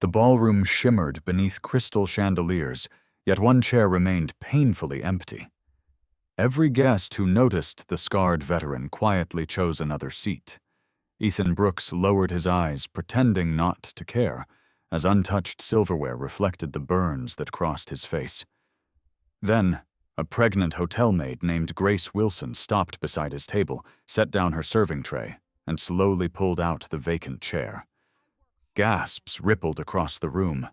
The ballroom shimmered beneath crystal chandeliers, yet one chair remained painfully empty. Every guest who noticed the scarred veteran quietly chose another seat. Ethan Brooks lowered his eyes, pretending not to care, as untouched silverware reflected the burns that crossed his face. Then, a pregnant hotel maid named Grace Wilson stopped beside his table, set down her serving tray, and slowly pulled out the vacant chair. Gasps rippled across the room.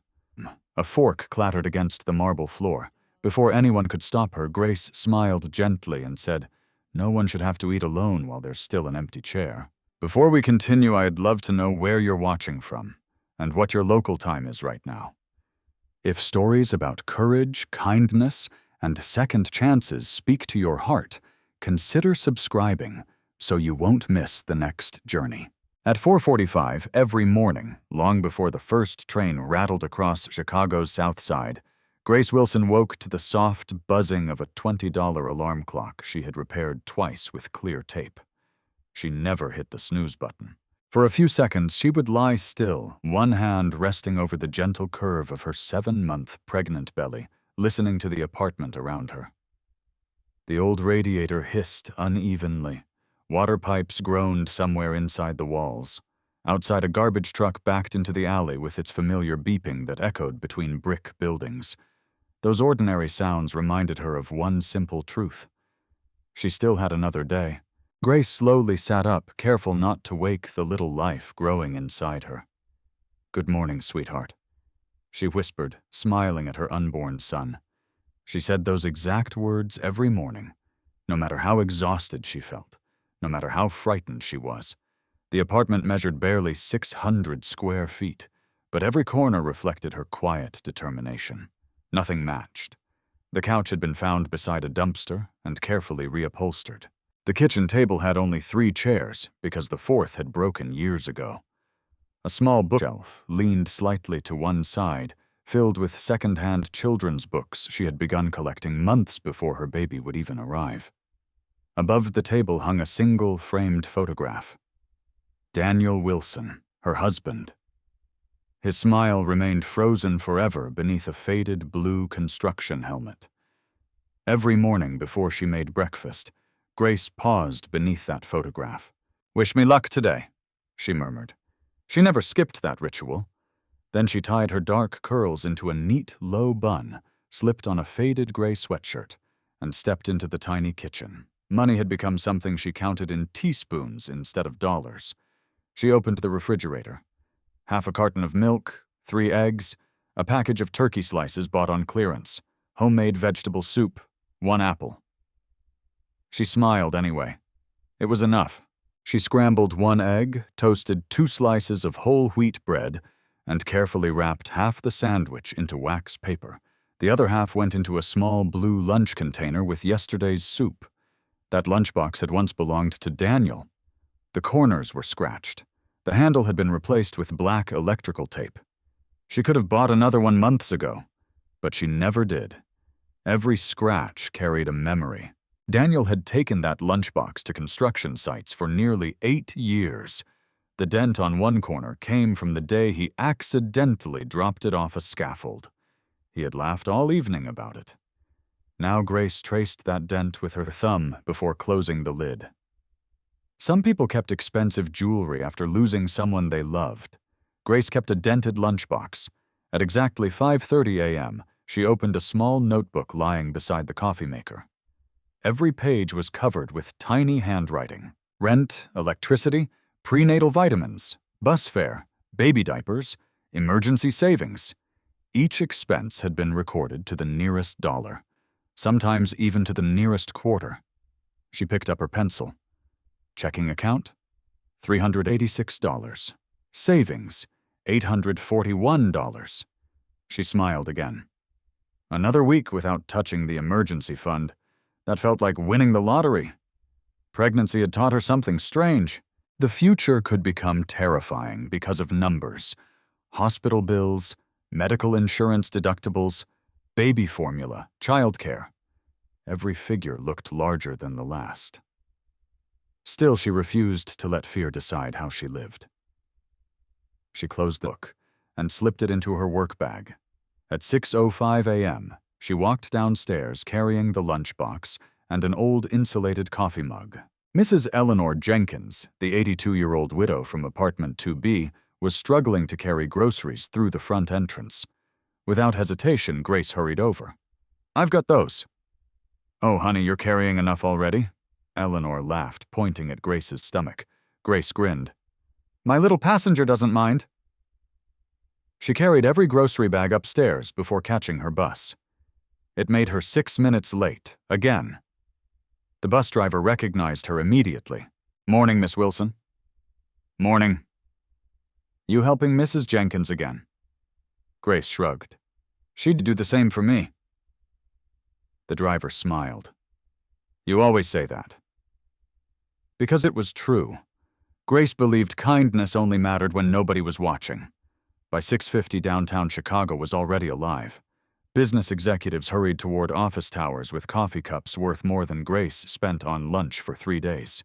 A fork clattered against the marble floor. Before anyone could stop her, Grace smiled gently and said, "No one should have to eat alone while there's still an empty chair. Before we continue, I'd love to know where you're watching from and what your local time is right now. If stories about courage, kindness, and second chances speak to your heart, consider subscribing so you won't miss the next journey." At 4:45 every morning, long before the first train rattled across Chicago's South Side, Grace Wilson woke to the soft buzzing of a $20 alarm clock she had repaired twice with clear tape. She never hit the snooze button. For a few seconds, she would lie still, one hand resting over the gentle curve of her 7-month pregnant belly, listening to the apartment around her. The old radiator hissed unevenly. Water pipes groaned somewhere inside the walls. Outside, a garbage truck backed into the alley with its familiar beeping that echoed between brick buildings. Those ordinary sounds reminded her of one simple truth. She still had another day. Grace slowly sat up, careful not to wake the little life growing inside her. "Good morning, sweetheart," she whispered, smiling at her unborn son. She said those exact words every morning, no matter how exhausted she felt, no matter how frightened she was. The apartment measured barely 600 square feet, but every corner reflected her quiet determination. Nothing matched. The couch had been found beside a dumpster and carefully reupholstered. The kitchen table had only 3 chairs because the 4th had broken years ago. A small bookshelf leaned slightly to one side, filled with second-hand children's books she had begun collecting months before her baby would even arrive. Above the table hung a single framed photograph. Daniel Wilson, her husband. His smile remained frozen forever beneath a faded blue construction helmet. Every morning before she made breakfast, Grace paused beneath that photograph. "Wish me luck today," she murmured. She never skipped that ritual. Then she tied her dark curls into a neat, low bun, slipped on a faded gray sweatshirt, and stepped into the tiny kitchen. Money had become something she counted in teaspoons instead of dollars. She opened the refrigerator. Half a carton of milk, 3 eggs, a package of turkey slices bought on clearance, homemade vegetable soup, 1 apple. She smiled anyway. It was enough. She scrambled 1 egg, toasted 2 slices of whole wheat bread, and carefully wrapped half the sandwich into wax paper. The other half went into a small blue lunch container with yesterday's soup. That lunchbox had once belonged to Daniel. The corners were scratched. The handle had been replaced with black electrical tape. She could have bought another one months ago, but she never did. Every scratch carried a memory. Daniel had taken that lunchbox to construction sites for nearly 8 years. The dent on one corner came from the day he accidentally dropped it off a scaffold. He had laughed all evening about it. Now Grace traced that dent with her thumb before closing the lid. Some people kept expensive jewelry after losing someone they loved. Grace kept a dented lunchbox. At exactly 5:30 a.m., she opened a small notebook lying beside the coffee maker. Every page was covered with tiny handwriting. Rent, electricity, prenatal vitamins, bus fare, baby diapers, emergency savings. Each expense had been recorded to the nearest dollar, sometimes even to the nearest quarter. She picked up her pencil. Checking account, $386. Savings, $841. She smiled again. Another week without touching the emergency fund. That felt like winning the lottery. Pregnancy had taught her something strange. The future could become terrifying because of numbers. Hospital bills, medical insurance deductibles, baby formula, childcare. Every figure looked larger than the last. Still, she refused to let fear decide how she lived. She closed the book, and slipped it into her work bag. At 6:05 a.m., she walked downstairs carrying the lunchbox and an old insulated coffee mug. Mrs. Eleanor Jenkins, the 82-year-old widow from apartment 2B, was struggling to carry groceries through the front entrance. Without hesitation, Grace hurried over. "I've got those." "Oh, honey, you're carrying enough already?" Eleanor laughed, pointing at Grace's stomach. Grace grinned. "My little passenger doesn't mind." She carried every grocery bag upstairs before catching her bus. It made her 6 minutes late, again. The bus driver recognized her immediately. "Morning, Miss Wilson." "Morning." "You helping Mrs. Jenkins again?" Grace shrugged. "She'd do the same for me." The driver smiled. "You always say that." Because it was true. Grace believed kindness only mattered when nobody was watching. By 6:50, downtown Chicago was already alive. Business executives hurried toward office towers with coffee cups worth more than Grace spent on lunch for 3 days.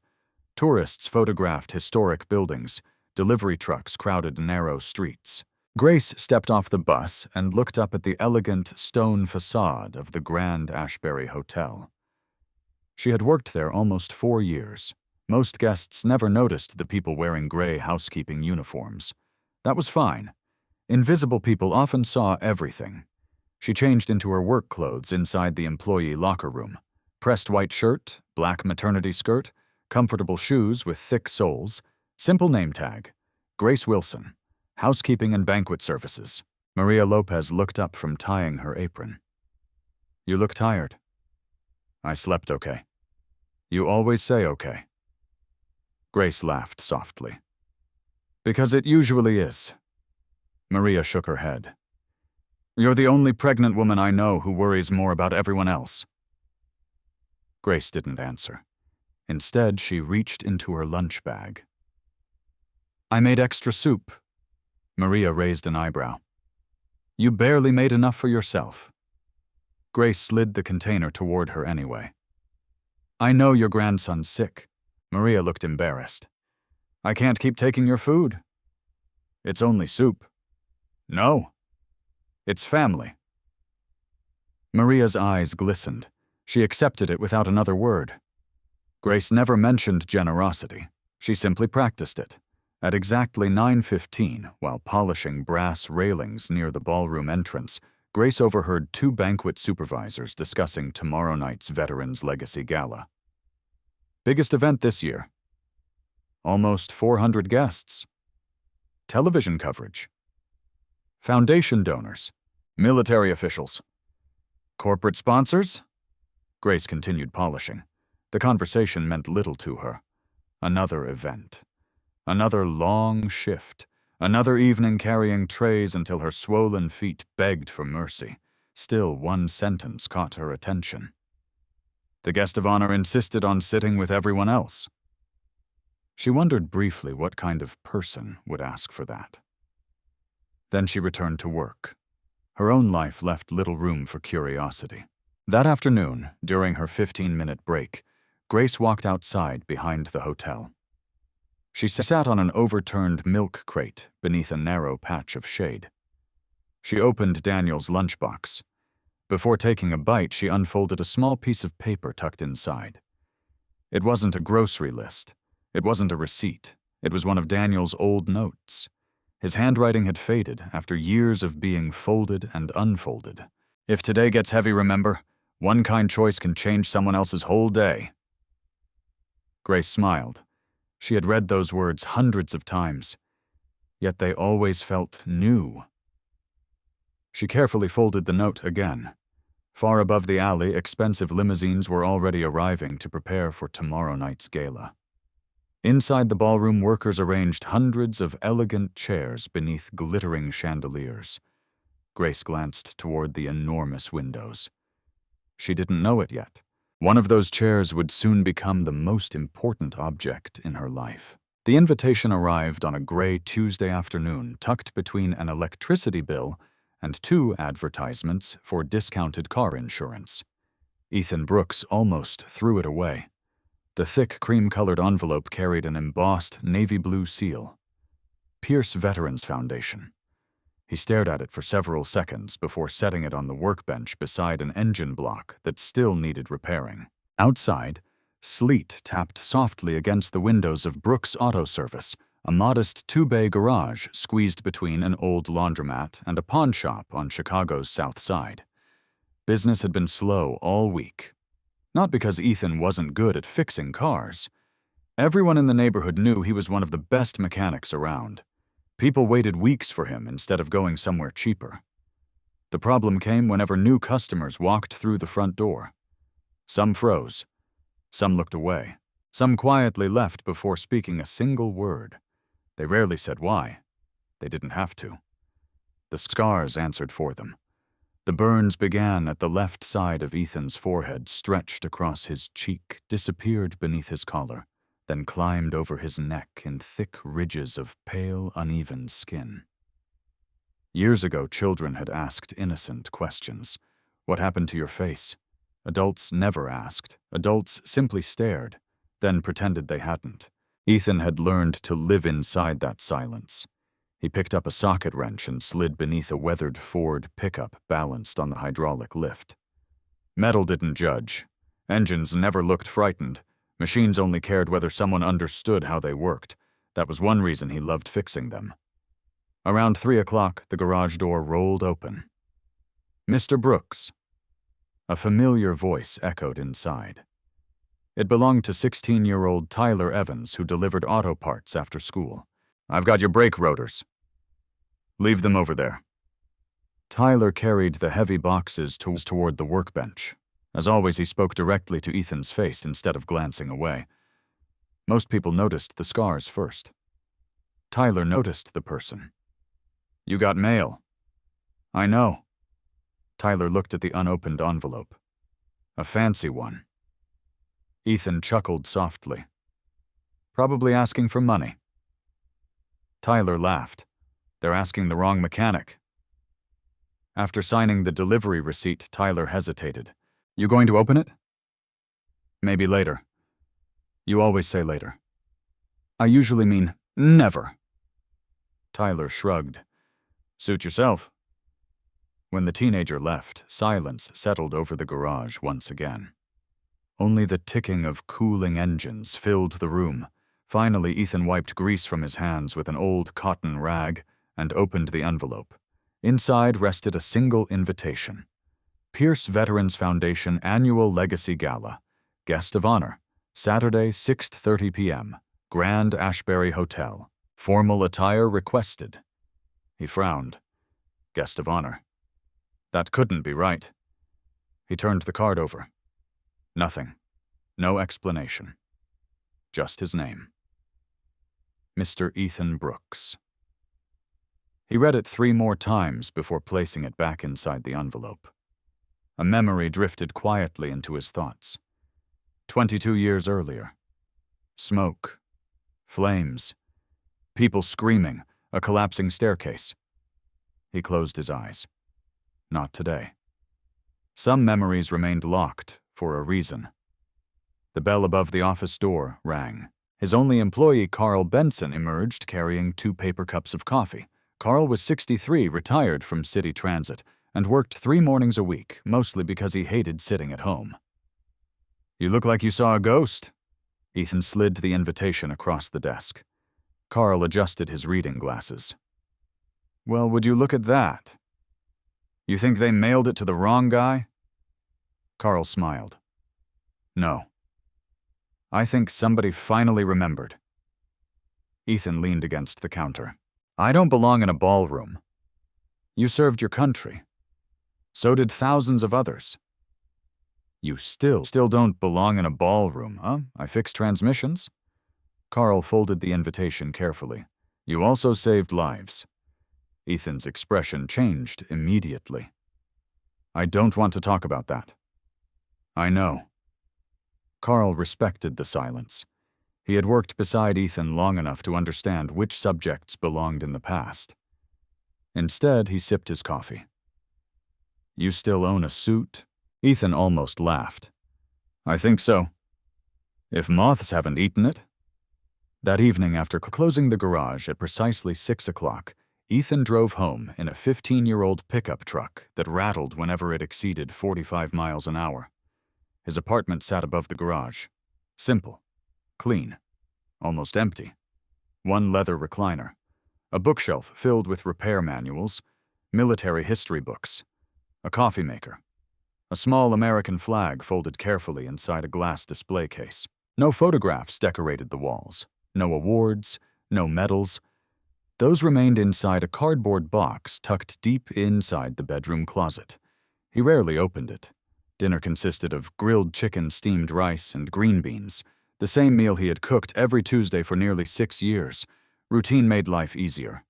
Tourists photographed historic buildings. Delivery trucks crowded narrow streets. Grace stepped off the bus and looked up at the elegant stone facade of the Grand Ashbury Hotel. She had worked there almost 4 years. Most guests never noticed the people wearing gray housekeeping uniforms. That was fine. Invisible people often saw everything. She changed into her work clothes inside the employee locker room. Pressed white shirt, black maternity skirt, comfortable shoes with thick soles, simple name tag, Grace Wilson, housekeeping and banquet services. Maria Lopez looked up from tying her apron. "You look tired." "I slept okay." "You always say okay." Grace laughed softly. "Because it usually is." Maria shook her head. "You're the only pregnant woman I know who worries more about everyone else." Grace didn't answer. Instead, she reached into her lunch bag. "I made extra soup." Maria raised an eyebrow. "You barely made enough for yourself." Grace slid the container toward her anyway. "I know your grandson's sick." Maria looked embarrassed. "I can't keep taking your food." "It's only soup." "No. It's family." Maria's eyes glistened. She accepted it without another word. Grace never mentioned generosity. She simply practiced it. At exactly 9:15, while polishing brass railings near the ballroom entrance, Grace overheard 2 banquet supervisors discussing tomorrow night's Veterans Legacy Gala. "Biggest event this year. Almost 400 guests. Television coverage. Foundation donors. Military officials. Corporate sponsors?" Grace continued polishing. The conversation meant little to her. Another event. Another long shift. Another evening carrying trays until her swollen feet begged for mercy. Still, one sentence caught her attention. "The guest of honor insisted on sitting with everyone else." She wondered briefly what kind of person would ask for that. Then she returned to work. Her own life left little room for curiosity. That afternoon, during her 15-minute break, Grace walked outside behind the hotel. She sat on an overturned milk crate beneath a narrow patch of shade. She opened Daniel's lunchbox. Before taking a bite, she unfolded a small piece of paper tucked inside. It wasn't a grocery list. It wasn't a receipt. It was one of Daniel's old notes. His handwriting had faded after years of being folded and unfolded. "If today gets heavy, remember, one kind choice can change someone else's whole day." Grace smiled. She had read those words hundreds of times, yet they always felt new. She carefully folded the note again. Far above the alley, expensive limousines were already arriving to prepare for tomorrow night's gala. Inside the ballroom, workers arranged hundreds of elegant chairs beneath glittering chandeliers. Grace glanced toward the enormous windows. She didn't know it yet. One of those chairs would soon become the most important object in her life. The invitation arrived on a gray Tuesday afternoon, tucked between an electricity bill and 2 advertisements for discounted car insurance. Ethan Brooks almost threw it away. The thick cream-colored envelope carried an embossed navy blue seal. Pierce Veterans Foundation. He stared at it for several seconds before setting it on the workbench beside an engine block that still needed repairing. Outside, sleet tapped softly against the windows of Brooks Auto Service, a modest two-bay garage squeezed between an old laundromat and a pawn shop on Chicago's South Side. Business had been slow all week. Not because Ethan wasn't good at fixing cars. Everyone in the neighborhood knew he was one of the best mechanics around. People waited weeks for him instead of going somewhere cheaper. The problem came whenever new customers walked through the front door. Some froze. Some looked away. Some quietly left before speaking a single word. They rarely said why. They didn't have to. The scars answered for them. The burns began at the left side of Ethan's forehead, stretched across his cheek, disappeared beneath his collar, then climbed over his neck in thick ridges of pale, uneven skin. Years ago, children had asked innocent questions. What happened to your face? Adults never asked. Adults simply stared, then pretended they hadn't. Ethan had learned to live inside that silence. He picked up a socket wrench and slid beneath a weathered Ford pickup balanced on the hydraulic lift. Metal didn't judge. Engines never looked frightened. Machines only cared whether someone understood how they worked. That was one reason he loved fixing them. Around 3 o'clock, the garage door rolled open. "Mr. Brooks." A familiar voice echoed inside. It belonged to 16-year-old Tyler Evans, who delivered auto parts after school. "I've got your brake rotors. Leave them over there." Tyler carried the heavy boxes toward the workbench. As always, he spoke directly to Ethan's face instead of glancing away. Most people noticed the scars first. Tyler noticed the person. "You got mail." "I know." Tyler looked at the unopened envelope. A fancy one. Ethan chuckled softly. "Probably asking for money." Tyler laughed. "They're asking the wrong mechanic." After signing the delivery receipt, Tyler hesitated. "You going to open it?" "Maybe later." "You always say later." "I usually mean never." Tyler shrugged. "Suit yourself." When the teenager left, silence settled over the garage once again. Only the ticking of cooling engines filled the room. Finally, Ethan wiped grease from his hands with an old cotton rag and opened the envelope. Inside rested a single invitation. Pierce Veterans Foundation Annual Legacy Gala. Guest of honor. Saturday, 6:30 p.m. Grand Ashbury Hotel. Formal attire requested. He frowned. Guest of honor. That couldn't be right. He turned the card over. Nothing. No explanation. Just his name. Mr. Ethan Brooks. He read it 3 more times before placing it back inside the envelope. A memory drifted quietly into his thoughts. 22 years earlier. Smoke. Flames. People screaming. A collapsing staircase. He closed his eyes. Not today. Some memories remained locked for a reason. The bell above the office door rang. His only employee, Carl Benson, emerged carrying 2 paper cups of coffee. Carl was 63, retired from city transit, and worked 3 mornings a week, mostly because he hated sitting at home. "You look like you saw a ghost." Ethan slid the invitation across the desk. Carl adjusted his reading glasses. "Well, would you look at that? You think they mailed it to the wrong guy?" Carl smiled. "No. I think somebody finally remembered." Ethan leaned against the counter. "I don't belong in a ballroom. You served your country. So did thousands of others. You still don't belong in a ballroom, huh? I fixed transmissions." Carl folded the invitation carefully. "You also saved lives." Ethan's expression changed immediately. "I don't want to talk about that." "I know." Carl respected the silence. He had worked beside Ethan long enough to understand which subjects belonged in the past. Instead, he sipped his coffee. "You still own a suit?" Ethan almost laughed. "I think so. If moths haven't eaten it." That evening, after closing the garage at precisely 6 o'clock, Ethan drove home in a 15-year-old pickup truck that rattled whenever it exceeded 45 miles an hour. His apartment sat above the garage. Simple, clean, almost empty. One leather recliner, a bookshelf filled with repair manuals, military history books, a coffee maker, a small American flag folded carefully inside a glass display case. No photographs decorated the walls, no awards, no medals. Those remained inside a cardboard box tucked deep inside the bedroom closet. He rarely opened it. Dinner consisted of grilled chicken, steamed rice, and green beans, the same meal he had cooked every Tuesday for nearly 6 years. Routine made life easier.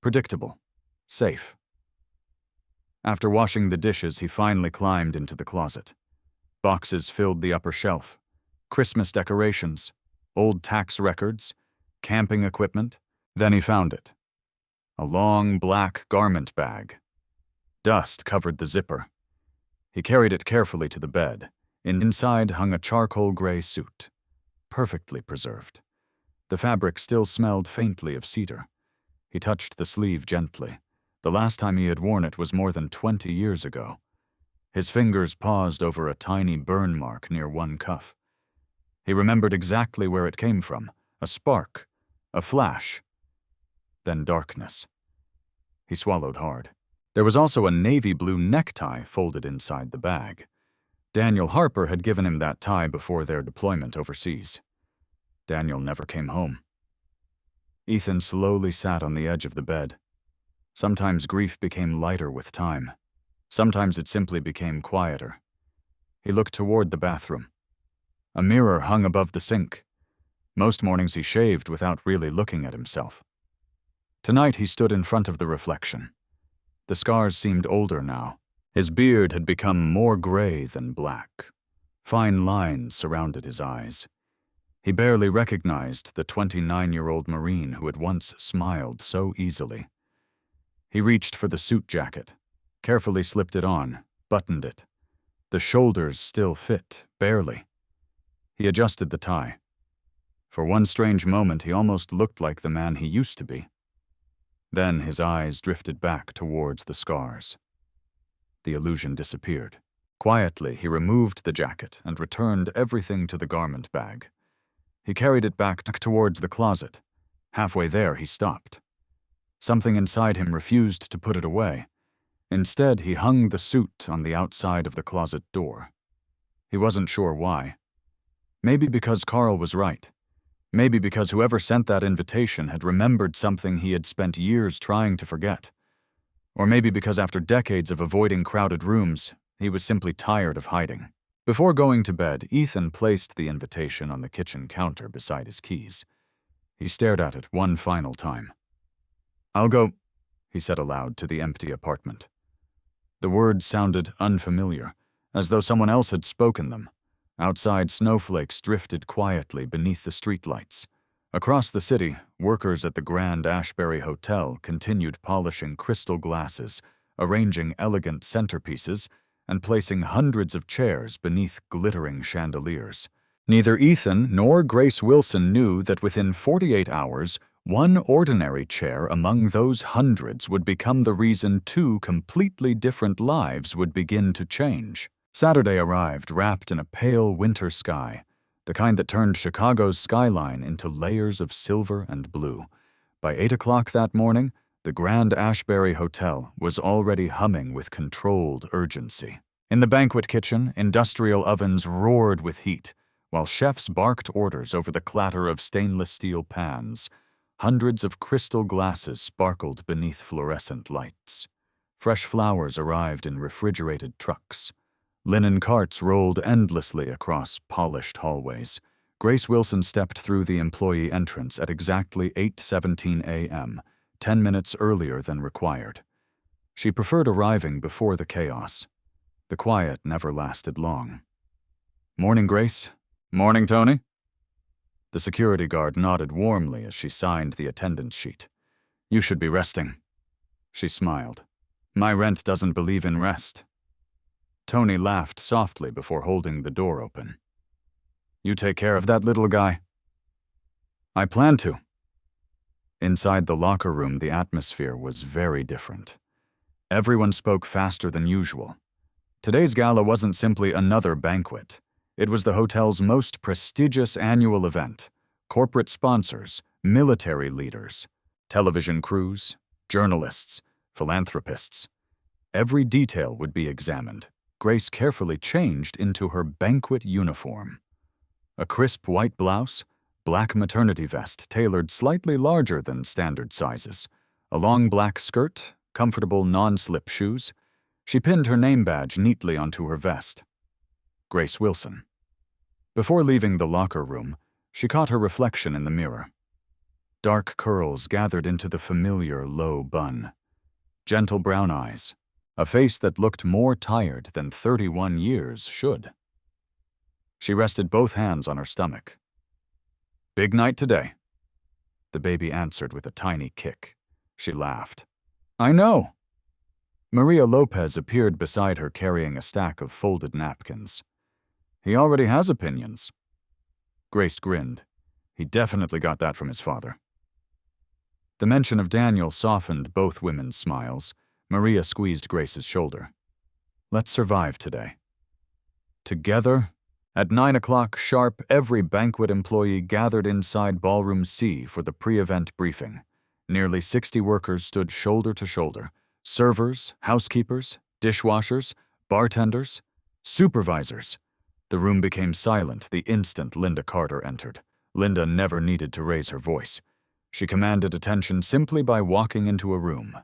Predictable. Safe. After washing the dishes, he finally climbed into the closet. Boxes filled the upper shelf. Christmas decorations, old tax records, camping equipment. Then he found it. A long black garment bag. Dust covered the zipper. He carried it carefully to the bed. Inside hung a charcoal gray suit, perfectly preserved. The fabric still smelled faintly of cedar. He touched the sleeve gently. The last time he had worn it was more than 20 years ago. His fingers paused over a tiny burn mark near one cuff. He remembered exactly where it came from. A spark, a flash, then darkness. He swallowed hard. There was also a navy blue necktie folded inside the bag. Daniel Harper had given him that tie before their deployment overseas. Daniel never came home. Ethan slowly sat on the edge of the bed. Sometimes grief became lighter with time. Sometimes it simply became quieter. He looked toward the bathroom. A mirror hung above the sink. Most mornings he shaved without really looking at himself. Tonight he stood in front of the reflection. The scars seemed older now. His beard had become more gray than black. Fine lines surrounded his eyes. He barely recognized the 29-year-old Marine who had once smiled so easily. He reached for the suit jacket, carefully slipped it on, buttoned it. The shoulders still fit, barely. He adjusted the tie. For one strange moment, he almost looked like the man he used to be. Then his eyes drifted back towards the scars. The illusion disappeared. Quietly, he removed the jacket and returned everything to the garment bag. He carried it back towards the closet. Halfway there, he stopped. Something inside him refused to put it away. Instead, he hung the suit on the outside of the closet door. He wasn't sure why. Maybe because Carl was right. Maybe because whoever sent that invitation had remembered something he had spent years trying to forget. Or maybe because after decades of avoiding crowded rooms, he was simply tired of hiding. Before going to bed, Ethan placed the invitation on the kitchen counter beside his keys. He stared at it one final time. "I'll go," he said aloud to the empty apartment. The words sounded unfamiliar, as though someone else had spoken them. Outside, snowflakes drifted quietly beneath the streetlights. Across the city, workers at the Grand Ashbury Hotel continued polishing crystal glasses, arranging elegant centerpieces, and placing hundreds of chairs beneath glittering chandeliers. Neither Ethan nor Grace Wilson knew that within 48 hours, one ordinary chair among those hundreds would become the reason 2 completely different lives would begin to change. Saturday arrived wrapped in a pale winter sky, the kind that turned Chicago's skyline into layers of silver and blue. By 8 o'clock that morning, the Grand Ashbury Hotel was already humming with controlled urgency. In the banquet kitchen, industrial ovens roared with heat, while chefs barked orders over the clatter of stainless steel pans. Hundreds of crystal glasses sparkled beneath fluorescent lights. Fresh flowers arrived in refrigerated trucks. Linen carts rolled endlessly across polished hallways. Grace Wilson stepped through the employee entrance at exactly 8:17 a.m., 10 minutes earlier than required. She preferred arriving before the chaos. The quiet never lasted long. "Morning, Grace." "Morning, Tony." The security guard nodded warmly as she signed the attendance sheet. "You should be resting." She smiled. "My rent doesn't believe in rest." Tony laughed softly before holding the door open. "You take care of that little guy?" "I plan to." Inside the locker room, the atmosphere was very different. Everyone spoke faster than usual. Today's gala wasn't simply another banquet. It was the hotel's most prestigious annual event. Corporate sponsors, military leaders, television crews, journalists, philanthropists. Every detail would be examined. Grace carefully changed into her banquet uniform. A crisp white blouse, black maternity vest tailored slightly larger than standard sizes, a long black skirt, comfortable non-slip shoes. She pinned her name badge neatly onto her vest. Grace Wilson. Before leaving the locker room, she caught her reflection in the mirror. Dark curls gathered into the familiar low bun. Gentle brown eyes. A face that looked more tired than 31 years should. She rested both hands on her stomach. "Big night today," the baby answered with a tiny kick. She laughed. "I know." Maria Lopez appeared beside her carrying a stack of folded napkins. "He already has opinions." Grace grinned. He definitely got that from his father. The mention of Daniel softened both women's smiles. Maria squeezed Grace's shoulder. "Let's survive today." Together, at 9 o'clock sharp, every banquet employee gathered inside Ballroom C for the pre-event briefing. Nearly 60 workers stood shoulder to shoulder. Servers, housekeepers, dishwashers, bartenders, supervisors. The room became silent the instant Linda Carter entered. Linda never needed to raise her voice. She commanded attention simply by walking into a room.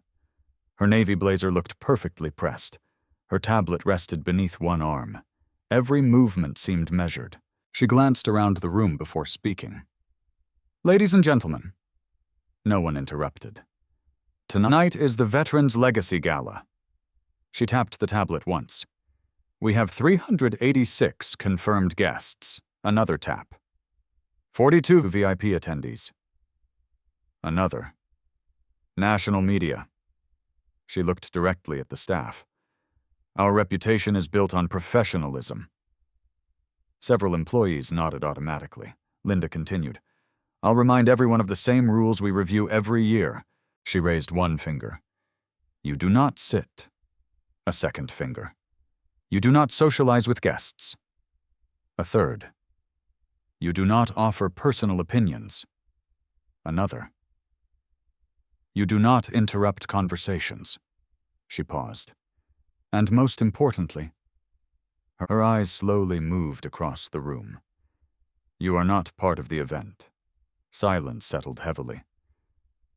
Her navy blazer looked perfectly pressed. Her tablet rested beneath one arm. Every movement seemed measured. She glanced around the room before speaking. "Ladies and gentlemen." No one interrupted. "Tonight is the Veterans Legacy Gala." She tapped the tablet once. "We have 386 confirmed guests." Another tap. 42 VIP attendees. Another. "National media." She looked directly at the staff. "Our reputation is built on professionalism." Several employees nodded automatically. Linda continued. "I'll remind everyone of the same rules we review every year." She raised one finger. "You do not sit." A second finger. "You do not socialize with guests." A third. "You do not offer personal opinions." Another. "You do not interrupt conversations." She paused. "And most importantly," her eyes slowly moved across the room, "you are not part of the event." Silence settled heavily.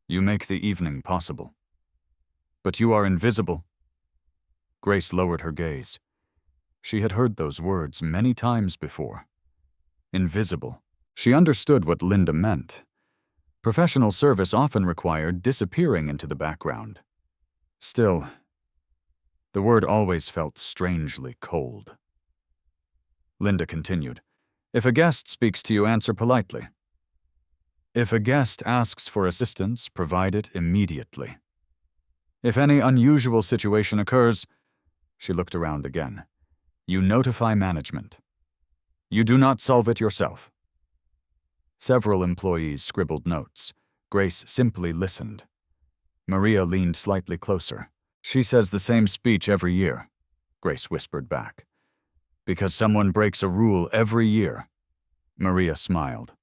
"You make the evening possible. But you are invisible." Grace lowered her gaze. She had heard those words many times before. Invisible. She understood what Linda meant. Professional service often required disappearing into the background. Still, the word always felt strangely cold. Linda continued. "If a guest speaks to you, answer politely. If a guest asks for assistance, provide it immediately. If any unusual situation occurs," she looked around again, "you notify management. You do not solve it yourself." Several employees scribbled notes. Grace simply listened. Maria leaned slightly closer. "She says the same speech every year," Grace whispered back. "Because someone breaks a rule every year." Maria smiled.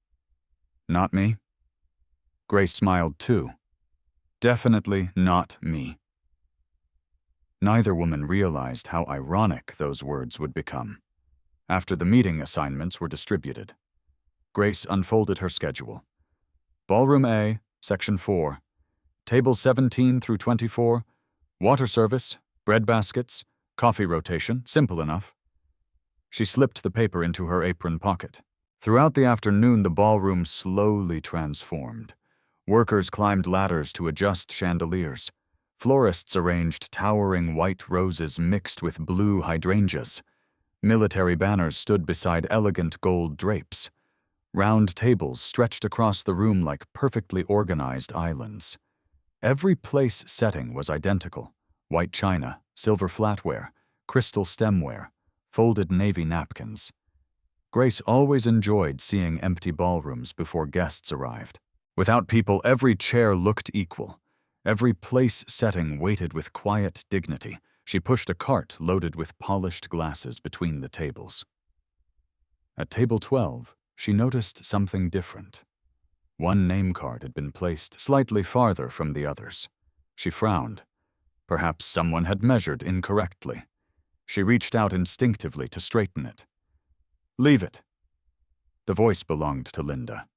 "Not me?" Grace smiled too. "Definitely not me." Neither woman realized how ironic those words would become. After the meeting assignments were distributed, Grace unfolded her schedule. Ballroom A, Section 4, Tables 17 through 24, water service, bread baskets, coffee rotation, simple enough. She slipped the paper into her apron pocket. Throughout the afternoon, the ballroom slowly transformed. Workers climbed ladders to adjust chandeliers. Florists arranged towering white roses mixed with blue hydrangeas. Military banners stood beside elegant gold drapes. Round tables stretched across the room like perfectly organized islands. Every place setting was identical: white china, silver flatware, crystal stemware, folded navy napkins. Grace always enjoyed seeing empty ballrooms before guests arrived. Without people, every chair looked equal. Every place setting waited with quiet dignity. She pushed a cart loaded with polished glasses between the tables. At table 12, she noticed something different. One name card had been placed slightly farther from the others. She frowned. Perhaps someone had measured incorrectly. She reached out instinctively to straighten it. "Leave it." The voice belonged to Linda.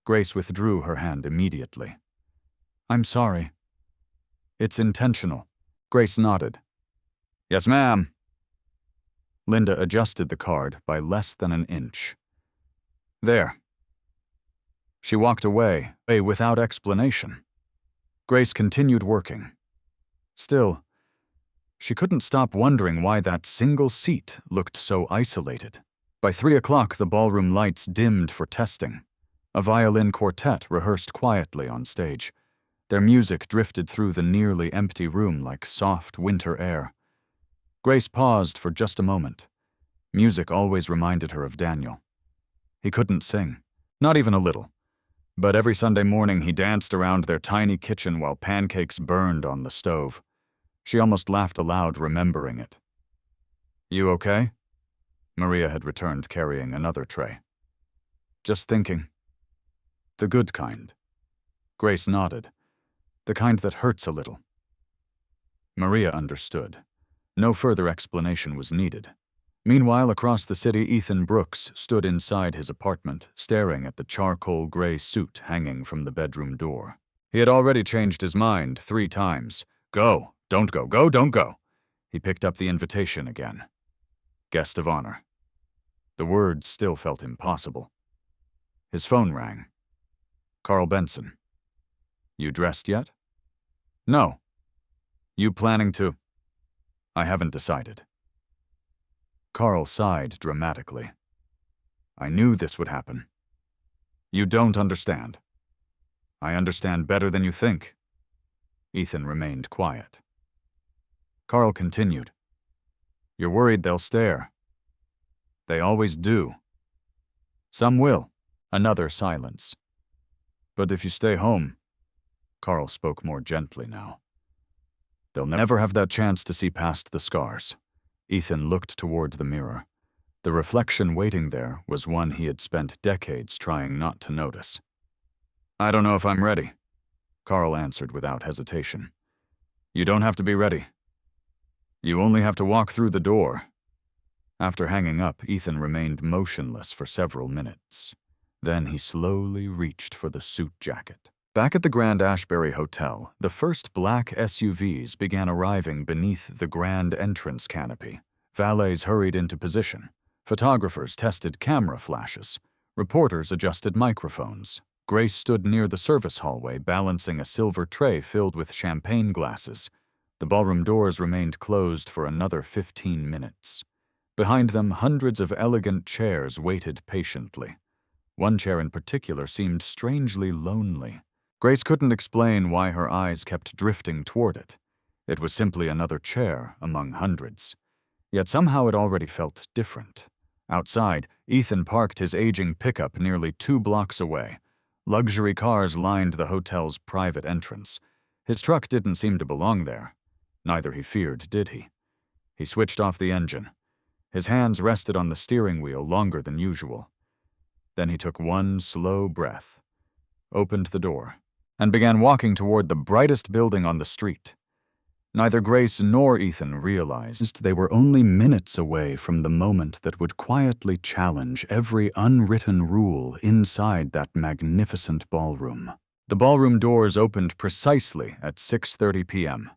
Grace withdrew her hand immediately. "I'm sorry." "It's intentional." Grace nodded. "Yes, ma'am." Linda adjusted the card by less than an inch. "There." She walked away without explanation. Grace continued working. Still, she couldn't stop wondering why that single seat looked so isolated. By 3 o'clock, the ballroom lights dimmed for testing. A violin quartet rehearsed quietly on stage. Their music drifted through the nearly empty room like soft winter air. Grace paused for just a moment. Music always reminded her of Daniel. He couldn't sing, not even a little. But every Sunday morning he danced around their tiny kitchen while pancakes burned on the stove. She almost laughed aloud, remembering it. "You okay?" Maria had returned carrying another tray. "Just thinking." "The good kind." Grace nodded. "The kind that hurts a little." Maria understood. No further explanation was needed. Meanwhile, across the city, Ethan Brooks stood inside his apartment, staring at the charcoal gray suit hanging from the bedroom door. He had already changed his mind 3 times. Go, don't go, go, don't go. He picked up the invitation again. Guest of honor. The words still felt impossible. His phone rang. Carl Benson. "You dressed yet?" "No." "You planning to?" "I haven't decided." Carl sighed dramatically. "I knew this would happen." "You don't understand." "I understand better than you think." Ethan remained quiet. Carl continued. "You're worried they'll stare." "They always do." "Some will." Another silence. "But if you stay home," Carl spoke more gently now, "they'll never have that chance to see past the scars." Ethan looked toward the mirror. The reflection waiting there was one he had spent decades trying not to notice. "I don't know if I'm ready," Carl answered without hesitation. "You don't have to be ready. You only have to walk through the door." After hanging up, Ethan remained motionless for several minutes. Then he slowly reached for the suit jacket. Back at the Grand Ashbury Hotel, the first black SUVs began arriving beneath the grand entrance canopy. Valets hurried into position. Photographers tested camera flashes. Reporters adjusted microphones. Grace stood near the service hallway, balancing a silver tray filled with champagne glasses. The ballroom doors remained closed for another 15 minutes. Behind them, hundreds of elegant chairs waited patiently. One chair in particular seemed strangely lonely. Grace couldn't explain why her eyes kept drifting toward it. It was simply another chair among hundreds. Yet somehow it already felt different. Outside, Ethan parked his aging pickup nearly 2 blocks away. Luxury cars lined the hotel's private entrance. His truck didn't seem to belong there. Neither he feared, did he? He switched off the engine. His hands rested on the steering wheel longer than usual. Then he took one slow breath, opened the door, and began walking toward the brightest building on the street. Neither Grace nor Ethan realized they were only minutes away from the moment that would quietly challenge every unwritten rule inside that magnificent ballroom. The ballroom doors opened precisely at 6:30 p.m.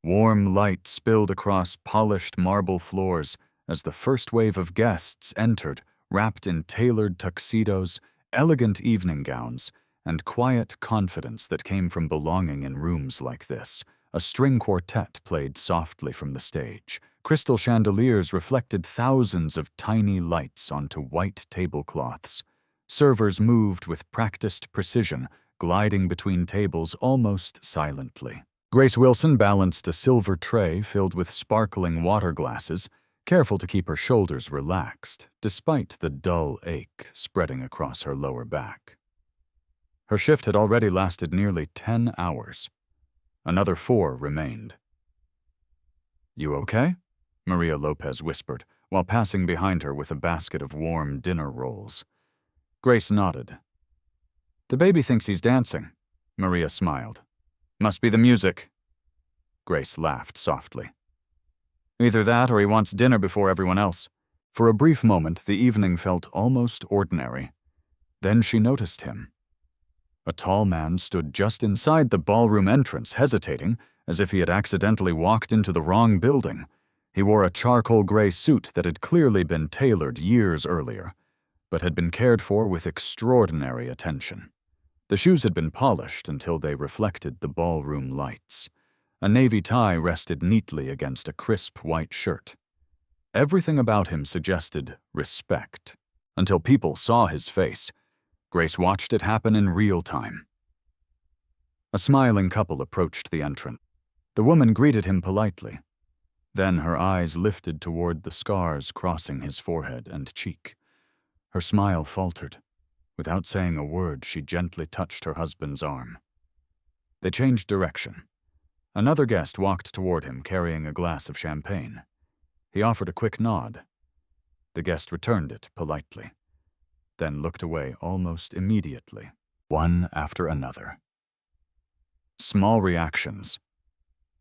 Warm light spilled across polished marble floors as the first wave of guests entered, wrapped in tailored tuxedos, elegant evening gowns, and quiet confidence that came from belonging in rooms like this. A string quartet played softly from the stage. Crystal chandeliers reflected thousands of tiny lights onto white tablecloths. Servers moved with practiced precision, gliding between tables almost silently. Grace Wilson balanced a silver tray filled with sparkling water glasses, careful to keep her shoulders relaxed, despite the dull ache spreading across her lower back. Her shift had already lasted nearly 10 hours. Another 4 remained. "You okay?" Maria Lopez whispered, while passing behind her with a basket of warm dinner rolls. Grace nodded. "The baby thinks he's dancing," Maria smiled. "Must be the music." Grace laughed softly. "Either that or he wants dinner before everyone else." For a brief moment, the evening felt almost ordinary. Then she noticed him. A tall man stood just inside the ballroom entrance, hesitating, as if he had accidentally walked into the wrong building. He wore a charcoal gray suit that had clearly been tailored years earlier, but had been cared for with extraordinary attention. The shoes had been polished until they reflected the ballroom lights. A navy tie rested neatly against a crisp white shirt. Everything about him suggested respect, until people saw his face. Grace watched it happen in real time. A smiling couple approached the entrance. The woman greeted him politely. Then her eyes lifted toward the scars crossing his forehead and cheek. Her smile faltered. Without saying a word, she gently touched her husband's arm. They changed direction. Another guest walked toward him carrying a glass of champagne. He offered a quick nod. The guest returned it politely, then looked away almost immediately, one after another. Small reactions,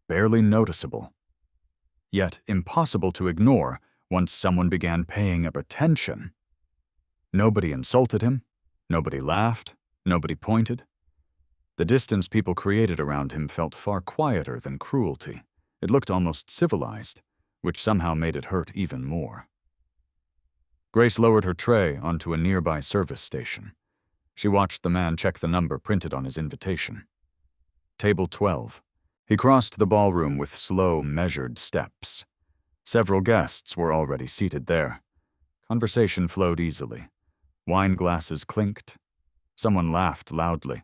barely noticeable, yet impossible to ignore once someone began paying up attention. Nobody insulted him, nobody laughed, nobody pointed. The distance people created around him felt far quieter than cruelty. It looked almost civilized, which somehow made it hurt even more. Grace lowered her tray onto a nearby service station. She watched the man check the number printed on his invitation. Table 12. He crossed the ballroom with slow, measured steps. Several guests were already seated there. Conversation flowed easily. Wine glasses clinked. Someone laughed loudly.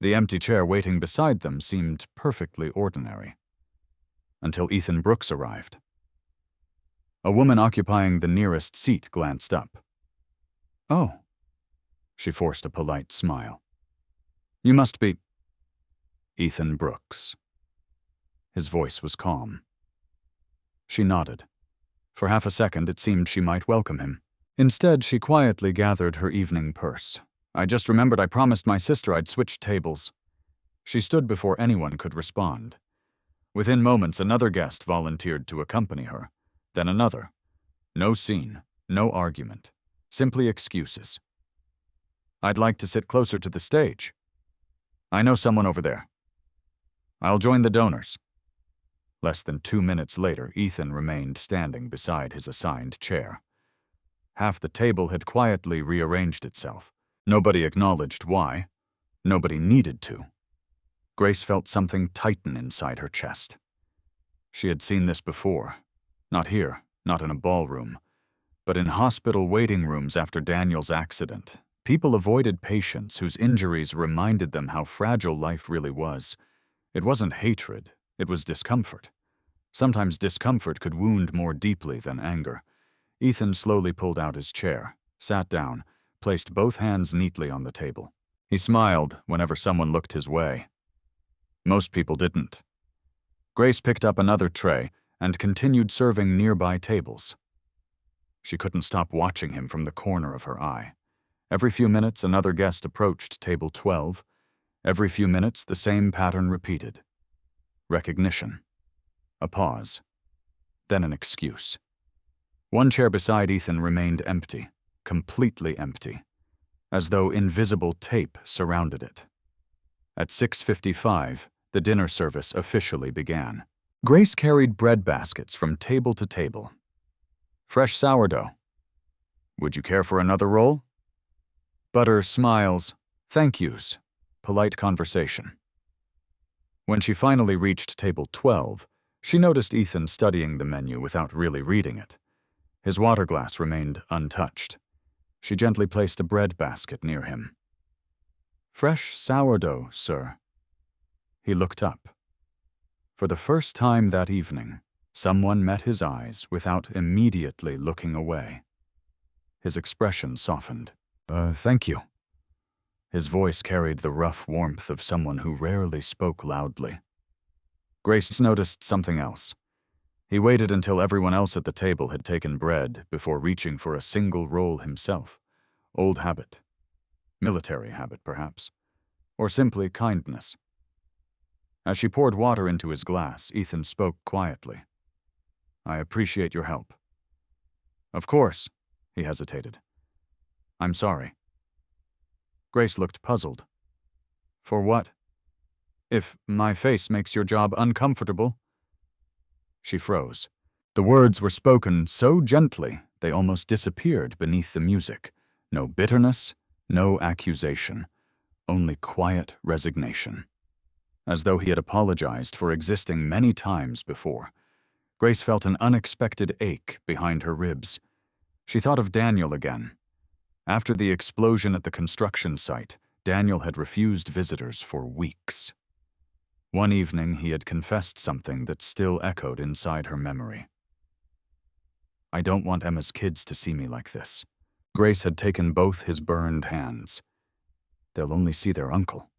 The empty chair waiting beside them seemed perfectly ordinary. Until Ethan Brooks arrived. A woman occupying the nearest seat glanced up. "Oh." She forced a polite smile. "You must be—" "Ethan Brooks." His voice was calm. She nodded. For half a second, it seemed she might welcome him. Instead, she quietly gathered her evening purse. "I just remembered I promised my sister I'd switch tables." She stood before anyone could respond. Within moments, another guest volunteered to accompany her. Then another. No scene, no argument, simply excuses. "I'd like to sit closer to the stage. I know someone over there. I'll join the donors." Less than 2 minutes later, Ethan remained standing beside his assigned chair. Half the table had quietly rearranged itself. Nobody acknowledged why. Nobody needed to. Grace felt something tighten inside her chest. She had seen this before. Not here, not in a ballroom, but in hospital waiting rooms after Daniel's accident. People avoided patients whose injuries reminded them how fragile life really was. It wasn't hatred, it was discomfort. Sometimes discomfort could wound more deeply than anger. Ethan slowly pulled out his chair, sat down, placed both hands neatly on the table. He smiled whenever someone looked his way. Most people didn't. Grace picked up another tray and continued serving nearby tables. She couldn't stop watching him from the corner of her eye. Every few minutes, another guest approached table 12. Every few minutes, the same pattern repeated. Recognition. A pause. Then an excuse. One chair beside Ethan remained empty, completely empty, as though invisible tape surrounded it. At 6:55, the dinner service officially began. Grace carried bread baskets from table to table. "Fresh sourdough. Would you care for another roll?" Butter, smiles, thank yous, polite conversation. When she finally reached table 12, she noticed Ethan studying the menu without really reading it. His water glass remained untouched. She gently placed a bread basket near him. "Fresh sourdough, sir." He looked up. For the first time that evening, someone met his eyes without immediately looking away. His expression softened. Thank you." His voice carried the rough warmth of someone who rarely spoke loudly. Grace noticed something else. He waited until everyone else at the table had taken bread before reaching for a single roll himself. Old habit. Military habit, perhaps. Or simply kindness. As she poured water into his glass, Ethan spoke quietly. "I appreciate your help." "Of course," he hesitated. "I'm sorry." Grace looked puzzled. "For what? If my face makes your job uncomfortable?" She froze. The words were spoken so gently they almost disappeared beneath the music. No bitterness, no accusation, only quiet resignation. As though he had apologized for existing many times before. Grace felt an unexpected ache behind her ribs. She thought of Daniel again. After the explosion at the construction site, Daniel had refused visitors for weeks. One evening, he had confessed something that still echoed inside her memory. "I don't want Emma's kids to see me like this." Grace had taken both his burned hands. "They'll only see their uncle."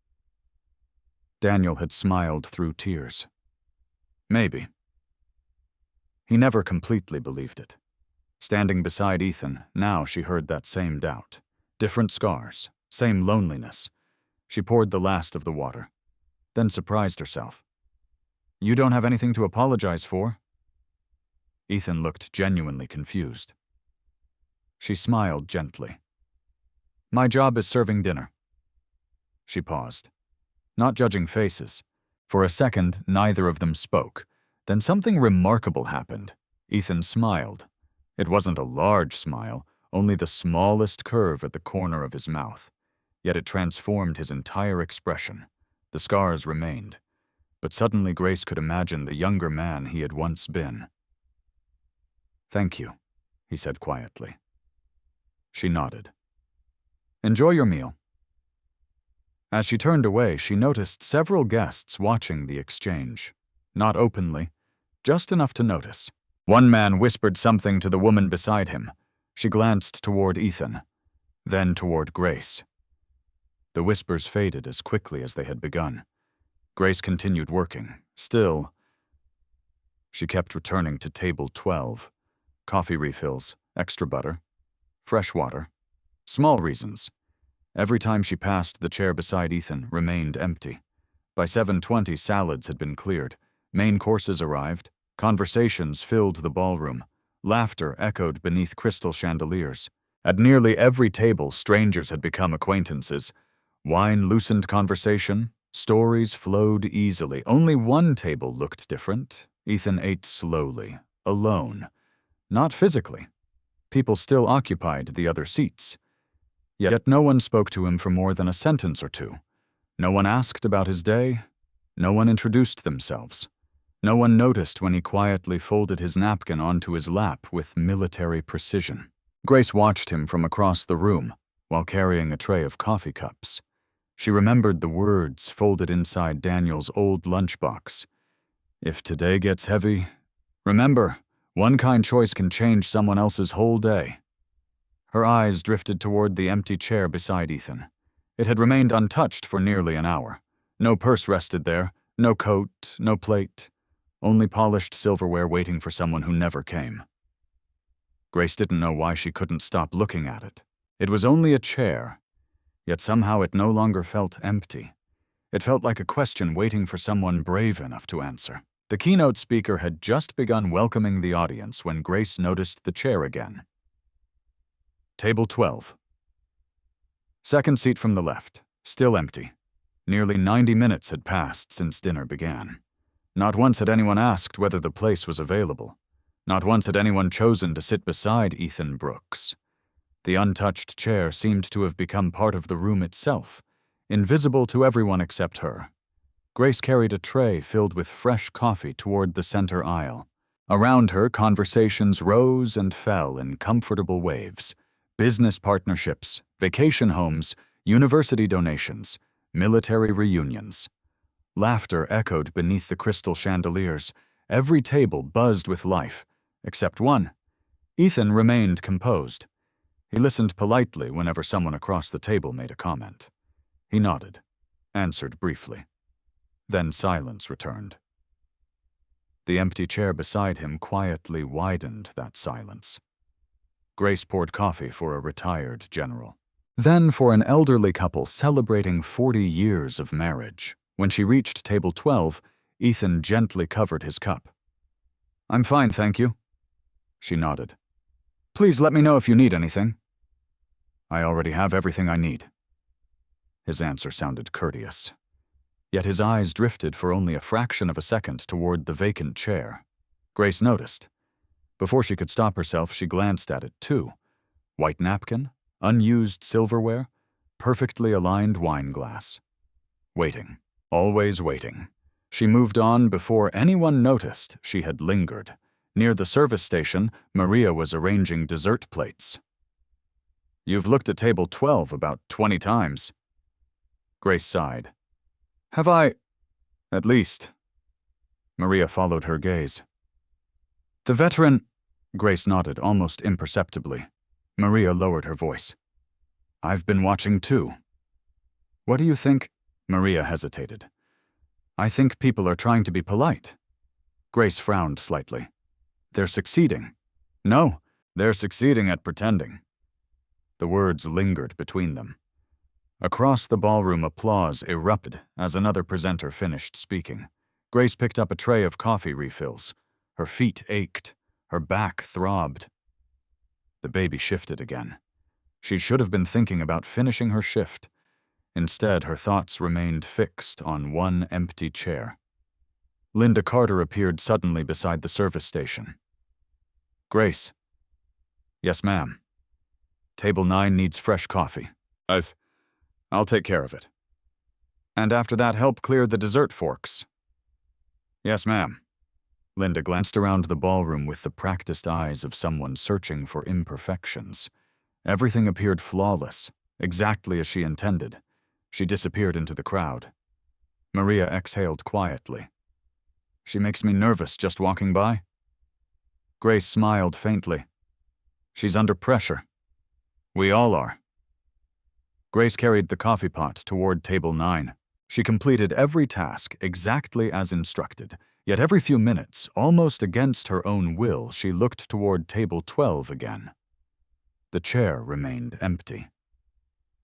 Daniel had smiled through tears. Maybe. He never completely believed it. Standing beside Ethan, now she heard that same doubt. Different scars, same loneliness. She poured the last of the water, then surprised herself. "You don't have anything to apologize for?" Ethan looked genuinely confused. She smiled gently. "My job is serving dinner." She paused, not judging faces. For a second, neither of them spoke. Then something remarkable happened. Ethan smiled. It wasn't a large smile, only the smallest curve at the corner of his mouth. Yet it transformed his entire expression. The scars remained. But suddenly Grace could imagine the younger man he had once been. "Thank you," he said quietly. She nodded. "Enjoy your meal." As she turned away, she noticed several guests watching the exchange. Not openly, just enough to notice. One man whispered something to the woman beside him. She glanced toward Ethan, then toward Grace. The whispers faded as quickly as they had begun. Grace continued working. Still, she kept returning to table 12. Coffee refills, extra butter, fresh water. Small reasons. Every time she passed, the chair beside Ethan remained empty. By 7:20, salads had been cleared. Main courses arrived. Conversations filled the ballroom. Laughter echoed beneath crystal chandeliers. At nearly every table, strangers had become acquaintances. Wine loosened conversation. Stories flowed easily. Only one table looked different. Ethan ate slowly, alone. Not physically. People still occupied the other seats. Yet no one spoke to him for more than a sentence or two. No one asked about his day. No one introduced themselves. No one noticed when he quietly folded his napkin onto his lap with military precision. Grace watched him from across the room while carrying a tray of coffee cups. She remembered the words folded inside Daniel's old lunchbox. "If today gets heavy, remember, one kind choice can change someone else's whole day." Her eyes drifted toward the empty chair beside Ethan. It had remained untouched for nearly an hour. No purse rested there, no coat, no plate. Only polished silverware waiting for someone who never came. Grace didn't know why she couldn't stop looking at it. It was only a chair, yet somehow it no longer felt empty. It felt like a question waiting for someone brave enough to answer. The keynote speaker had just begun welcoming the audience when Grace noticed the chair again. Table 12. Second seat from the left, still empty. Nearly 90 minutes had passed since dinner began. Not once had anyone asked whether the place was available. Not once had anyone chosen to sit beside Ethan Brooks. The untouched chair seemed to have become part of the room itself, invisible to everyone except her. Grace carried a tray filled with fresh coffee toward the center aisle. Around her, conversations rose and fell in comfortable waves. Business partnerships, vacation homes, university donations, military reunions. Laughter echoed beneath the crystal chandeliers. Every table buzzed with life, except one. Ethan remained composed. He listened politely whenever someone across the table made a comment. He nodded, answered briefly. Then silence returned. The empty chair beside him quietly widened that silence. Grace poured coffee for a retired general. Then for an elderly couple celebrating 40 years of marriage. When she reached table 12, Ethan gently covered his cup. "I'm fine, thank you." She nodded. "Please let me know if you need anything." "I already have everything I need." His answer sounded courteous. Yet his eyes drifted for only a fraction of a second toward the vacant chair. Grace noticed. Before she could stop herself, she glanced at it too. White napkin, unused silverware, perfectly aligned wine glass. Waiting, always waiting. She moved on before anyone noticed she had lingered. Near the service station, Maria was arranging dessert plates. "You've looked at table 12 about 20 times." Grace sighed. "Have I? At least." Maria followed her gaze. "The veteran—" Grace nodded almost imperceptibly. Maria lowered her voice. "I've been watching too." "What do you think?" Maria hesitated. "I think people are trying to be polite." Grace frowned slightly. "They're succeeding." "No, they're succeeding at pretending." The words lingered between them. Across the ballroom, applause erupted as another presenter finished speaking. Grace picked up a tray of coffee refills. Her feet ached. Her back throbbed. The baby shifted again. She should have been thinking about finishing her shift. Instead, her thoughts remained fixed on one empty chair. Linda Carter appeared suddenly beside the service station. "Grace." "Yes, ma'am." "Table 9 needs fresh coffee." "I'll take care of it." "And after that, help clear the dessert forks." "Yes, ma'am." Linda glanced around the ballroom with the practiced eyes of someone searching for imperfections. Everything appeared flawless, exactly as she intended. She disappeared into the crowd. Maria exhaled quietly. "She makes me nervous just walking by." Grace smiled faintly. "She's under pressure." "We all are." Grace carried the coffee pot toward table 9. She completed every task exactly as instructed, yet every few minutes, almost against her own will, she looked toward table 12 again. The chair remained empty.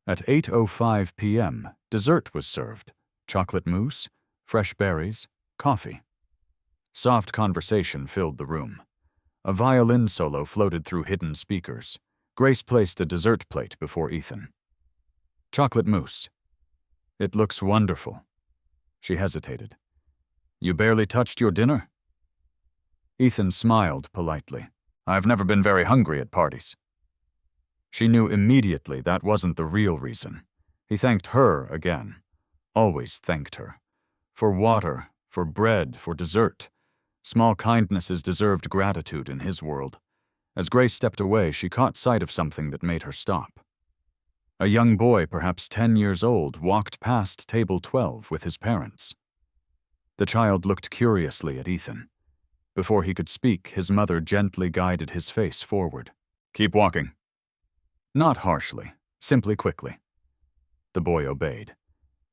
At 8:05 p.m., dessert was served: chocolate mousse, fresh berries, coffee. Soft conversation filled the room. A violin solo floated through hidden speakers. Grace placed a dessert plate before Ethan. "Chocolate mousse." "It looks wonderful." She hesitated. "You barely touched your dinner?" Ethan smiled politely. "I've never been very hungry at parties." She knew immediately that wasn't the real reason. He thanked her again. Always thanked her. For water, for bread, for dessert. Small kindnesses deserved gratitude in his world. As Grace stepped away, she caught sight of something that made her stop. A young boy, perhaps 10 years old, walked past table 12 with his parents. The child looked curiously at Ethan. Before he could speak, his mother gently guided his face forward. "Keep walking." Not harshly, simply quickly. The boy obeyed.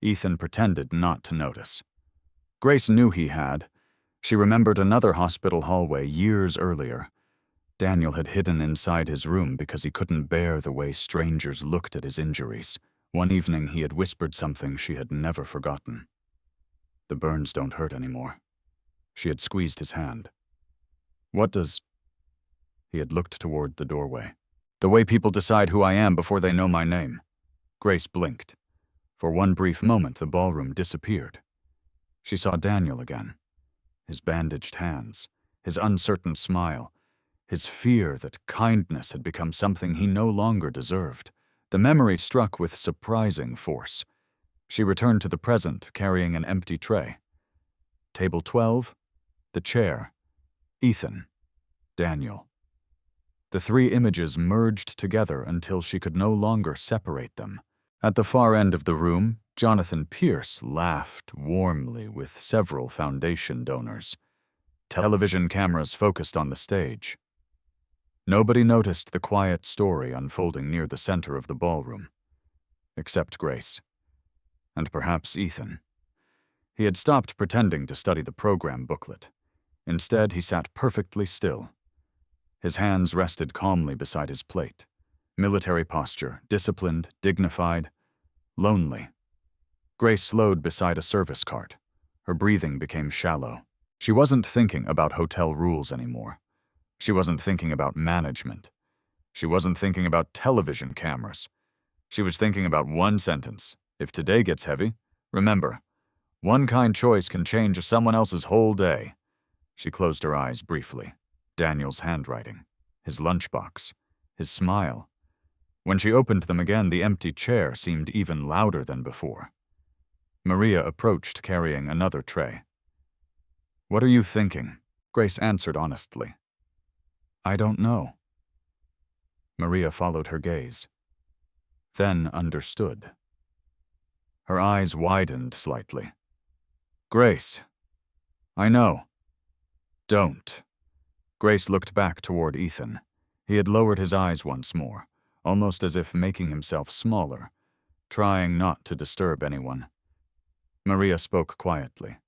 Ethan pretended not to notice. Grace knew he had. She remembered another hospital hallway years earlier. Daniel had hidden inside his room because he couldn't bear the way strangers looked at his injuries. One evening he had whispered something she had never forgotten. "The burns don't hurt anymore." She had squeezed his hand. "What does—" He had looked toward the doorway. "The way people decide who I am before they know my name." Grace blinked. For one brief moment, the ballroom disappeared. She saw Daniel again. His bandaged hands, his uncertain smile, his fear that kindness had become something he no longer deserved. The memory struck with surprising force. She returned to the present, carrying an empty tray. Table 12, the chair, Ethan, Daniel. The three images merged together until she could no longer separate them. At the far end of the room, Jonathan Pierce laughed warmly with several foundation donors. Television cameras focused on the stage. Nobody noticed the quiet story unfolding near the center of the ballroom, except Grace. and perhaps Ethan. He had stopped pretending to study the program booklet. Instead, he sat perfectly still. His hands rested calmly beside his plate. Military posture, disciplined, dignified, lonely. Grace slowed beside a service cart. Her breathing became shallow. She wasn't thinking about hotel rules anymore. She wasn't thinking about management. She wasn't thinking about television cameras. She was thinking about one sentence. If today gets heavy, remember, one kind choice can change someone else's whole day. She closed her eyes briefly. Daniel's handwriting, his lunchbox, his smile. When she opened them again, the empty chair seemed even louder than before. Maria approached, carrying another tray. "What are you thinking?" Grace answered honestly. "I don't know." Maria followed her gaze, then understood. Her eyes widened slightly. "Grace, I know." "Don't." Grace looked back toward Ethan. He had lowered his eyes once more, almost as if making himself smaller, trying not to disturb anyone. Maria spoke quietly.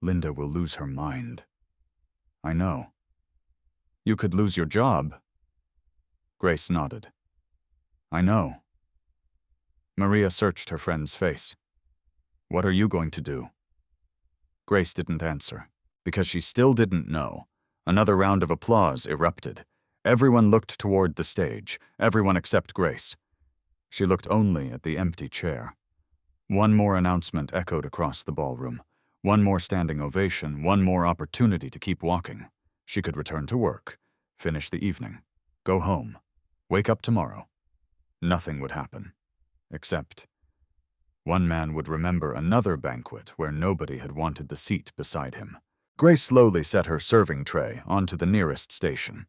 "Linda will lose her mind." "I know." "You could lose your job." Grace nodded. "I know." Maria searched her friend's face. "What are you going to do?" Grace didn't answer, because she still didn't know. Another round of applause erupted. Everyone looked toward the stage, everyone except Grace. She looked only at the empty chair. One more announcement echoed across the ballroom. One more standing ovation, one more opportunity to keep walking. She could return to work, finish the evening, go home, wake up tomorrow. Nothing would happen, except one man would remember another banquet where nobody had wanted the seat beside him. Grace slowly set her serving tray onto the nearest station.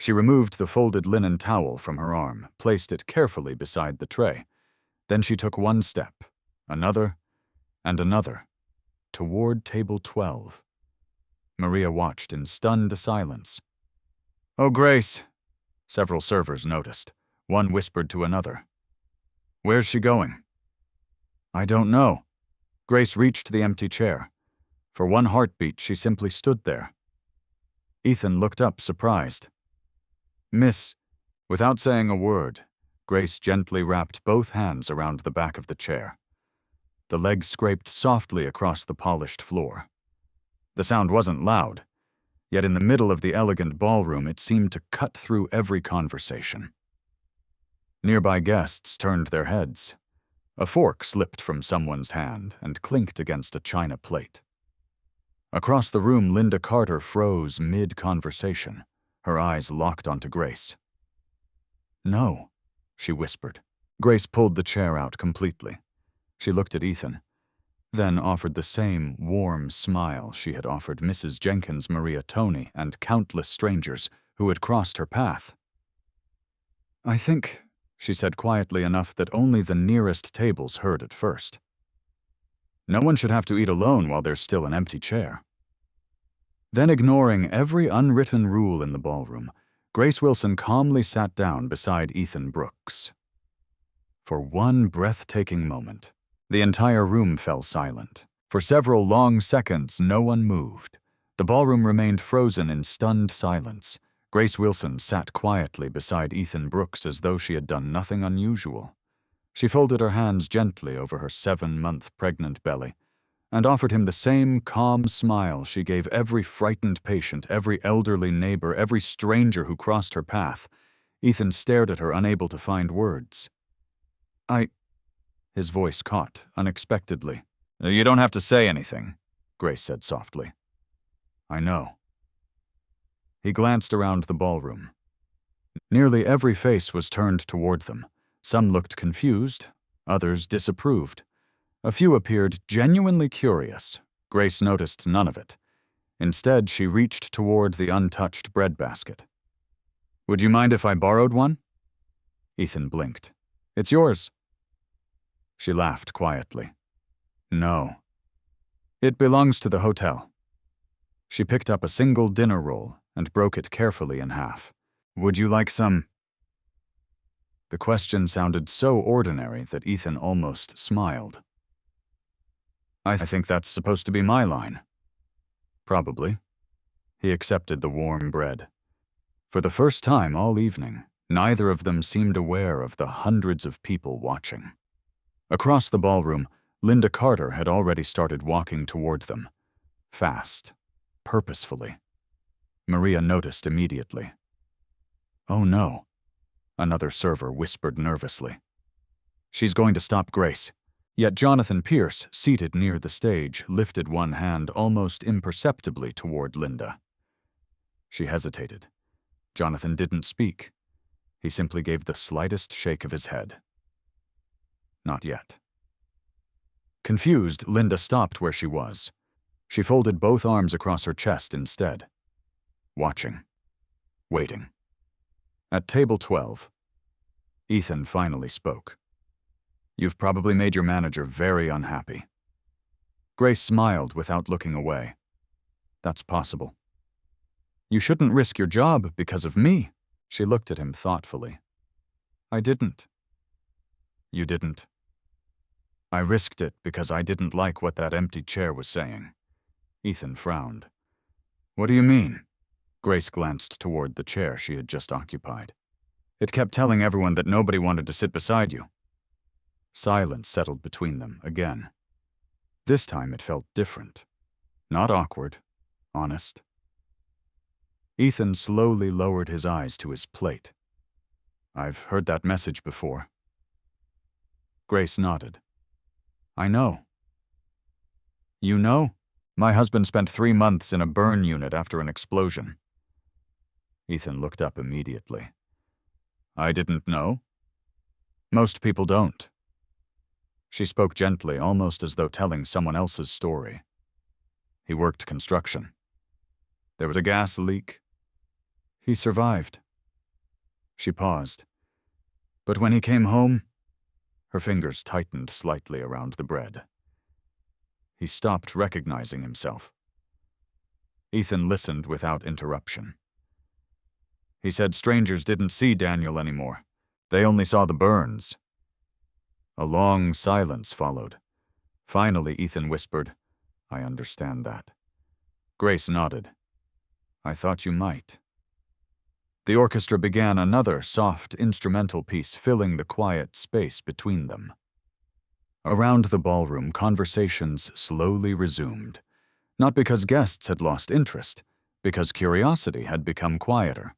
She removed the folded linen towel from her arm, placed it carefully beside the tray. Then she took one step, another, and another, toward table 12. Maria watched in stunned silence. "Oh, Grace," several servers noticed. One whispered to another. "Where's she going?" "I don't know." Grace reached the empty chair. For one heartbeat, she simply stood there. Ethan looked up, surprised. "Miss," without saying a word, Grace gently wrapped both hands around the back of the chair. The legs scraped softly across the polished floor. The sound wasn't loud, yet in the middle of the elegant ballroom it seemed to cut through every conversation. Nearby guests turned their heads. A fork slipped from someone's hand and clinked against a china plate. Across the room, Linda Carter froze mid-conversation, her eyes locked onto Grace. "No," she whispered. Grace pulled the chair out completely. She looked at Ethan, then offered the same warm smile she had offered Mrs. Jenkins, Maria Toney, and countless strangers who had crossed her path. "I think," she said quietly enough that only the nearest tables heard at first. "No one should have to eat alone while there's still an empty chair." Then, ignoring every unwritten rule in the ballroom, Grace Wilson calmly sat down beside Ethan Brooks. For one breathtaking moment, the entire room fell silent. For several long seconds, no one moved. The ballroom remained frozen in stunned silence. Grace Wilson sat quietly beside Ethan Brooks as though she had done nothing unusual. She folded her hands gently over her 7-month pregnant belly and offered him the same calm smile she gave every frightened patient, every elderly neighbor, every stranger who crossed her path. Ethan stared at her, unable to find words. His voice caught, unexpectedly. "You don't have to say anything," Grace said softly. "I know." He glanced around the ballroom. Nearly every face was turned toward them. Some looked confused, others disapproved. A few appeared genuinely curious. Grace noticed none of it. Instead, she reached toward the untouched breadbasket. "Would you mind if I borrowed one?" Ethan blinked. "It's yours." She laughed quietly. "No. It belongs to the hotel." She picked up a single dinner roll and broke it carefully in half. "Would you like some?" The question sounded so ordinary that Ethan almost smiled. I think that's supposed to be my line. Probably. He accepted the warm bread. For the first time all evening, neither of them seemed aware of the hundreds of people watching. Across the ballroom, Linda Carter had already started walking toward them. Fast. Purposefully. Maria noticed immediately. "Oh no," another server whispered nervously. "She's going to stop Grace." Yet Jonathan Pierce, seated near the stage, lifted one hand almost imperceptibly toward Linda. She hesitated. Jonathan didn't speak. He simply gave the slightest shake of his head. Not yet. Confused, Linda stopped where she was. She folded both arms across her chest instead. Watching. Waiting. At table 12, Ethan finally spoke. "You've probably made your manager very unhappy." Grace smiled without looking away. "That's possible." "You shouldn't risk your job because of me." She looked at him thoughtfully. "I didn't." "You didn't." "I risked it because I didn't like what that empty chair was saying." Ethan frowned. "What do you mean?" Grace glanced toward the chair she had just occupied. "It kept telling everyone that nobody wanted to sit beside you." Silence settled between them again. This time it felt different. Not awkward, honest. Ethan slowly lowered his eyes to his plate. "I've heard that message before." Grace nodded. "I know." "You know? My husband spent 3 months in a burn unit after an explosion." Ethan looked up immediately. "I didn't know." "Most people don't." She spoke gently, almost as though telling someone else's story. "He worked construction. There was a gas leak. He survived." She paused. "But when he came home," her fingers tightened slightly around the bread. "He stopped recognizing himself." Ethan listened without interruption. "He said strangers didn't see Daniel anymore. They only saw the burns." A long silence followed. Finally, Ethan whispered, "I understand that." Grace nodded. "I thought you might." The orchestra began another soft instrumental piece, filling the quiet space between them. Around the ballroom, conversations slowly resumed. Not because guests had lost interest, because curiosity had become quieter.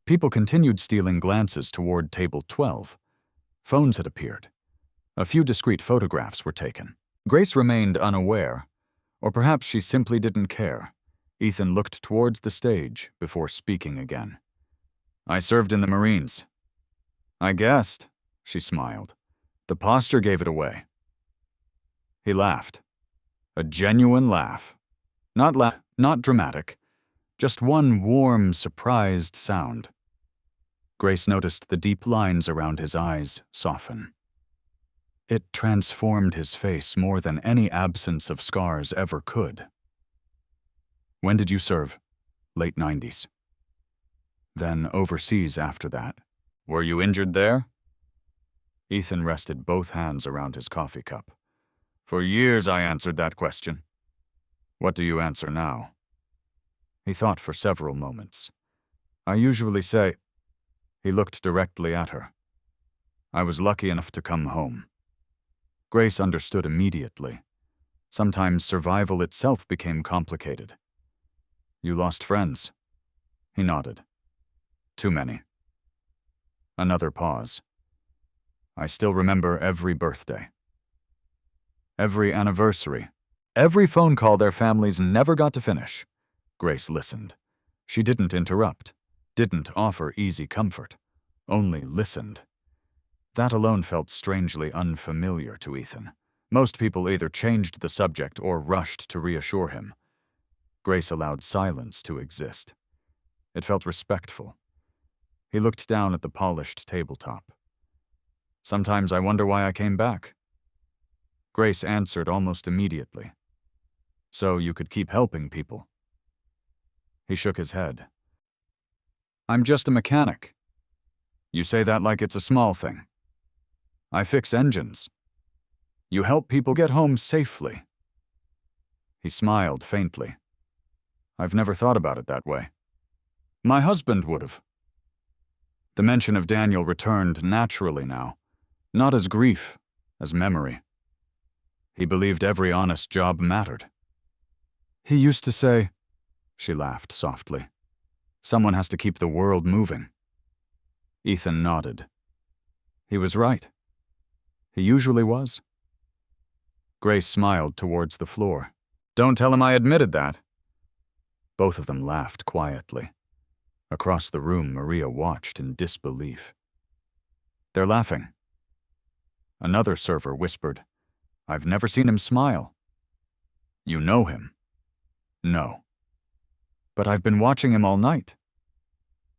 People continued stealing glances toward table 12. Phones had appeared. A few discreet photographs were taken. Grace remained unaware, or perhaps she simply didn't care. Ethan looked towards the stage before speaking again. "I served in the Marines." "I guessed," she smiled. "The posture gave it away." He laughed. A genuine laugh. Not dramatic. Just one warm, surprised sound. Grace noticed the deep lines around his eyes soften. It transformed his face more than any absence of scars ever could. "When did you serve?" "Late 90s. Then overseas after that." "Were you injured there?" Ethan rested both hands around his coffee cup. "For years I answered that question." "What do you answer now?" He thought for several moments. "I usually say..." He looked directly at her. "I was lucky enough to come home." Grace understood immediately. Sometimes survival itself became complicated. "You lost friends?" He nodded. "Too many." Another pause. "I still remember every birthday. Every anniversary. Every phone call their families never got to finish." Grace listened. She didn't interrupt, didn't offer easy comfort, only listened. That alone felt strangely unfamiliar to Ethan. Most people either changed the subject or rushed to reassure him. Grace allowed silence to exist. It felt respectful. He looked down at the polished tabletop. "Sometimes I wonder why I came back." Grace answered almost immediately. "So you could keep helping people." He shook his head. "I'm just a mechanic." "You say that like it's a small thing." "I fix engines." "You help people get home safely." He smiled faintly. I've never thought about it that way. My husband would have. The mention of Daniel returned naturally now, not as grief, as memory. He believed every honest job mattered. He used to say, she laughed softly, someone has to keep the world moving. Ethan nodded. He was right. He usually was. Grace smiled towards the floor. Don't tell him I admitted that. Both of them laughed quietly. Across the room, Maria watched in disbelief. They're laughing. Another server whispered, I've never seen him smile. You know him? No. But I've been watching him all night.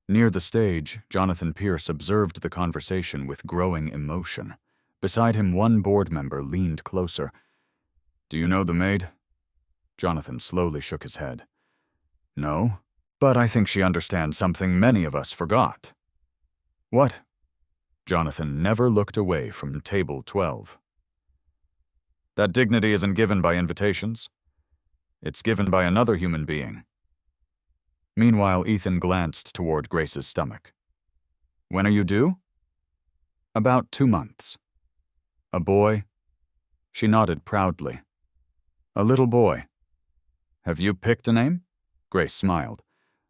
Near the stage, Jonathan Pierce observed the conversation with growing emotion. Beside him, one board member leaned closer. Do you know the maid? Jonathan slowly shook his head. No, but I think she understands something many of us forgot. What? Jonathan never looked away from table 12. That dignity isn't given by invitations. It's given by another human being. Meanwhile, Ethan glanced toward Grace's stomach. When are you due? About 2 months. A boy? She nodded proudly. A little boy. Have you picked a name? Grace smiled.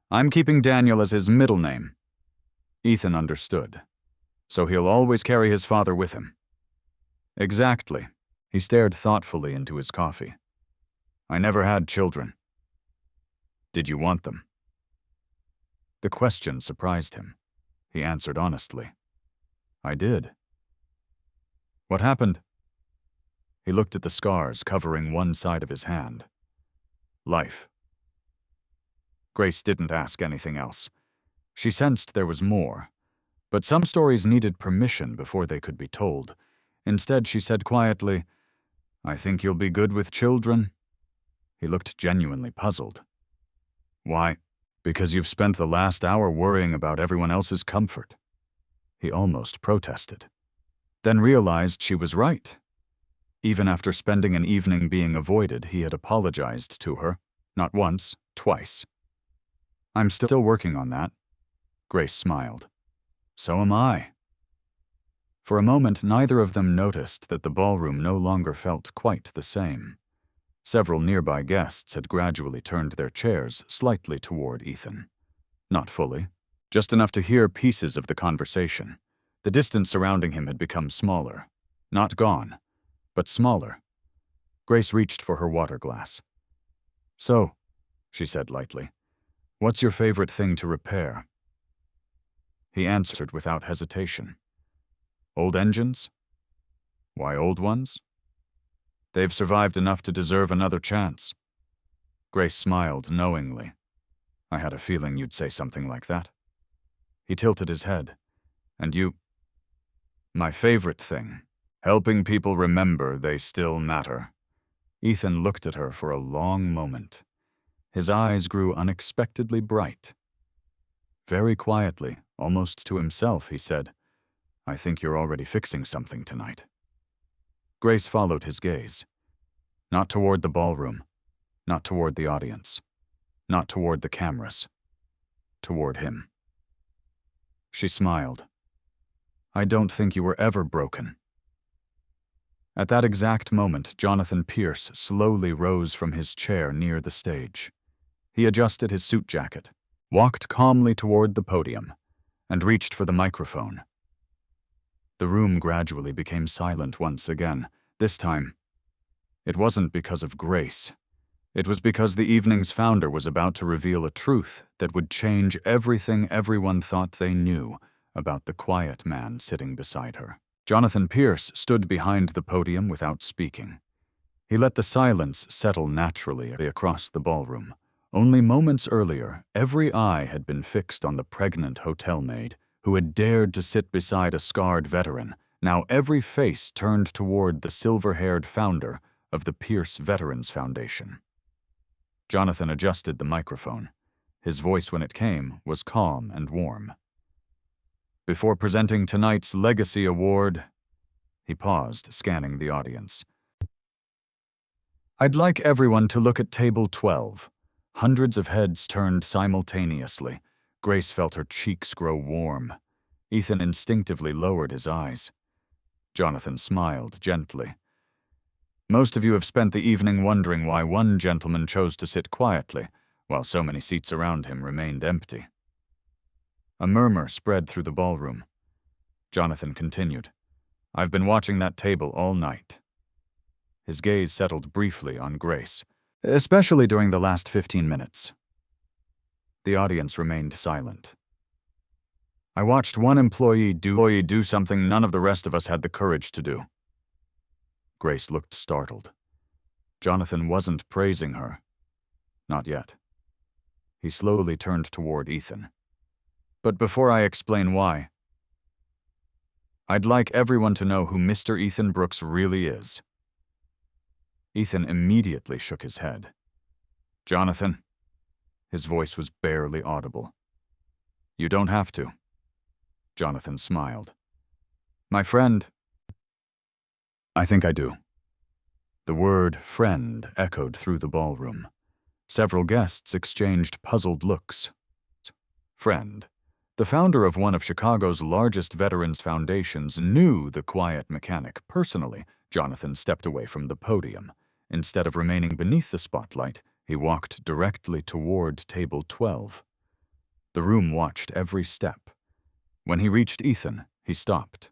I'm keeping Daniel as his middle name. Ethan understood. So he'll always carry his father with him. Exactly. He stared thoughtfully into his coffee. I never had children. Did you want them? The question surprised him. He answered honestly. I did. What happened? He looked at the scars covering one side of his hand. Life. Grace didn't ask anything else. She sensed there was more, but some stories needed permission before they could be told. Instead, she said quietly, I think you'll be good with children. He looked genuinely puzzled. Why? Because you've spent the last hour worrying about everyone else's comfort. He almost protested, then realized she was right. Even after spending an evening being avoided, he had apologized to her, not once, twice. I'm still working on that. Grace smiled. So am I. For a moment, neither of them noticed that the ballroom no longer felt quite the same. Several nearby guests had gradually turned their chairs slightly toward Ethan. Not fully, just enough to hear pieces of the conversation. The distance surrounding him had become smaller. Not gone, but smaller. Grace reached for her water glass. So, she said lightly, what's your favorite thing to repair? He answered without hesitation. Old engines? Why old ones? They've survived enough to deserve another chance. Grace smiled knowingly. I had a feeling you'd say something like that. He tilted his head. And you? My favorite thing. Helping people remember they still matter. Ethan looked at her for a long moment. His eyes grew unexpectedly bright. Very quietly, almost to himself, he said, I think you're already fixing something tonight. Grace followed his gaze. Not toward the ballroom, not toward the audience, not toward the cameras, toward him. She smiled. I don't think you were ever broken. At that exact moment, Jonathan Pierce slowly rose from his chair near the stage. He adjusted his suit jacket, walked calmly toward the podium, and reached for the microphone. The room gradually became silent once again. This time, it wasn't because of Grace. It was because the evening's founder was about to reveal a truth that would change everything everyone thought they knew about the quiet man sitting beside her. Jonathan Pierce stood behind the podium without speaking. He let the silence settle naturally across the ballroom. Only moments earlier, every eye had been fixed on the pregnant hotel maid who had dared to sit beside a scarred veteran. Now every face turned toward the silver-haired founder of the Pierce Veterans Foundation. Jonathan adjusted the microphone. His voice, when it came, was calm and warm. Before presenting tonight's Legacy Award, he paused, scanning the audience. I'd like everyone to look at table 12. Hundreds of heads turned simultaneously. Grace felt her cheeks grow warm. Ethan instinctively lowered his eyes. Jonathan smiled gently. Most of you have spent the evening wondering why one gentleman chose to sit quietly, while so many seats around him remained empty. A murmur spread through the ballroom. Jonathan continued, I've been watching that table all night. His gaze settled briefly on Grace, especially during the last 15 minutes. The audience remained silent. I watched one employee do something none of the rest of us had the courage to do. Grace looked startled. Jonathan wasn't praising her. Not yet. He slowly turned toward Ethan. But before I explain why, I'd like everyone to know who Mr. Ethan Brooks really is. Ethan immediately shook his head. Jonathan? His voice was barely audible. You don't have to. Jonathan smiled. My friend. I think I do. The word friend echoed through the ballroom. Several guests exchanged puzzled looks. Friend. The founder of one of Chicago's largest veterans foundations knew the quiet mechanic personally. Jonathan stepped away from the podium. Instead of remaining beneath the spotlight, he walked directly toward table 12. The room watched every step. When he reached Ethan, he stopped.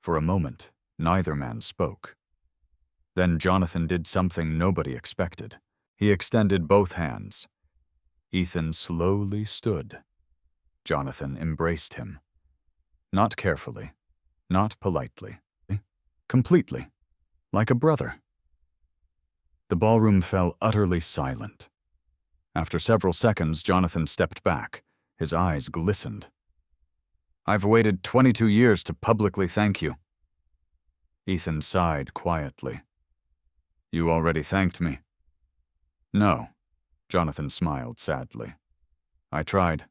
For a moment, neither man spoke. Then Jonathan did something nobody expected. He extended both hands. Ethan slowly stood. Jonathan embraced him. Not carefully, not politely, completely, like a brother. The ballroom fell utterly silent. After several seconds, Jonathan stepped back. His eyes glistened. I've waited 22 years to publicly thank you. Ethan sighed quietly. You already thanked me. No, Jonathan smiled sadly. I tried.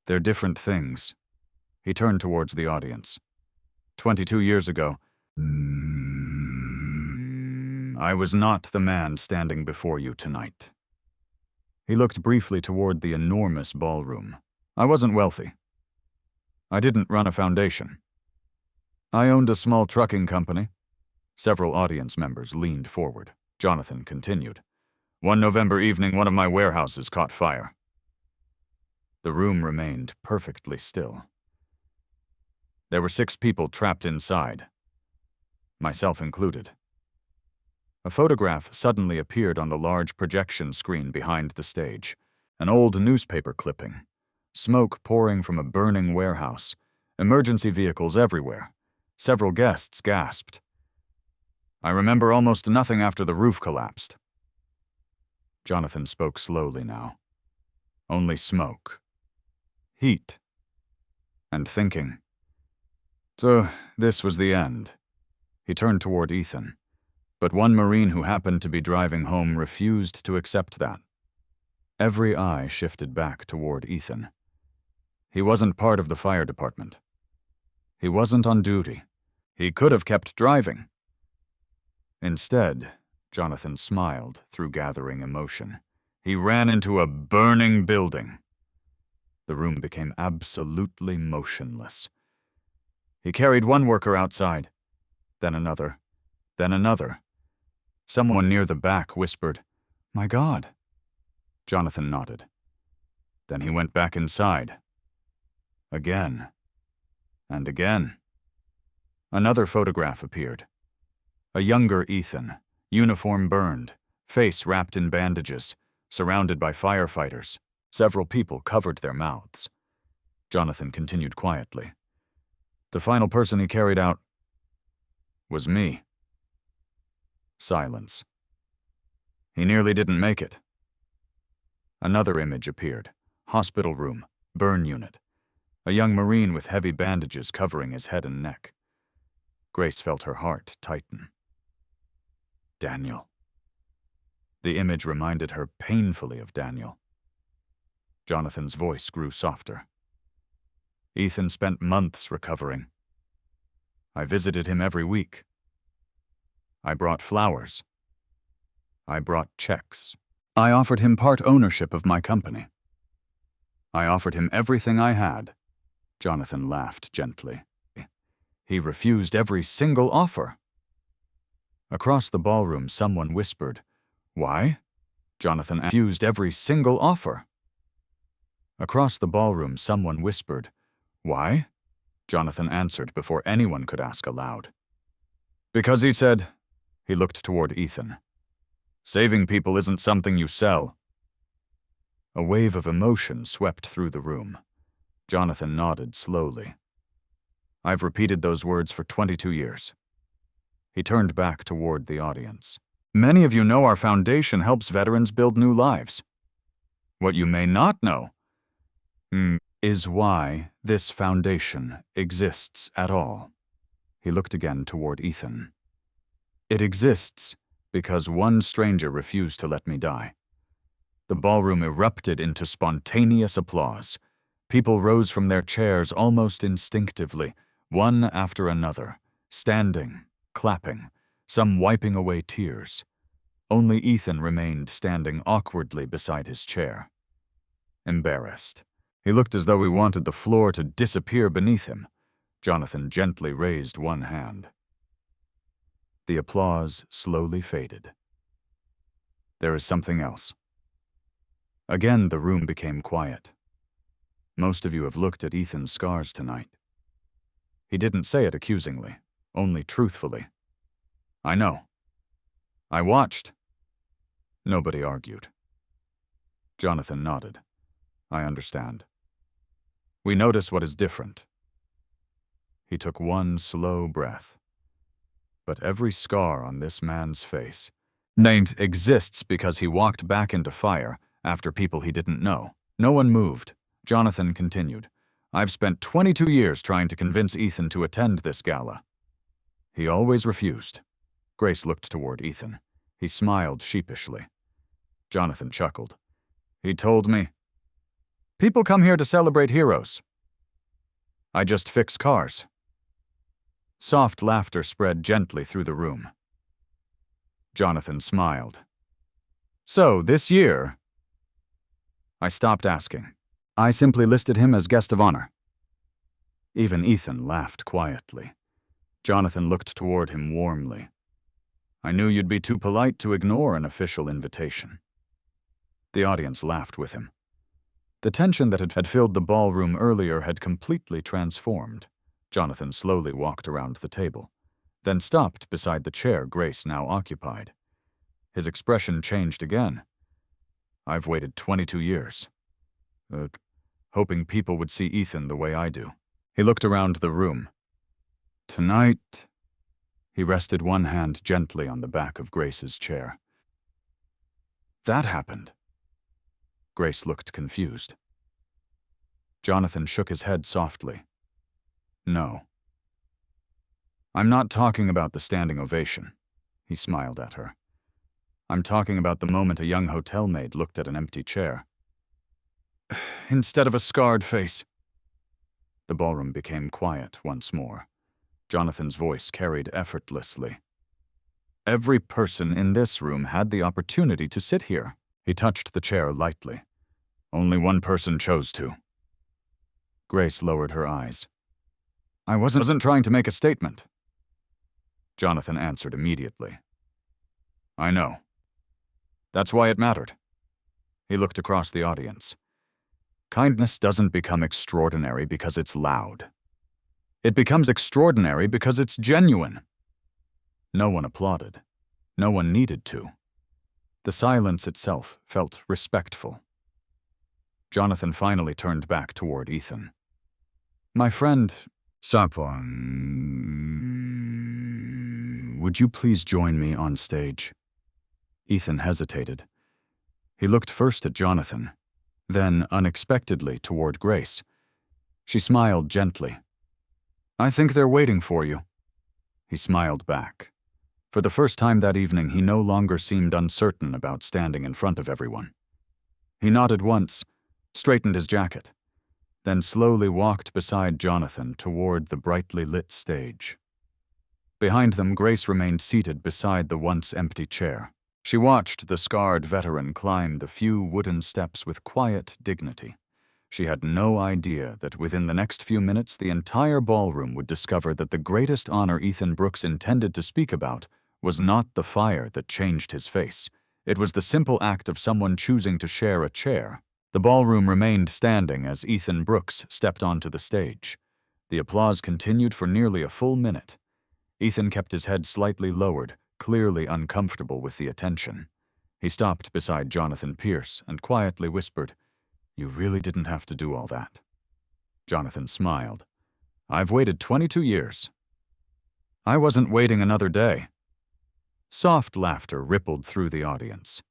They're different things. He turned towards the audience. 22 years ago, I was not the man standing before you tonight. He looked briefly toward the enormous ballroom. I wasn't wealthy. I didn't run a foundation. I owned a small trucking company. Several audience members leaned forward. Jonathan continued. One November evening, one of my warehouses caught fire. The room remained perfectly still. There were 6 people trapped inside, myself included. A photograph suddenly appeared on the large projection screen behind the stage. An old newspaper clipping. Smoke pouring from a burning warehouse. Emergency vehicles everywhere. Several guests gasped. I remember almost nothing after the roof collapsed. Jonathan spoke slowly now. Only smoke. Heat. And thinking. So, this was the end. He turned toward Ethan. But one Marine who happened to be driving home refused to accept that. Every eye shifted back toward Ethan. He wasn't part of the fire department. He wasn't on duty. He could have kept driving. Instead, Jonathan smiled through gathering emotion. He ran into a burning building. The room became absolutely motionless. He carried one worker outside, then another, then another. Someone near the back whispered, My God. Jonathan nodded. Then he went back inside. Again. And again. Another photograph appeared. A younger Ethan, uniform burned, face wrapped in bandages, surrounded by firefighters. Several people covered their mouths. Jonathan continued quietly. The final person he carried out was me. Silence. He nearly didn't make it. Another image appeared. Hospital room, burn unit. A young Marine with heavy bandages covering his head and neck. Grace felt her heart tighten. Daniel. The image reminded her painfully of Daniel. Jonathan's voice grew softer. Ethan spent months recovering. I visited him every week. I brought flowers. I brought checks. I offered him part ownership of my company. I offered him everything I had. Jonathan laughed gently. He refused every single offer. Across the ballroom, someone whispered, "Why?" Jonathan refused every single offer. Across the ballroom, someone whispered, "Why?" Jonathan answered before anyone could ask aloud. "Because," he said. He looked toward Ethan. "Saving people isn't something you sell." A wave of emotion swept through the room. Jonathan nodded slowly. "I've repeated those words for 22 years. He turned back toward the audience. "Many of you know our foundation helps veterans build new lives. What you may not know is why this foundation exists at all." He looked again toward Ethan. "It exists because one stranger refused to let me die." The ballroom erupted into spontaneous applause. People rose from their chairs almost instinctively, one after another, standing, clapping, some wiping away tears. Only Ethan remained standing awkwardly beside his chair. Embarrassed. He looked as though he wanted the floor to disappear beneath him. Jonathan gently raised one hand. The applause slowly faded. "There is something else." Again, the room became quiet. "Most of you have looked at Ethan's scars tonight." He didn't say it accusingly, only truthfully. "I know. I watched." Nobody argued. Jonathan nodded. "I understand. We notice what is different." He took one slow breath. "But every scar on this man's face exists because he walked back into fire after people he didn't know." No one moved. Jonathan continued, "I've spent 22 years trying to convince Ethan to attend this gala. He always refused." Grace looked toward Ethan. He smiled sheepishly. Jonathan chuckled. "He told me, 'People come here to celebrate heroes. I just fix cars.'" Soft laughter spread gently through the room. Jonathan smiled. "So, this year..." I stopped asking. I simply listed him as guest of honor. Even Ethan laughed quietly. Jonathan looked toward him warmly. "I knew you'd be too polite to ignore an official invitation." The audience laughed with him. The tension that had filled the ballroom earlier had completely transformed. Jonathan slowly walked around the table, then stopped beside the chair Grace now occupied. His expression changed again. "I've waited 22 years. Hoping people would see Ethan the way I do." He looked around the room. "Tonight..." He rested one hand gently on the back of Grace's chair. "That happened." Grace looked confused. Jonathan shook his head softly. "No. I'm not talking about the standing ovation." He smiled at her. "I'm talking about the moment a young hotel maid looked at an empty chair. Instead of a scarred face." The ballroom became quiet once more. Jonathan's voice carried effortlessly. "Every person in this room had the opportunity to sit here." He touched the chair lightly. "Only one person chose to." Grace lowered her eyes. "I wasn't trying to make a statement." Jonathan answered immediately. "I know. That's why it mattered." He looked across the audience. "Kindness doesn't become extraordinary because it's loud. It becomes extraordinary because it's genuine." No one applauded. No one needed to. The silence itself felt respectful. Jonathan finally turned back toward Ethan. "My friend, would you please join me on stage?" Ethan hesitated. He looked first at Jonathan, then unexpectedly toward Grace. She smiled gently. "I think they're waiting for you." He smiled back. For the first time that evening, he no longer seemed uncertain about standing in front of everyone. He nodded once, straightened his jacket, then slowly walked beside Jonathan toward the brightly lit stage. Behind them, Grace remained seated beside the once empty chair. She watched the scarred veteran climb the few wooden steps with quiet dignity. She had no idea that within the next few minutes the entire ballroom would discover that the greatest honor Ethan Brooks intended to speak about was not the fire that changed his face. It was the simple act of someone choosing to share a chair. The ballroom remained standing as Ethan Brooks stepped onto the stage. The applause continued for nearly a full minute. Ethan kept his head slightly lowered, clearly uncomfortable with the attention. He stopped beside Jonathan Pierce and quietly whispered, "You really didn't have to do all that." Jonathan smiled. "I've waited 22 years. I wasn't waiting another day." Soft laughter rippled through the audience.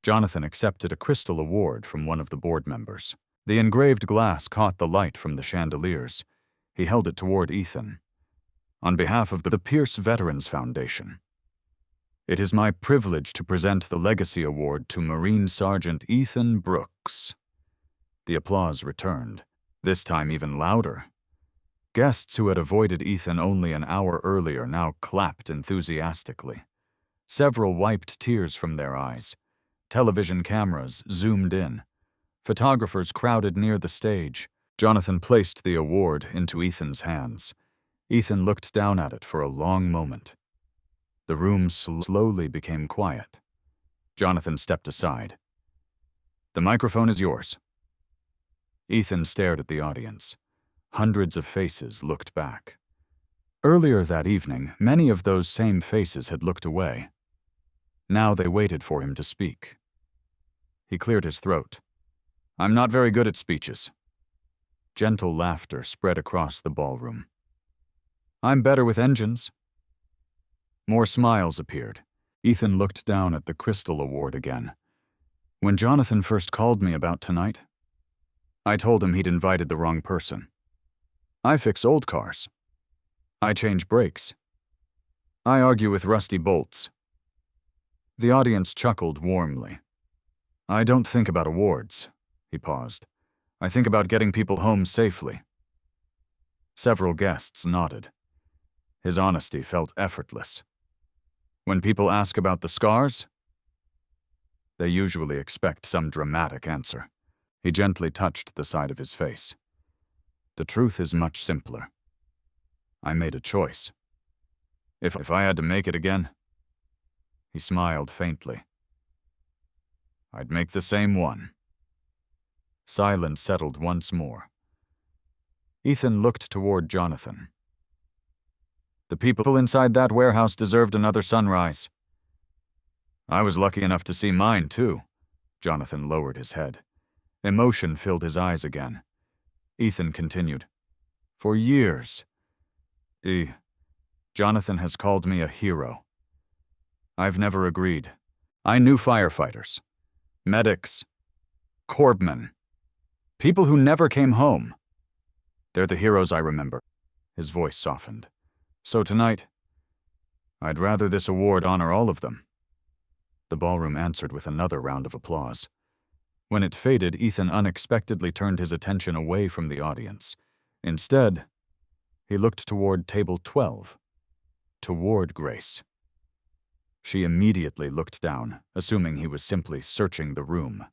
Jonathan accepted a crystal award from one of the board members. The engraved glass caught the light from the chandeliers. He held it toward Ethan. "On behalf of the Pierce Veterans Foundation, it is my privilege to present the Legacy Award to Marine Sergeant Ethan Brooks." The applause returned, this time even louder. Guests who had avoided Ethan only an hour earlier now clapped enthusiastically. Several wiped tears from their eyes. Television cameras zoomed in. Photographers crowded near the stage. Jonathan placed the award into Ethan's hands. Ethan looked down at it for a long moment. The room slowly became quiet. Jonathan stepped aside. "The microphone is yours." Ethan stared at the audience. Hundreds of faces looked back. Earlier that evening, many of those same faces had looked away. Now they waited for him to speak. He cleared his throat. "I'm not very good at speeches." Gentle laughter spread across the ballroom. "I'm better with engines." More smiles appeared. Ethan looked down at the Crystal Award again. "When Jonathan first called me about tonight, I told him he'd invited the wrong person. I fix old cars. I change brakes. I argue with rusty bolts." The audience chuckled warmly. "I don't think about awards," he paused. "I think about getting people home safely." Several guests nodded. His honesty felt effortless. When people ask about the scars, they usually expect some dramatic answer. He gently touched the side of his face. "The truth is much simpler. I made a choice. If I had to make it again," he smiled faintly, "I'd make the same one." Silence settled once more. Ethan looked toward Jonathan. "The people inside that warehouse deserved another sunrise." "I was lucky enough to see mine, too." Jonathan lowered his head. Emotion filled his eyes again. Ethan continued, "For years, Jonathan has called me a hero. I've never agreed. I knew firefighters, medics, corpsmen, people who never came home. They're the heroes I remember." His voice softened. "So tonight, I'd rather this award honor all of them." The ballroom answered with another round of applause. When it faded, Ethan unexpectedly turned his attention away from the audience. Instead, he looked toward table 12, toward Grace. She immediately looked down, assuming he was simply searching the room.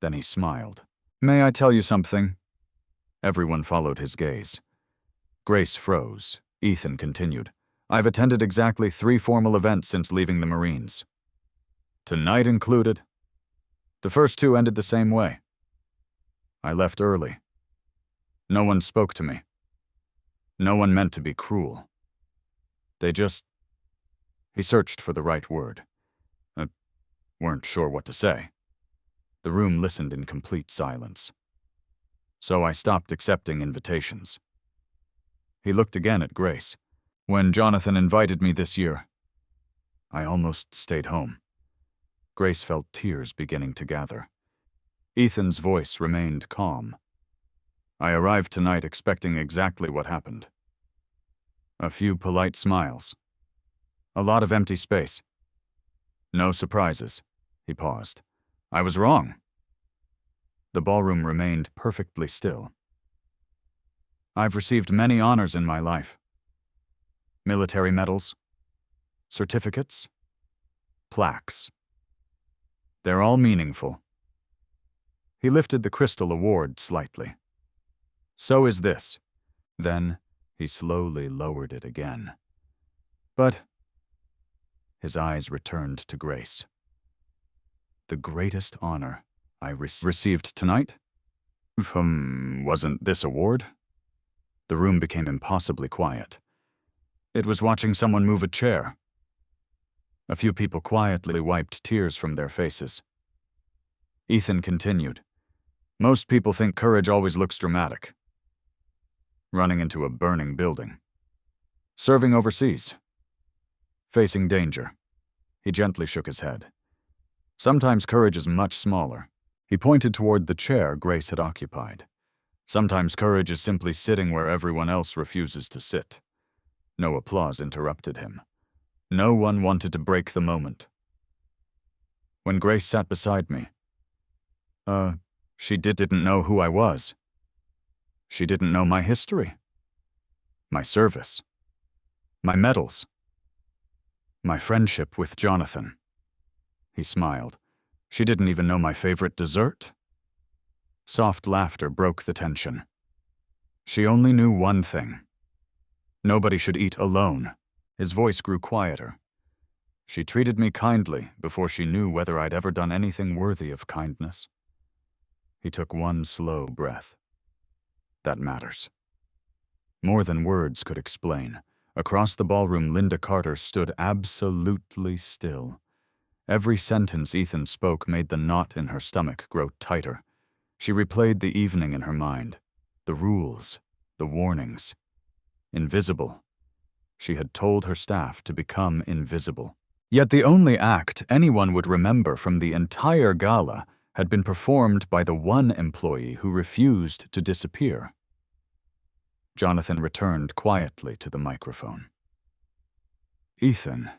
Then he smiled. "May I tell you something?" Everyone followed his gaze. Grace froze. Ethan continued, "I've attended exactly 3 formal events since leaving the Marines. Tonight included. The first 2 ended the same way. I left early. No one spoke to me. No one meant to be cruel. They just..." He searched for the right word. Weren't sure what to say. The room listened in complete silence. "So I stopped accepting invitations." He looked again at Grace. "When Jonathan invited me this year, I almost stayed home." Grace felt tears beginning to gather. Ethan's voice remained calm. "I arrived tonight expecting exactly what happened. A few polite smiles. A lot of empty space. No surprises." He paused. "I was wrong." The ballroom remained perfectly still. "I've received many honors in my life. Military medals, certificates, plaques. They're all meaningful. He lifted the crystal award slightly. So is this. Then he slowly lowered it again. But his eyes returned to Grace. The greatest honor I received tonight? Wasn't this award? The room became impossibly quiet. It was watching someone move a chair. A few people quietly wiped tears from their faces. Ethan continued. Most people think courage always looks dramatic. Running into a burning building. Serving overseas. Facing danger. He gently shook his head. Sometimes courage is much smaller. He pointed toward the chair Grace had occupied. Sometimes courage is simply sitting where everyone else refuses to sit. No applause interrupted him. No one wanted to break the moment. When Grace sat beside me, she didn't know who I was. She didn't know my history, my service, my medals, my friendship with Jonathan. He smiled. She didn't even know my favorite dessert. Soft laughter broke the tension. She only knew one thing. Nobody should eat alone. His voice grew quieter. She treated me kindly before she knew whether I'd ever done anything worthy of kindness. He took one slow breath. That matters. More than words could explain. Across the ballroom, Linda Carter stood absolutely still. Every sentence Ethan spoke made the knot in her stomach grow tighter. She replayed the evening in her mind. The rules, the warnings. Invisible. She had told her staff to become invisible. Yet the only act anyone would remember from the entire gala had been performed by the one employee who refused to disappear. Jonathan returned quietly to the microphone. Ethan,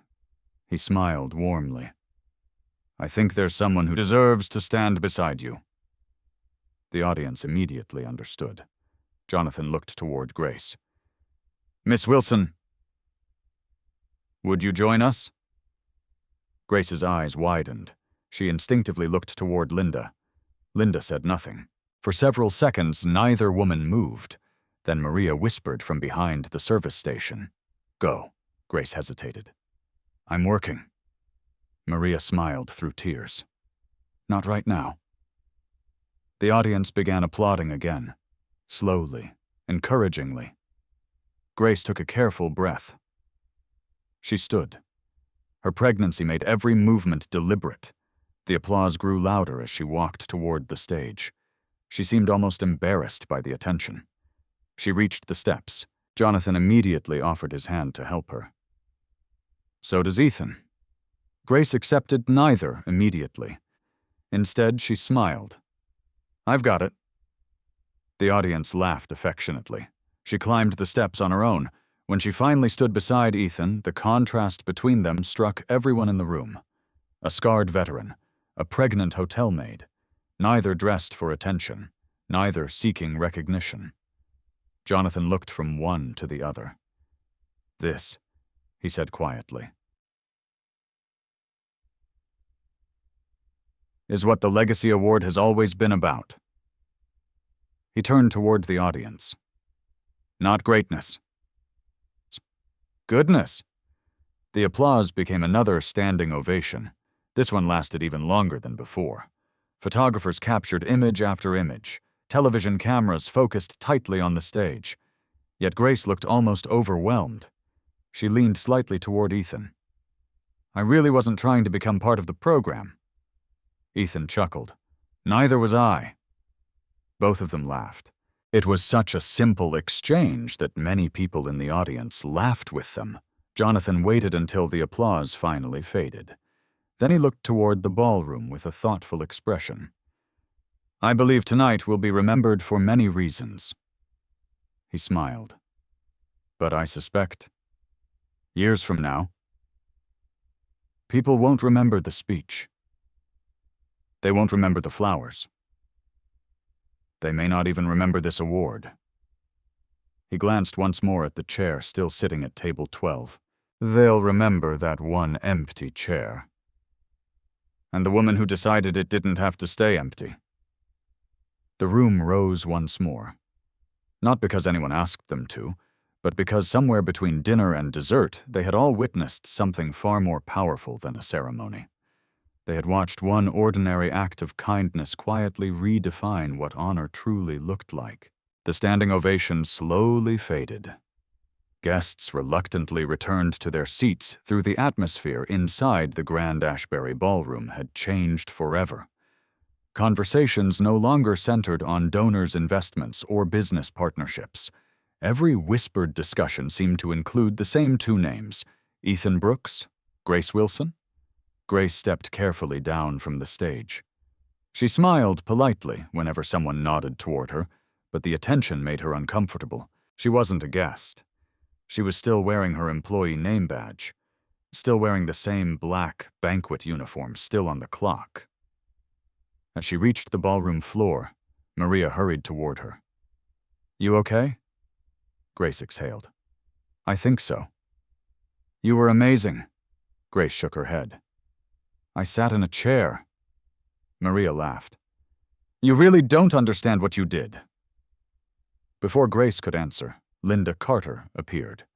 he smiled warmly. I think there's someone who deserves to stand beside you. The audience immediately understood. Jonathan looked toward Grace. Miss Wilson, would you join us? Grace's eyes widened. She instinctively looked toward Linda. Linda said nothing. For several seconds, neither woman moved. Then Maria whispered from behind the service station. Go. Grace hesitated. I'm working. Maria smiled through tears. Not right now. The audience began applauding again, slowly, encouragingly. Grace took a careful breath. She stood. Her pregnancy made every movement deliberate. The applause grew louder as she walked toward the stage. She seemed almost embarrassed by the attention. She reached the steps. Jonathan immediately offered his hand to help her. So does Ethan. Grace accepted neither immediately. Instead, she smiled. I've got it. The audience laughed affectionately. She climbed the steps on her own. When she finally stood beside Ethan, the contrast between them struck everyone in the room. A scarred veteran, a pregnant hotel maid, neither dressed for attention, neither seeking recognition. Jonathan looked from one to the other. This, he said quietly, is what the Legacy Award has always been about. He turned toward the audience. Not greatness. Goodness. The applause became another standing ovation. This one lasted even longer than before. Photographers captured image after image. Television cameras focused tightly on the stage. Yet Grace looked almost overwhelmed. She leaned slightly toward Ethan. I really wasn't trying to become part of the program. Ethan chuckled. Neither was I. Both of them laughed. It was such a simple exchange that many people in the audience laughed with them. Jonathan waited until the applause finally faded. Then he looked toward the ballroom with a thoughtful expression. I believe tonight will be remembered for many reasons. He smiled. But I suspect, years from now, people won't remember the speech. They won't remember the flowers. They may not even remember this award. He glanced once more at the chair still sitting at table 12. They'll remember that one empty chair. And the woman who decided it didn't have to stay empty. The room rose once more. Not because anyone asked them to, but because somewhere between dinner and dessert, they had all witnessed something far more powerful than a ceremony. They had watched one ordinary act of kindness quietly redefine what honor truly looked like. The standing ovation slowly faded. Guests reluctantly returned to their seats through the atmosphere inside the Grand Ashbury Ballroom had changed forever. Conversations no longer centered on donors' investments or business partnerships. Every whispered discussion seemed to include the same two names, Ethan Brooks, Grace Wilson. Grace stepped carefully down from the stage. She smiled politely whenever someone nodded toward her, but the attention made her uncomfortable. She wasn't a guest. She was still wearing her employee name badge, still wearing the same black banquet uniform still on the clock. As she reached the ballroom floor, Maria hurried toward her. "You okay?" Grace exhaled. "I think so." "You were amazing." Grace shook her head. "I sat in a chair." Maria laughed. "You really don't understand what you did." Before Grace could answer, Linda Carter appeared.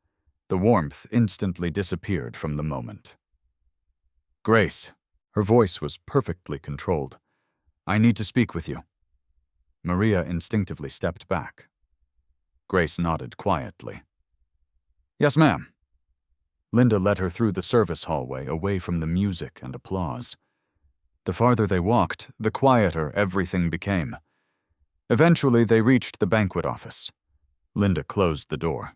The warmth instantly disappeared from the moment. "Grace," her voice was perfectly controlled, "I need to speak with you." Maria instinctively stepped back. Grace nodded quietly. "Yes, ma'am." Linda led her through the service hallway away from the music and applause. The farther they walked, the quieter everything became. Eventually, they reached the banquet office. Linda closed the door.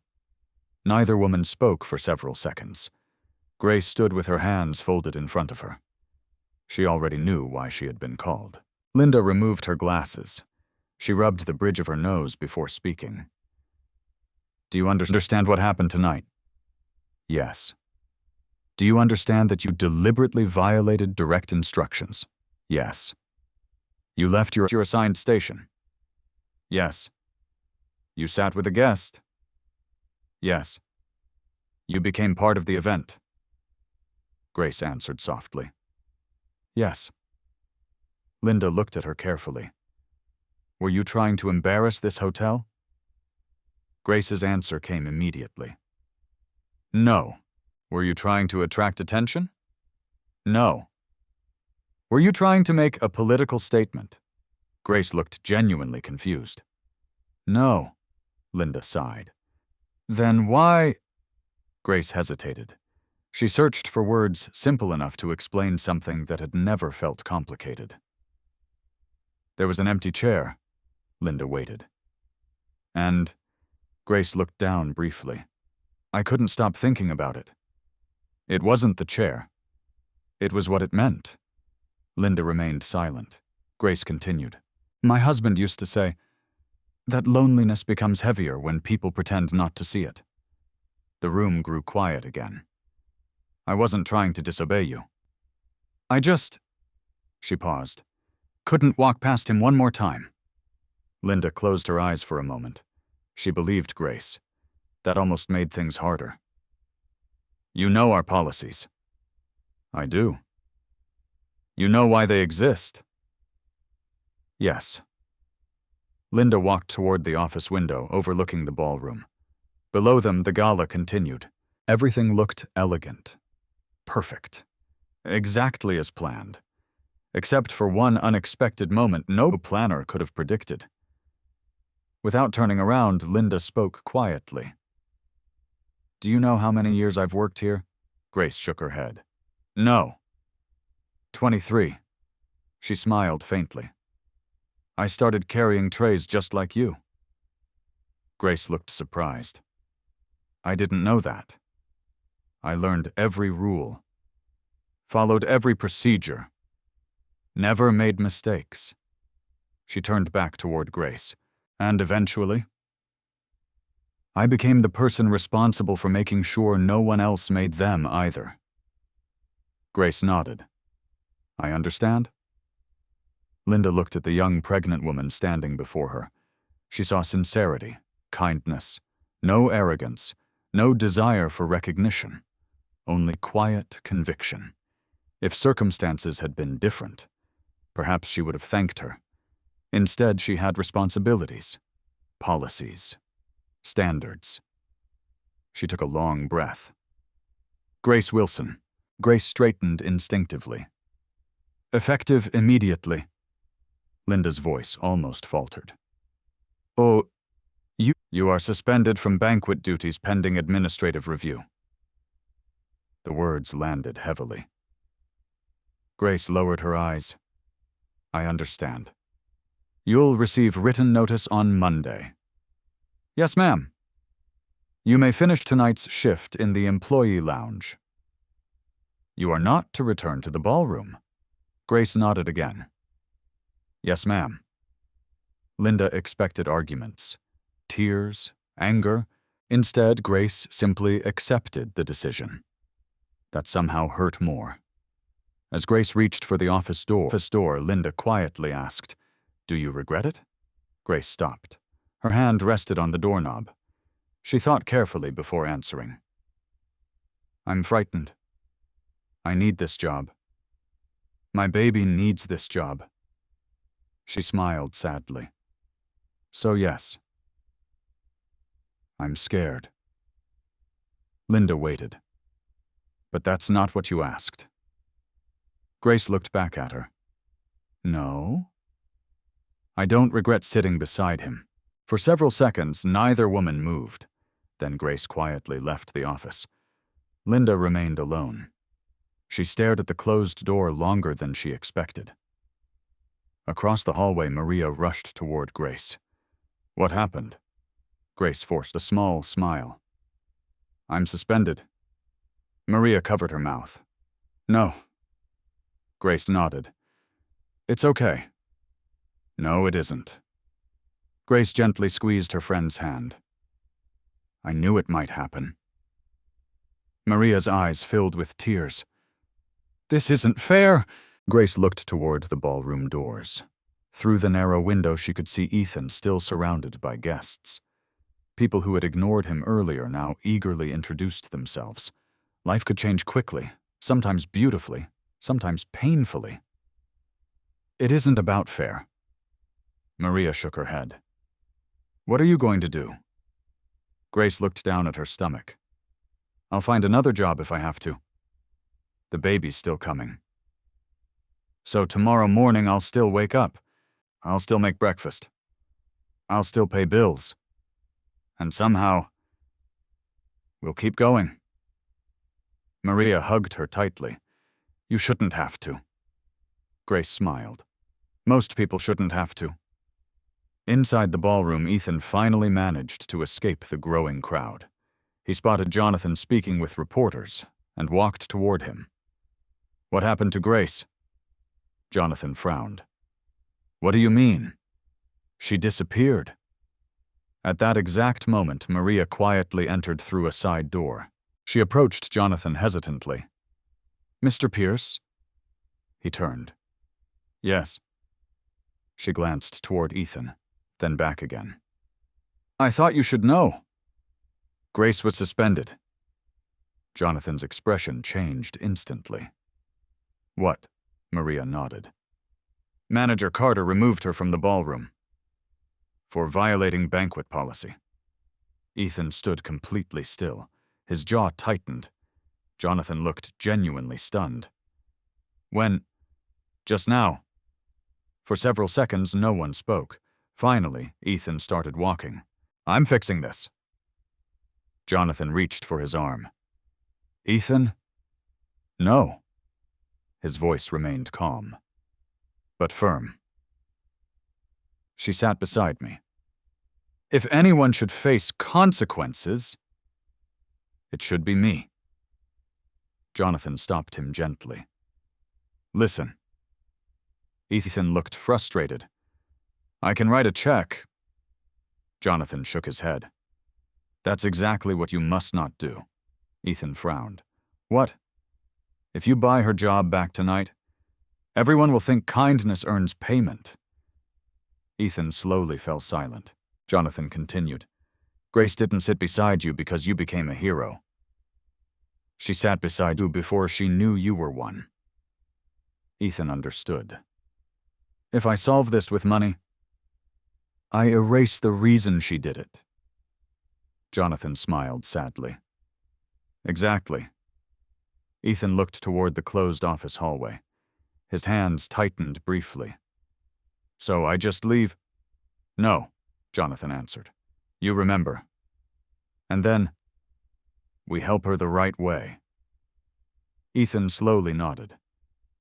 Neither woman spoke for several seconds. Grace stood with her hands folded in front of her. She already knew why she had been called. Linda removed her glasses. She rubbed the bridge of her nose before speaking. "Do you understand what happened tonight?" "Yes." "Do you understand that you deliberately violated direct instructions?" "Yes." "You left your assigned station?" "Yes." "You sat with a guest?" "Yes." "You became part of the event?" Grace answered softly. "Yes." Linda looked at her carefully. "Were you trying to embarrass this hotel?" Grace's answer came immediately. "No." "Were you trying to attract attention?" "No." "Were you trying to make a political statement?" Grace looked genuinely confused. "No." Linda sighed. "Then why—" Grace hesitated. She searched for words simple enough to explain something that had never felt complicated. "There was an empty chair." Linda waited. "And—" Grace looked down briefly. "I couldn't stop thinking about it." "It wasn't the chair. It was what it meant." Linda remained silent. Grace continued. "My husband used to say that loneliness becomes heavier when people pretend not to see it." The room grew quiet again. "I wasn't trying to disobey you. I just—" She paused. "Couldn't walk past him one more time." Linda closed her eyes for a moment. She believed Grace. That almost made things harder. "You know our policies." "I do." "You know why they exist." "Yes." Linda walked toward the office window overlooking the ballroom. Below them, the gala continued. Everything looked elegant, perfect, exactly as planned, except for one unexpected moment no planner could have predicted. Without turning around, Linda spoke quietly. "Do you know how many years I've worked here?" Grace shook her head. "No." 23. She smiled faintly. "I started carrying trays just like you." Grace looked surprised. "I didn't know that. I learned every rule, followed every procedure, never made mistakes." She turned back toward Grace. "And eventually, I became the person responsible for making sure no one else made them either." Grace nodded. "I understand." Linda looked at the young pregnant woman standing before her. She saw sincerity, kindness, no arrogance, no desire for recognition, only quiet conviction. If circumstances had been different, perhaps she would have thanked her. Instead, she had responsibilities, policies, standards. She took a long breath. Grace Wilson. Grace straightened instinctively. Effective immediately. Linda's voice almost faltered. Oh, you are suspended from banquet duties pending administrative review. The words landed heavily. Grace lowered her eyes. I understand. You'll receive written notice on Monday. Yes, ma'am. You may finish tonight's shift in the employee lounge. You are not to return to the ballroom. Grace nodded again. Yes, ma'am. Linda expected arguments, tears, anger. Instead, Grace simply accepted the decision. That somehow hurt more. As Grace reached for the office door, Linda quietly asked, Do you regret it? Grace stopped. Her hand rested on the doorknob. She thought carefully before answering. I'm frightened. I need this job. My baby needs this job. She smiled sadly. So yes. I'm scared. Linda waited. But that's not what you asked. Grace looked back at her. No? I don't regret sitting beside him. For several seconds, neither woman moved. Then Grace quietly left the office. Linda remained alone. She stared at the closed door longer than she expected. Across the hallway, Maria rushed toward Grace. What happened? Grace forced a small smile. I'm suspended. Maria covered her mouth. No. Grace nodded. It's okay. No, it isn't. Grace gently squeezed her friend's hand. I knew it might happen. Maria's eyes filled with tears. This isn't fair. Grace looked toward the ballroom doors. Through the narrow window, she could see Ethan still surrounded by guests. People who had ignored him earlier now eagerly introduced themselves. Life could change quickly, sometimes beautifully, sometimes painfully. It isn't about fair. Maria shook her head. What are you going to do? Grace looked down at her stomach. I'll find another job if I have to. The baby's still coming. So tomorrow morning I'll still wake up. I'll still make breakfast. I'll still pay bills. And somehow, we'll keep going. Maria hugged her tightly. You shouldn't have to. Grace smiled. Most people shouldn't have to. Inside the ballroom, Ethan finally managed to escape the growing crowd. He spotted Jonathan speaking with reporters and walked toward him. What happened to Grace? Jonathan frowned. What do you mean? She disappeared. At that exact moment, Maria quietly entered through a side door. She approached Jonathan hesitantly. Mr. Pierce? He turned. Yes. She glanced toward Ethan, then back again. I thought you should know. Grace was suspended. Jonathan's expression changed instantly. What? Maria nodded. Manager Carter removed her from the ballroom. For violating banquet policy. Ethan stood completely still. His jaw tightened. Jonathan looked genuinely stunned. When? Just now. For several seconds, no one spoke. Finally, Ethan started walking. I'm fixing this. Jonathan reached for his arm. Ethan? No. His voice remained calm, but firm. She sat beside me. If anyone should face consequences, it should be me. Jonathan stopped him gently. Listen. Ethan looked frustrated. I can write a check. Jonathan shook his head. That's exactly what you must not do. Ethan frowned. What? If you buy her job back tonight, everyone will think kindness earns payment. Ethan slowly fell silent. Jonathan continued. Grace didn't sit beside you because you became a hero. She sat beside you before she knew you were one. Ethan understood. If I solve this with money, I erase the reason she did it. Jonathan smiled sadly. Exactly. Ethan looked toward the closed office hallway. His hands tightened briefly. So I just leave? No, Jonathan answered. You remember. And then, we help her the right way. Ethan slowly nodded.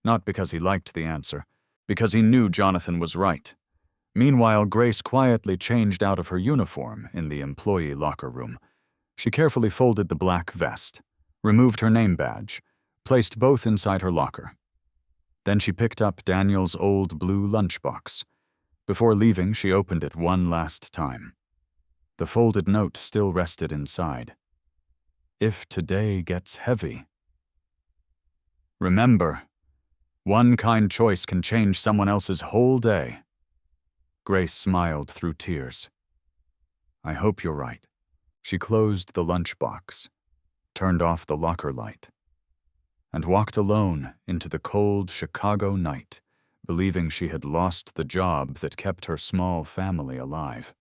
Not because he liked the answer, because he knew Jonathan was right. Meanwhile, Grace quietly changed out of her uniform in the employee locker room. She carefully folded the black vest, removed her name badge, placed both inside her locker. Then she picked up Daniel's old blue lunchbox. Before leaving, she opened it one last time. The folded note still rested inside. If today gets heavy. Remember, one kind choice can change someone else's whole day. Grace smiled through tears. I hope you're right. She closed the lunchbox, turned off the locker light, and walked alone into the cold Chicago night, believing she had lost the job that kept her small family alive.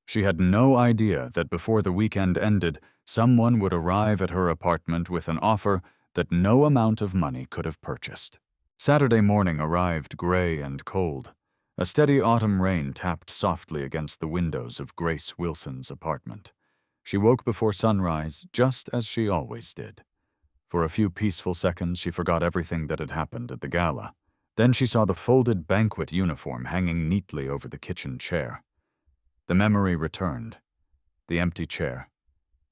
She had no idea that before the weekend ended, someone would arrive at her apartment with an offer that no amount of money could have purchased. Saturday morning arrived gray and cold. A steady autumn rain tapped softly against the windows of Grace Wilson's apartment. She woke before sunrise, just as she always did. For a few peaceful seconds, she forgot everything that had happened at the gala. Then she saw the folded banquet uniform hanging neatly over the kitchen chair. The memory returned. The empty chair.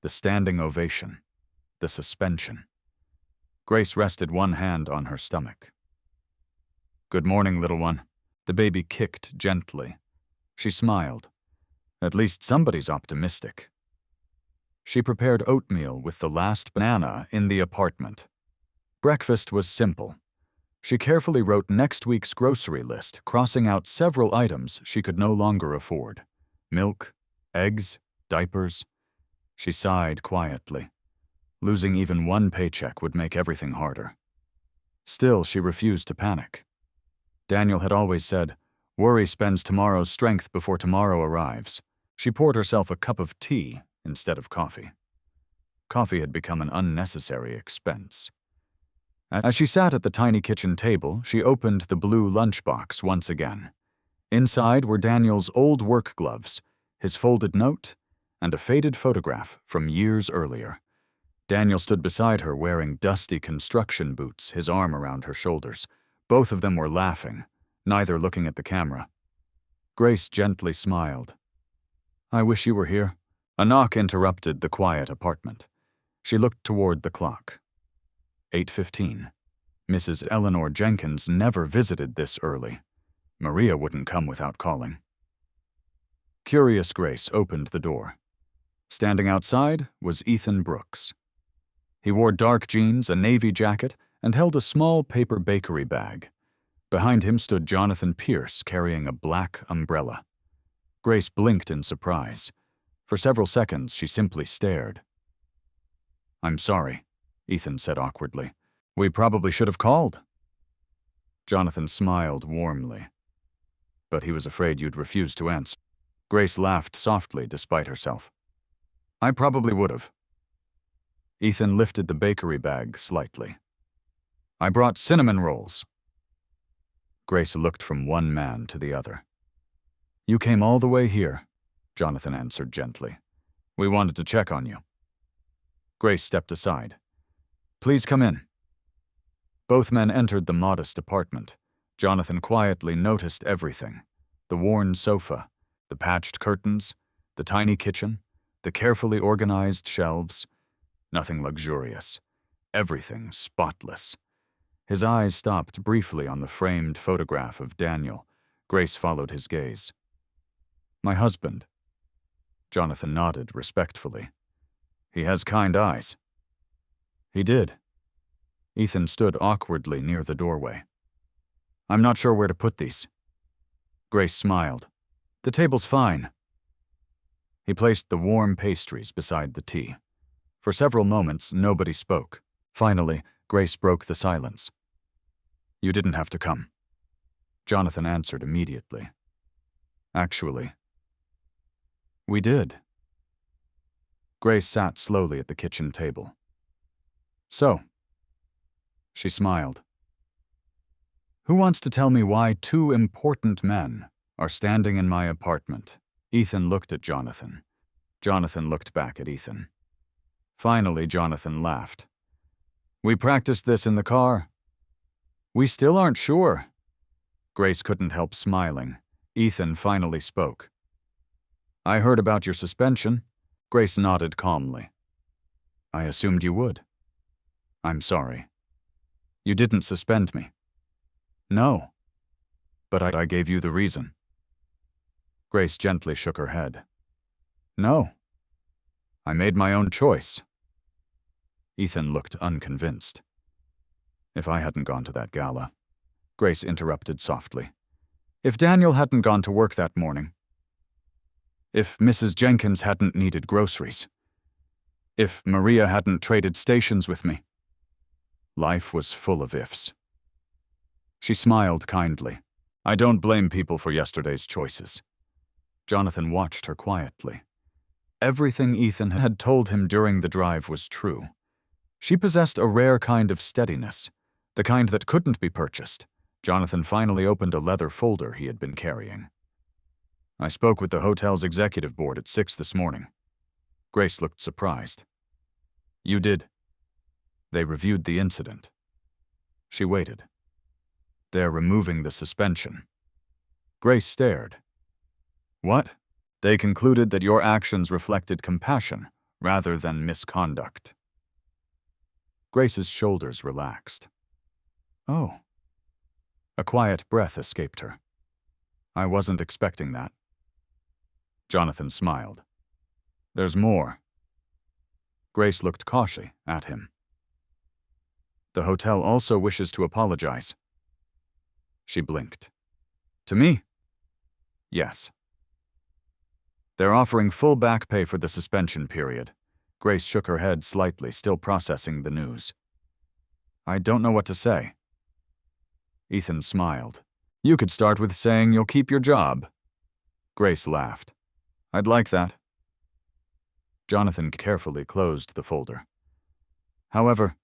The standing ovation. The suspension. Grace rested one hand on her stomach. Good morning, little one. The baby kicked gently. She smiled. At least somebody's optimistic. She prepared oatmeal with the last banana in the apartment. Breakfast was simple. She carefully wrote next week's grocery list, crossing out several items she could no longer afford. Milk, eggs, diapers. She sighed quietly. Losing even one paycheck would make everything harder. Still, she refused to panic. Daniel had always said, "Worry spends tomorrow's strength before tomorrow arrives." She poured herself a cup of tea instead of coffee. Coffee had become an unnecessary expense. As she sat at the tiny kitchen table, she opened the blue lunchbox once again. Inside were Daniel's old work gloves, his folded note, and a faded photograph from years earlier. Daniel stood beside her wearing dusty construction boots, his arm around her shoulders. Both of them were laughing, neither looking at the camera. Grace gently smiled. I wish you were here. A knock interrupted the quiet apartment. She looked toward the clock. 8:15. Mrs. Eleanor Jenkins never visited this early. Maria wouldn't come without calling. Curious Grace opened the door. Standing outside was Ethan Brooks. He wore dark jeans, a navy jacket, and held a small paper bakery bag. Behind him stood Jonathan Pierce carrying a black umbrella. Grace blinked in surprise. For several seconds, she simply stared. I'm sorry, Ethan said awkwardly. We probably should have called. Jonathan smiled warmly. But he was afraid you'd refuse to answer. Grace laughed softly despite herself. I probably would have. Ethan lifted the bakery bag slightly. I brought cinnamon rolls. Grace looked from one man to the other. You came all the way here, Jonathan answered gently. We wanted to check on you. Grace stepped aside. Please come in. Both men entered the modest apartment. Jonathan quietly noticed everything. The worn sofa, the patched curtains, the tiny kitchen, the carefully organized shelves. Nothing luxurious. Everything spotless. His eyes stopped briefly on the framed photograph of Daniel. Grace followed his gaze. My husband. Jonathan nodded respectfully. He has kind eyes. He did. Ethan stood awkwardly near the doorway. I'm not sure where to put these. Grace smiled. The table's fine. He placed the warm pastries beside the tea. For several moments, nobody spoke. Finally, Grace broke the silence. You didn't have to come. Jonathan answered immediately. Actually, we did. Grace sat slowly at the kitchen table. So, she smiled. Who wants to tell me why two important men are standing in my apartment? Ethan looked at Jonathan. Jonathan looked back at Ethan. Finally, Jonathan laughed. We practiced this in the car. We still aren't sure. Grace couldn't help smiling. Ethan finally spoke. I heard about your suspension. Grace nodded calmly. I assumed you would. I'm sorry. You didn't suspend me. No. But I gave you the reason. Grace gently shook her head. No. I made my own choice. Ethan looked unconvinced. If I hadn't gone to that gala, Grace interrupted softly. If Daniel hadn't gone to work that morning. If Mrs. Jenkins hadn't needed groceries. If Maria hadn't traded stations with me. Life was full of ifs. She smiled kindly. I don't blame people for yesterday's choices. Jonathan watched her quietly. Everything Ethan had told him during the drive was true. She possessed a rare kind of steadiness, the kind that couldn't be purchased. Jonathan finally opened a leather folder he had been carrying. I spoke with the hotel's executive board at 6 this morning. Grace looked surprised. You did? They reviewed the incident. She waited. They're removing the suspension. Grace stared. What? They concluded that your actions reflected compassion rather than misconduct. Grace's shoulders relaxed. Oh. A quiet breath escaped her. I wasn't expecting that. Jonathan smiled. There's more. Grace looked cautiously at him. The hotel also wishes to apologize. She blinked. To me? Yes. They're offering full back pay for the suspension period. Grace shook her head slightly, still processing the news. I don't know what to say. Ethan smiled. You could start with saying you'll keep your job. Grace laughed. I'd like that. Jonathan carefully closed the folder. However,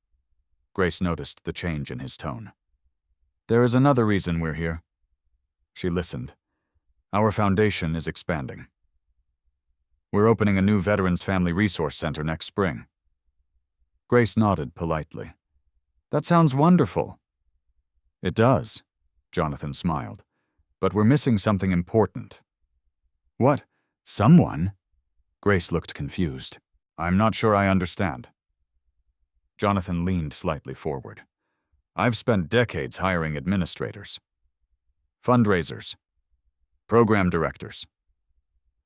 Grace noticed the change in his tone. There is another reason we're here. She listened. Our foundation is expanding. We're opening a new Veterans Family Resource Center next spring. Grace nodded politely. That sounds wonderful. It does, Jonathan smiled. But we're missing something important. What? Someone? Grace looked confused. I'm not sure I understand. Jonathan leaned slightly forward. I've spent decades hiring administrators, fundraisers, program directors,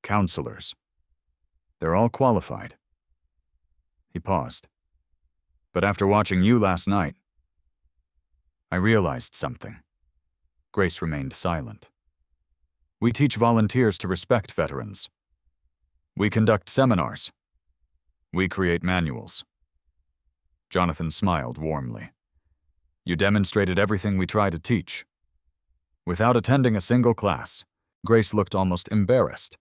counselors. They're all qualified. He paused. But after watching you last night, I realized something. Grace remained silent. We teach volunteers to respect veterans. We conduct seminars. We create manuals. Jonathan smiled warmly. You demonstrated everything we try to teach. Without attending a single class. Grace looked almost embarrassed.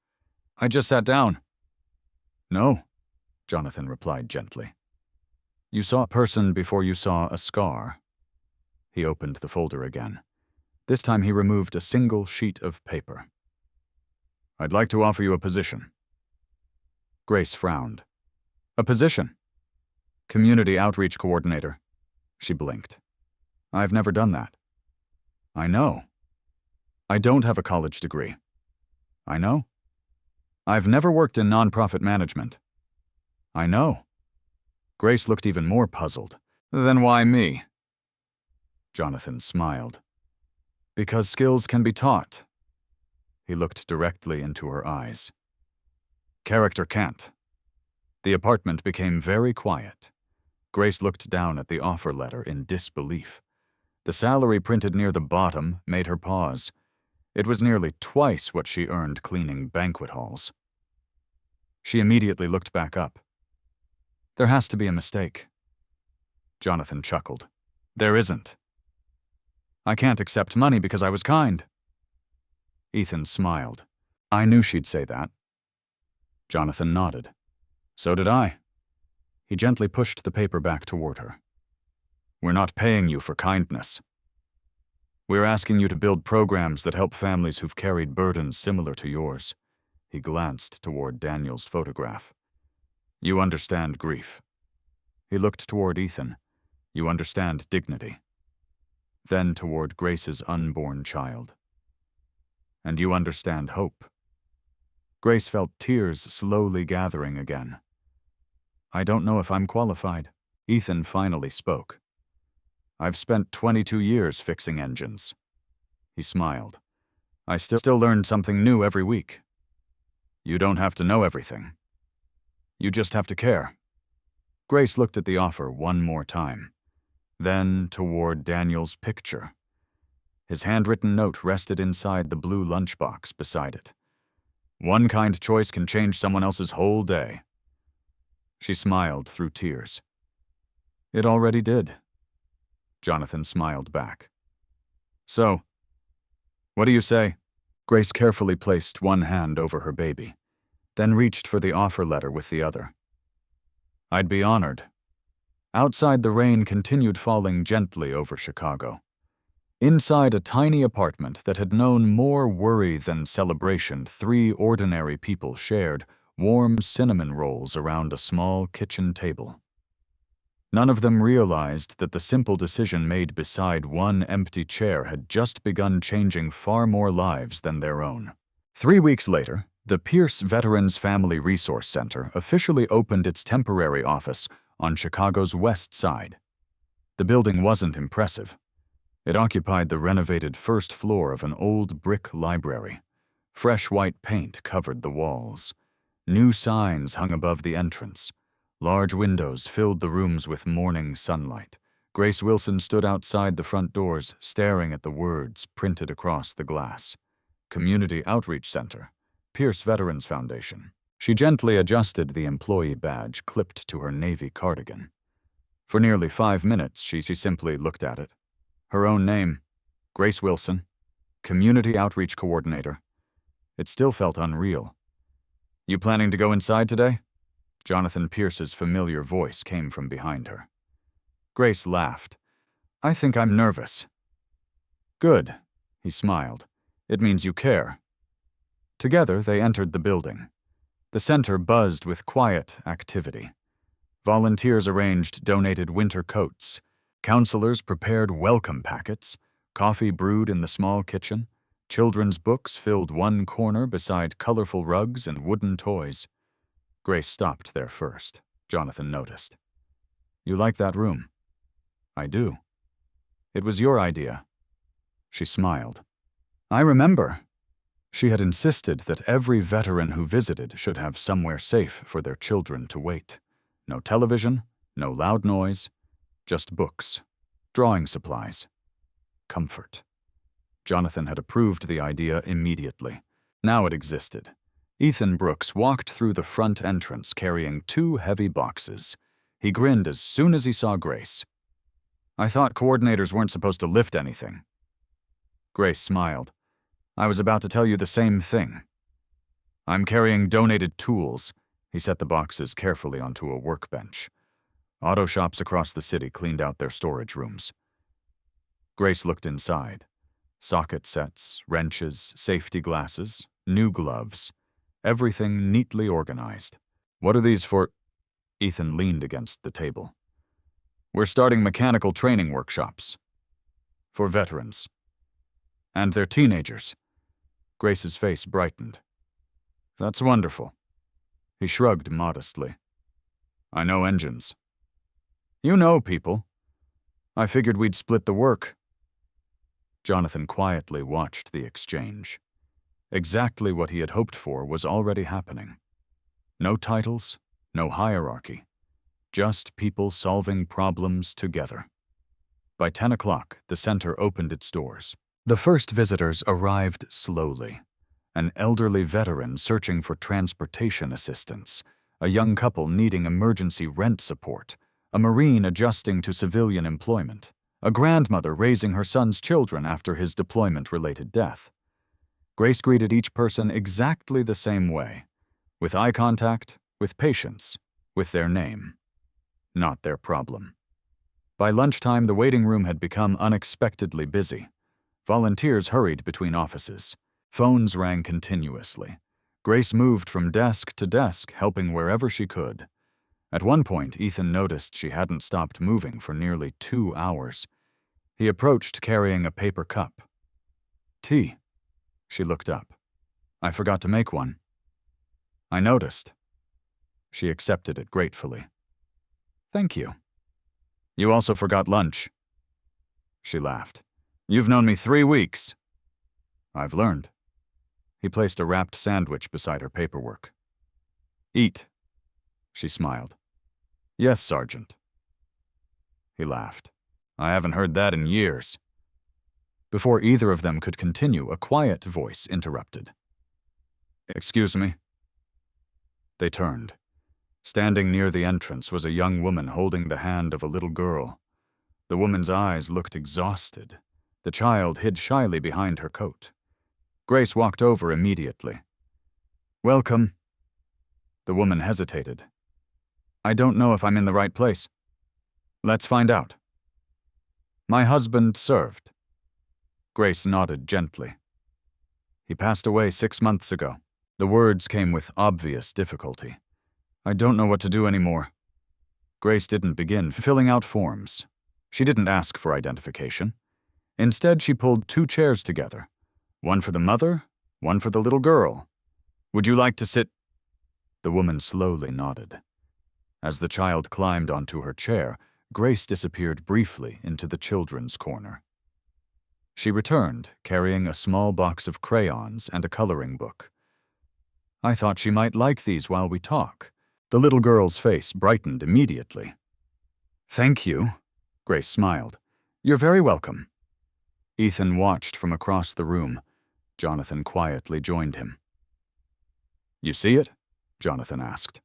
I just sat down. No, Jonathan replied gently. You saw a person before you saw a scar. He opened the folder again. This time he removed a single sheet of paper. I'd like to offer you a position. Grace frowned. A position? Community outreach coordinator. She blinked. I've never done that. I know. I don't have a college degree. I know. I've never worked in nonprofit management. I know. Grace looked even more puzzled. Then why me? Jonathan smiled. Because skills can be taught. He looked directly into her eyes. Character can't. The apartment became very quiet. Grace looked down at the offer letter in disbelief. The salary printed near the bottom made her pause. It was nearly twice what she earned cleaning banquet halls. She immediately looked back up. There has to be a mistake. Jonathan chuckled. There isn't. I can't accept money because I was kind. Ethan smiled. I knew she'd say that. Jonathan nodded. So did I. He gently pushed the paper back toward her. We're not paying you for kindness. We're asking you to build programs that help families who've carried burdens similar to yours. He glanced toward Daniel's photograph. You understand grief. He looked toward Ethan. You understand dignity. Then toward Grace's unborn child. And you understand hope. Grace felt tears slowly gathering again. I don't know if I'm qualified. Ethan finally spoke. I've spent 22 years fixing engines. He smiled. I still learn something new every week. You don't have to know everything. You just have to care. Grace looked at the offer one more time, then toward Daniel's picture. His handwritten note rested inside the blue lunchbox beside it. One kind choice can change someone else's whole day. She smiled through tears. It already did. Jonathan smiled back. So, what do you say? Grace carefully placed one hand over her baby, then reached for the offer letter with the other. I'd be honored. Outside, the rain continued falling gently over Chicago. Inside a tiny apartment that had known more worry than celebration, 3 ordinary people shared warm cinnamon rolls around a small kitchen table. None of them realized that the simple decision made beside one empty chair had just begun changing far more lives than their own. 3 weeks later, the Pierce Veterans Family Resource Center officially opened its temporary office on Chicago's west side. The building wasn't impressive. It occupied the renovated first floor of an old brick library. Fresh white paint covered the walls. New signs hung above the entrance. Large windows filled the rooms with morning sunlight. Grace Wilson stood outside the front doors, staring at the words printed across the glass. Community Outreach Center, Pierce Veterans Foundation. She gently adjusted the employee badge clipped to her navy cardigan. For nearly 5 minutes, she simply looked at it. Her own name, Grace Wilson, Community Outreach Coordinator. It still felt unreal. You planning to go inside today? Jonathan Pierce's familiar voice came from behind her. Grace laughed. I think I'm nervous. Good, he smiled. It means you care. Together, they entered the building. The center buzzed with quiet activity. Volunteers arranged donated winter coats. Counselors prepared welcome packets. Coffee brewed in the small kitchen. Children's books filled one corner beside colorful rugs and wooden toys. Grace stopped there first. Jonathan noticed. You like that room? I do. It was your idea. She smiled. I remember. She had insisted that every veteran who visited should have somewhere safe for their children to wait. No television, no loud noise, just books, drawing supplies, comfort. Jonathan had approved the idea immediately. Now it existed. Ethan Brooks walked through the front entrance carrying 2 heavy boxes. He grinned as soon as he saw Grace. I thought coordinators weren't supposed to lift anything. Grace smiled. I was about to tell you the same thing. I'm carrying donated tools. He set the boxes carefully onto a workbench. Auto shops across the city cleaned out their storage rooms. Grace looked inside. Socket sets, wrenches, safety glasses, new gloves. Everything neatly organized. What are these for? Ethan leaned against the table. We're starting mechanical training workshops. For veterans. And their teenagers. Grace's face brightened. That's wonderful. He shrugged modestly. I know engines. You know people. I figured we'd split the work. Jonathan quietly watched the exchange. Exactly what he had hoped for was already happening. No titles, no hierarchy. Just people solving problems together. By 10 o'clock, the center opened its doors. The first visitors arrived slowly. An elderly veteran searching for transportation assistance, a young couple needing emergency rent support, a Marine adjusting to civilian employment, a grandmother raising her son's children after his deployment-related death. Grace greeted each person exactly the same way, with eye contact, with patience, with their name, not their problem. By lunchtime, the waiting room had become unexpectedly busy. Volunteers hurried between offices. Phones rang continuously. Grace moved from desk to desk, helping wherever she could. At one point, Ethan noticed she hadn't stopped moving for nearly 2 hours. He approached carrying a paper cup. "Tea." She looked up. "I forgot to make one." "I noticed." She accepted it gratefully. "Thank you." "You also forgot lunch." She laughed. "You've known me 3 weeks." "I've learned." He placed a wrapped sandwich beside her paperwork. "Eat." She smiled. "Yes, Sergeant." He laughed. "I haven't heard that in years." Before either of them could continue, a quiet voice interrupted. "Excuse me." They turned. Standing near the entrance was a young woman holding the hand of a little girl. The woman's eyes looked exhausted. The child hid shyly behind her coat. Grace walked over immediately. "Welcome." The woman hesitated. "I don't know if I'm in the right place." "Let's find out." "My husband served." Grace nodded gently. "He passed away 6 months ago." The words came with obvious difficulty. "I don't know what to do anymore." Grace didn't begin filling out forms. She didn't ask for identification. Instead, she pulled 2 chairs together. One for the mother, one for the little girl. "Would you like to sit?" The woman slowly nodded. As the child climbed onto her chair, Grace disappeared briefly into the children's corner. She returned, carrying a small box of crayons and a coloring book. "I thought she might like these while we talk." The little girl's face brightened immediately. "Thank you," Grace smiled. "You're very welcome." Ethan watched from across the room. Jonathan quietly joined him. "You see it?" Jonathan asked.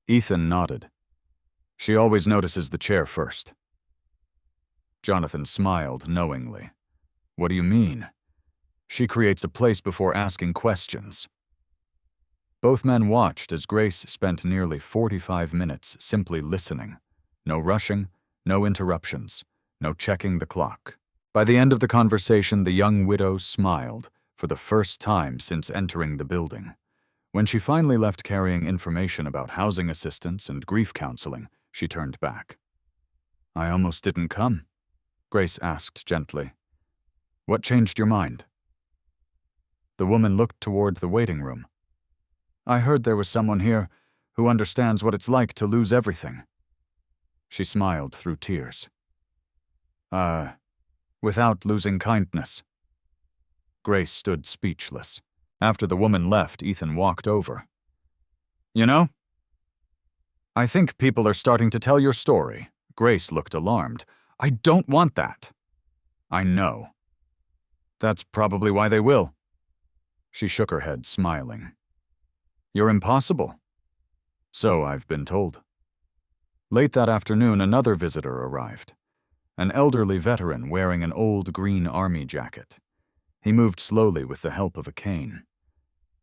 Ethan nodded. "She always notices the chair first." Jonathan smiled knowingly. "What do you mean?" "She creates a place before asking questions." Both men watched as Grace spent nearly 45 minutes simply listening. No rushing, no interruptions, no checking the clock. By the end of the conversation, the young widow smiled, for the first time since entering the building. When she finally left carrying information about housing assistance and grief counseling, she turned back. "I almost didn't come," Grace asked gently. "What changed your mind?" The woman looked toward the waiting room. "I heard there was someone here who understands what it's like to lose everything." She smiled through tears. Without losing kindness." Grace stood speechless. After the woman left, Ethan walked over. "You know, I think people are starting to tell your story." Grace looked alarmed. "I don't want that." "I know. That's probably why they will." She shook her head, smiling. "You're impossible." "So I've been told." Late that afternoon, another visitor arrived. An elderly veteran wearing an old green army jacket. He moved slowly with the help of a cane.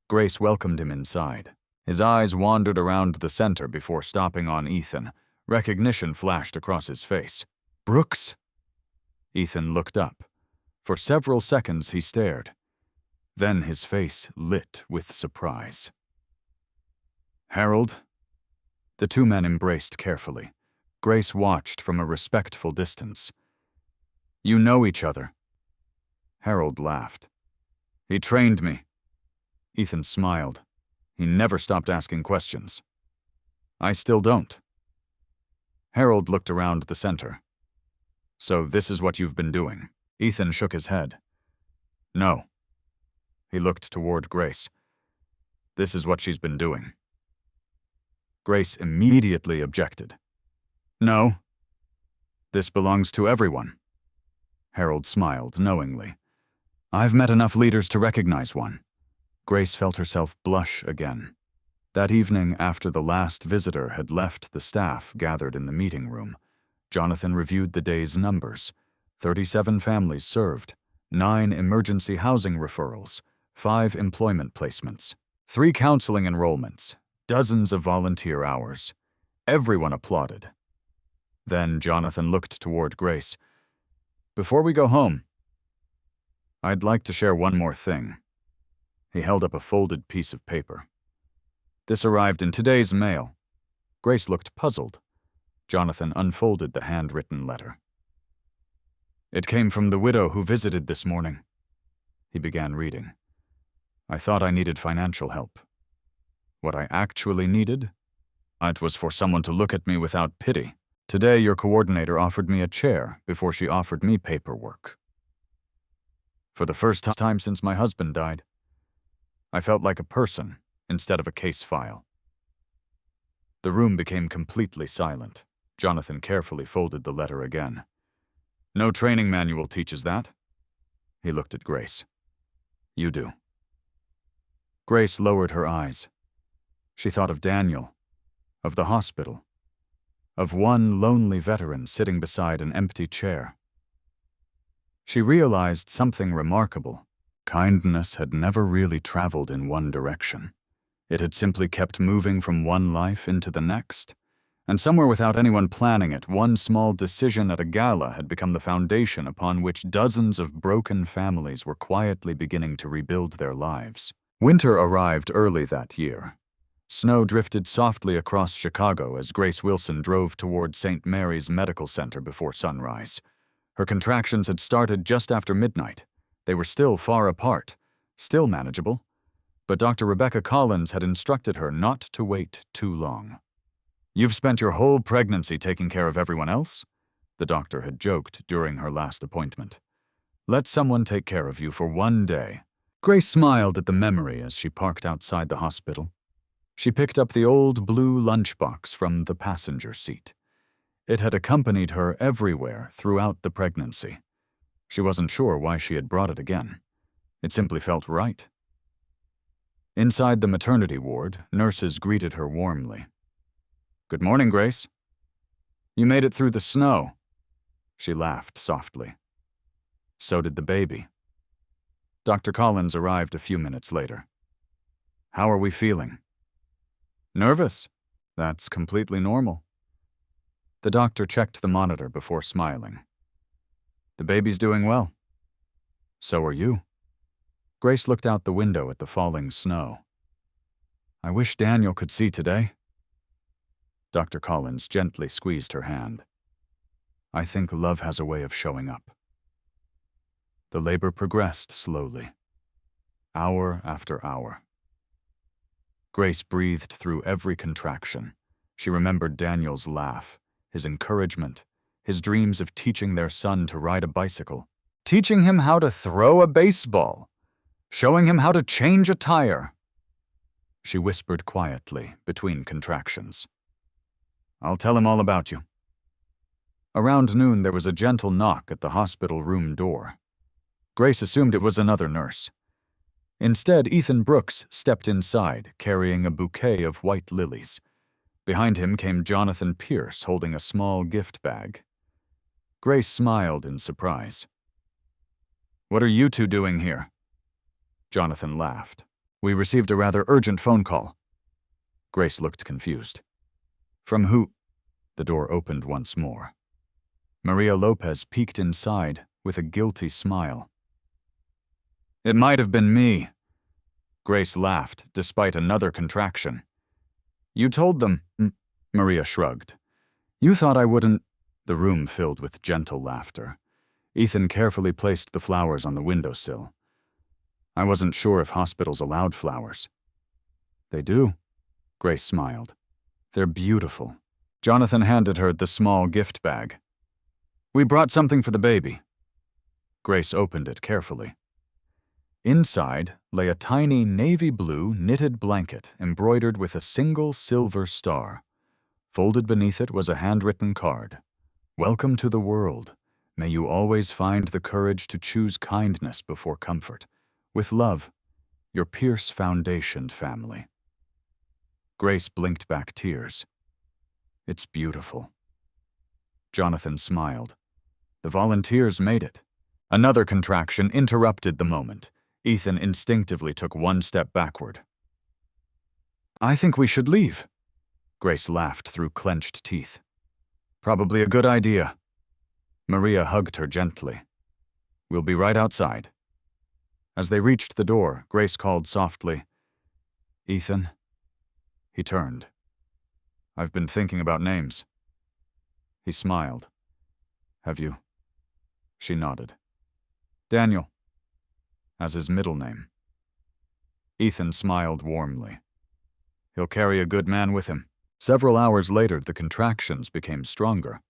Grace welcomed him inside. His eyes wandered around the center before stopping on Ethan. Recognition flashed across his face. "Brooks?" Ethan looked up. For several seconds he stared. Then his face lit with surprise. "Harold?" The 2 men embraced carefully. Grace watched from a respectful distance. "You know each other?" Harold laughed. "He trained me." Ethan smiled. He never stopped asking questions. "I still don't." Harold looked around the center. "So this is what you've been doing?" Ethan shook his head. "No." He looked toward Grace. "This is what she's been doing." Grace immediately objected. "No. This belongs to everyone." Harold smiled knowingly. "I've met enough leaders to recognize one." Grace felt herself blush again. That evening, after the last visitor had left the staff gathered in the meeting room, Jonathan reviewed the day's numbers: 37 families served, 9 emergency housing referrals, 5 employment placements, 3 counseling enrollments, dozens of volunteer hours. Everyone applauded. Then Jonathan looked toward Grace. "Before we go home, I'd like to share one more thing." He held up a folded piece of paper. "This arrived in today's mail." Grace looked puzzled. Jonathan unfolded the handwritten letter. "It came from the widow who visited this morning." He began reading. "I thought I needed financial help. What I actually needed? It was for someone to look at me without pity. Today, your coordinator offered me a chair before she offered me paperwork. For the first time since my husband died, I felt like a person instead of a case file." The room became completely silent. Jonathan carefully folded the letter again. "No training manual teaches that." He looked at Grace. "You do." Grace lowered her eyes. She thought of Daniel, of the hospital, of one lonely veteran sitting beside an empty chair. She realized something remarkable. Kindness had never really traveled in one direction. It had simply kept moving from one life into the next. And somewhere without anyone planning it, one small decision at a gala had become the foundation upon which dozens of broken families were quietly beginning to rebuild their lives. Winter arrived early that year. Snow drifted softly across Chicago as Grace Wilson drove toward St. Mary's Medical Center before sunrise. Her contractions had started just after midnight. They were still far apart, still manageable, but Dr. Rebecca Collins had instructed her not to wait too long. "You've spent your whole pregnancy taking care of everyone else?" the doctor had joked during her last appointment. "Let someone take care of you for one day." Grace smiled at the memory as she parked outside the hospital. She picked up the old blue lunchbox from the passenger seat. It had accompanied her everywhere throughout the pregnancy. She wasn't sure why she had brought it again. It simply felt right. Inside the maternity ward, nurses greeted her warmly. "Good morning, Grace. You made it through the snow." She laughed softly. So did the baby. Dr. Collins arrived a few minutes later. "How are we feeling?" "Nervous. That's completely normal." The doctor checked the monitor before smiling. "The baby's doing well." "So are you." Grace looked out the window at the falling snow. "I wish Daniel could see today." Dr. Collins gently squeezed her hand. "I think love has a way of showing up." The labor progressed slowly, hour after hour. Grace breathed through every contraction. She remembered Daniel's laugh, his encouragement, his dreams of teaching their son to ride a bicycle, teaching him how to throw a baseball, showing him how to change a tire. She whispered quietly between contractions. "I'll tell him all about you." Around noon, there was a gentle knock at the hospital room door. Grace assumed it was another nurse. Instead, Ethan Brooks stepped inside, carrying a bouquet of white lilies. Behind him came Jonathan Pierce, holding a small gift bag. Grace smiled in surprise. "What are you two doing here?" Jonathan laughed. "We received a rather urgent phone call." Grace looked confused. "From who?" The door opened once more. Maria Lopez peeked inside with a guilty smile. "It might have been me." Grace laughed, despite another contraction. "You told them," Maria shrugged. "You thought I wouldn't—" The room filled with gentle laughter. Ethan carefully placed the flowers on the windowsill. "I wasn't sure if hospitals allowed flowers." "They do," Grace smiled. "They're beautiful." Jonathan handed her the small gift bag. "We brought something for the baby." Grace opened it carefully. Inside lay a tiny navy blue knitted blanket embroidered with a single silver star. Folded beneath it was a handwritten card. "Welcome to the world. May you always find the courage to choose kindness before comfort. With love, your Pierce Foundation family." Grace blinked back tears. "It's beautiful." Jonathan smiled. The volunteers made it. Another contraction interrupted the moment. Ethan instinctively took one step backward. "I think we should leave," Grace laughed through clenched teeth. "Probably a good idea." Maria hugged her gently. "We'll be right outside." As they reached the door, Grace called softly, "Ethan?" He turned. "I've been thinking about names." He smiled. "Have you?" She nodded. "Daniel, as his middle name." Ethan smiled warmly. "He'll carry a good man with him." Several hours later, the contractions became stronger.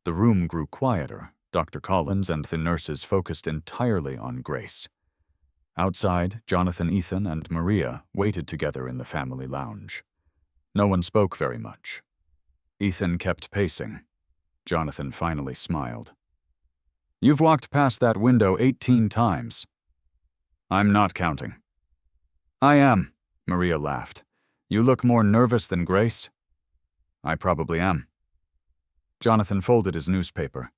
The room grew quieter. Dr. Collins and the nurses focused entirely on Grace. Outside, Jonathan, Ethan, and Maria waited together in the family lounge. No one spoke very much. Ethan kept pacing. Jonathan finally smiled. "You've walked past that window 18 times. I'm not counting." "I am," Maria laughed. "You look more nervous than Grace." "I probably am." Jonathan folded his newspaper.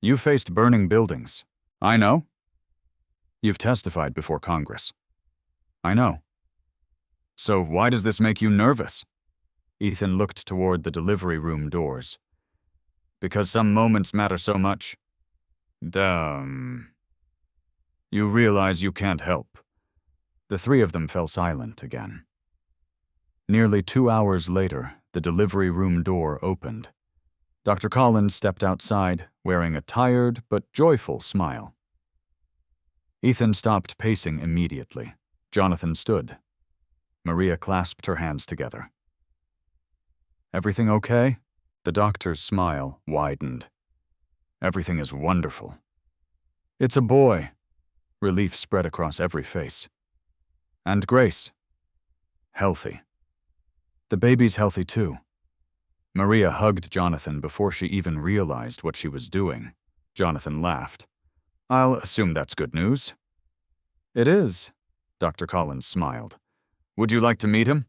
"You faced burning buildings." "I know." "You've testified before Congress." "I know." "So why does this make you nervous?" Ethan looked toward the delivery room doors. "Because some moments matter so much." Dumb. "You realize you can't help." The three of them fell silent again. Nearly 2 hours later, the delivery room door opened. Dr. Collins stepped outside, wearing a tired but joyful smile. Ethan stopped pacing immediately. Jonathan stood. Maria clasped her hands together. "Everything okay?" The doctor's smile widened. "Everything is wonderful." "It's a boy." Relief spread across every face. "And Grace?" "Healthy." "The baby's healthy too." Maria hugged Jonathan before she even realized what she was doing. Jonathan laughed. "I'll assume that's good news." "It is," Dr. Collins smiled. "Would you like to meet him?"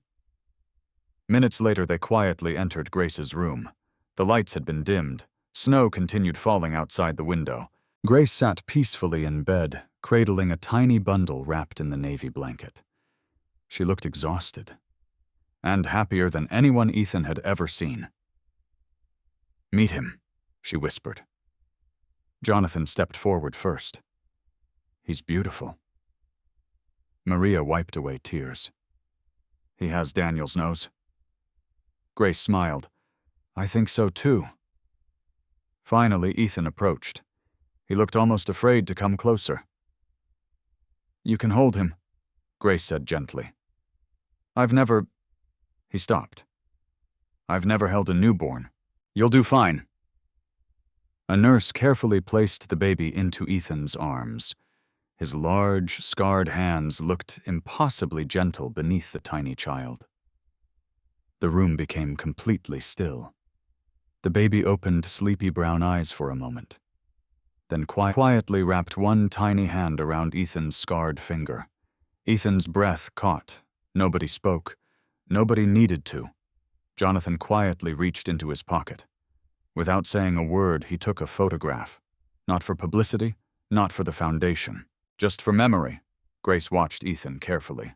Minutes later, they quietly entered Grace's room. The lights had been dimmed. Snow continued falling outside the window. Grace sat peacefully in bed, cradling a tiny bundle wrapped in the navy blanket. She looked exhausted, and happier than anyone Ethan had ever seen. "Meet him," she whispered. Jonathan stepped forward first. "He's beautiful." Maria wiped away tears. "He has Daniel's nose." Grace smiled. "I think so too." Finally, Ethan approached. He looked almost afraid to come closer. "You can hold him," Grace said gently. "I've never—" He stopped. "I've never held a newborn. You'll do fine." A nurse carefully placed the baby into Ethan's arms. His large, scarred hands looked impossibly gentle beneath the tiny child. The room became completely still. The baby opened sleepy brown eyes for a moment, then quietly wrapped one tiny hand around Ethan's scarred finger. Ethan's breath caught. Nobody spoke. Nobody needed to. Jonathan quietly reached into his pocket. Without saying a word, he took a photograph. Not for publicity, not for the foundation. Just for memory. Grace watched Ethan carefully.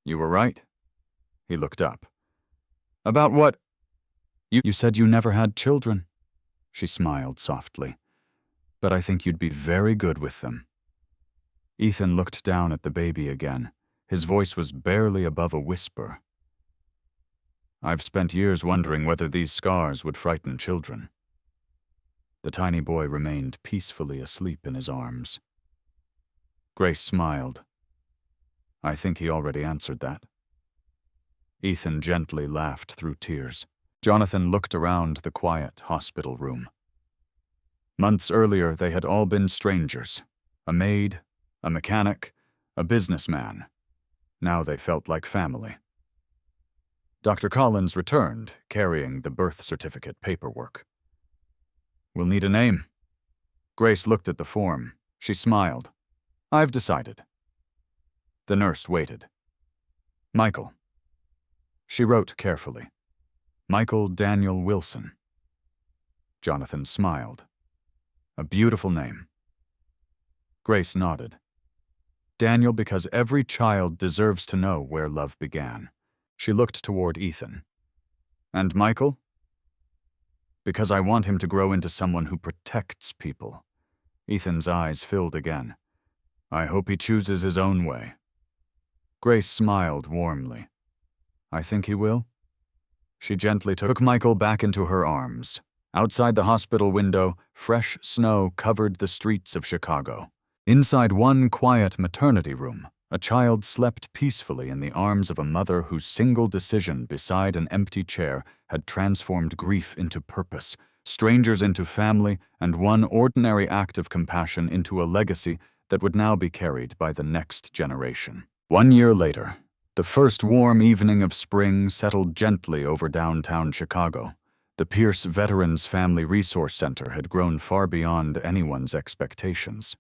"You were right." He looked up. "About what?" You said you never had children." She smiled softly. "But I think you'd be very good with them." Ethan looked down at the baby again. His voice was barely above a whisper. "I've spent years wondering whether these scars would frighten children." The tiny boy remained peacefully asleep in his arms. Grace smiled. "I think he already answered that." Ethan gently laughed through tears. Jonathan looked around the quiet hospital room. Months earlier, they had all been strangers. A maid, a mechanic, a businessman. Now they felt like family. Dr. Collins returned, carrying the birth certificate paperwork. "We'll need a name." Grace looked at the form. She smiled. "I've decided." The nurse waited. "Michael." She wrote carefully. "Michael Daniel Wilson." Jonathan smiled. A beautiful name. Grace nodded. Daniel, because every child deserves to know where love began. She looked toward Ethan. And Michael? Because I want him to grow into someone who protects people. Ethan's eyes filled again. I hope he chooses his own way. Grace smiled warmly. I think he will. She gently took Michael back into her arms. Outside the hospital window, fresh snow covered the streets of Chicago. Inside one quiet maternity room, a child slept peacefully in the arms of a mother whose single decision beside an empty chair had transformed grief into purpose, strangers into family, and one ordinary act of compassion into a legacy that would now be carried by the next generation. 1 year later, the first warm evening of spring settled gently over downtown Chicago. The Pierce Veterans Family Resource Center had grown far beyond anyone's expectations.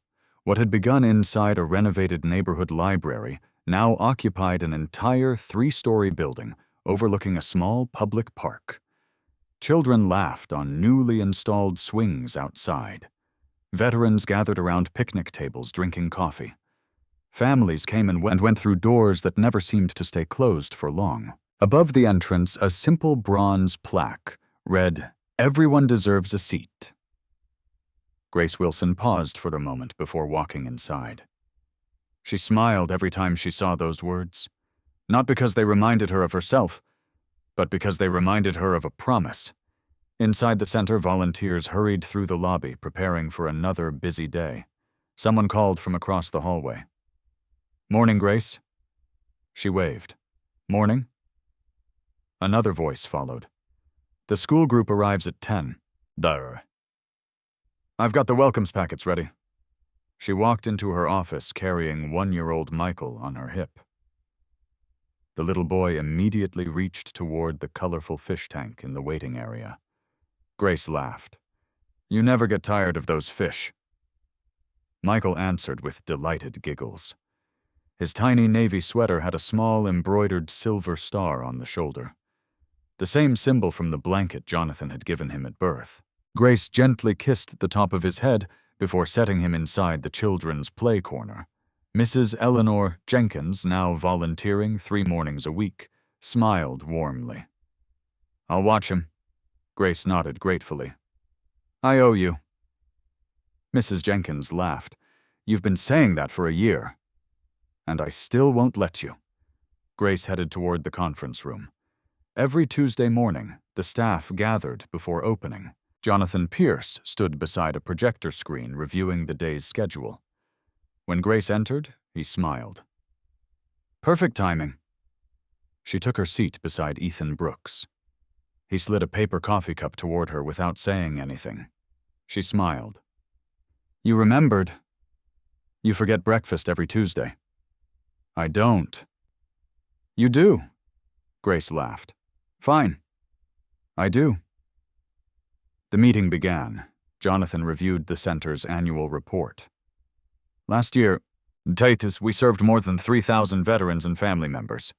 What had begun inside a renovated neighborhood library now occupied an entire 3-story building overlooking a small public park. Children laughed on newly installed swings outside. Veterans gathered around picnic tables drinking coffee. Families came and went through doors that never seemed to stay closed for long. Above the entrance, a simple bronze plaque read, "Everyone deserves a seat." Grace Wilson paused for a moment before walking inside. She smiled every time she saw those words, not because they reminded her of herself, but because they reminded her of a promise. Inside the center, volunteers hurried through the lobby, preparing for another busy day. Someone called from across the hallway. "Morning, Grace." She waved. "Morning." Another voice followed. "The school group arrives at 10. There. I've got the welcomes packets ready." She walked into her office carrying 1-year-old Michael on her hip. The little boy immediately reached toward the colorful fish tank in the waiting area. Grace laughed. "You never get tired of those fish." Michael answered with delighted giggles. His tiny navy sweater had a small embroidered silver star on the shoulder, the same symbol from the blanket Jonathan had given him at birth. Grace gently kissed the top of his head before setting him inside the children's play corner. Mrs. Eleanor Jenkins, now volunteering 3 mornings a week, smiled warmly. "I'll watch him." Grace nodded gratefully. "I owe you." Mrs. Jenkins laughed. "You've been saying that for a year." "And I still won't let you." Grace headed toward the conference room. Every Tuesday morning, the staff gathered before opening. Jonathan Pierce stood beside a projector screen reviewing the day's schedule. When Grace entered, he smiled. "Perfect timing." She took her seat beside Ethan Brooks. He slid a paper coffee cup toward her without saying anything. She smiled. "You remembered. You forget breakfast every Tuesday." "I don't." "You do." Grace laughed. "Fine. I do." The meeting began. Jonathan reviewed the center's annual report. "Last year, we served more than 3,000 veterans and family members."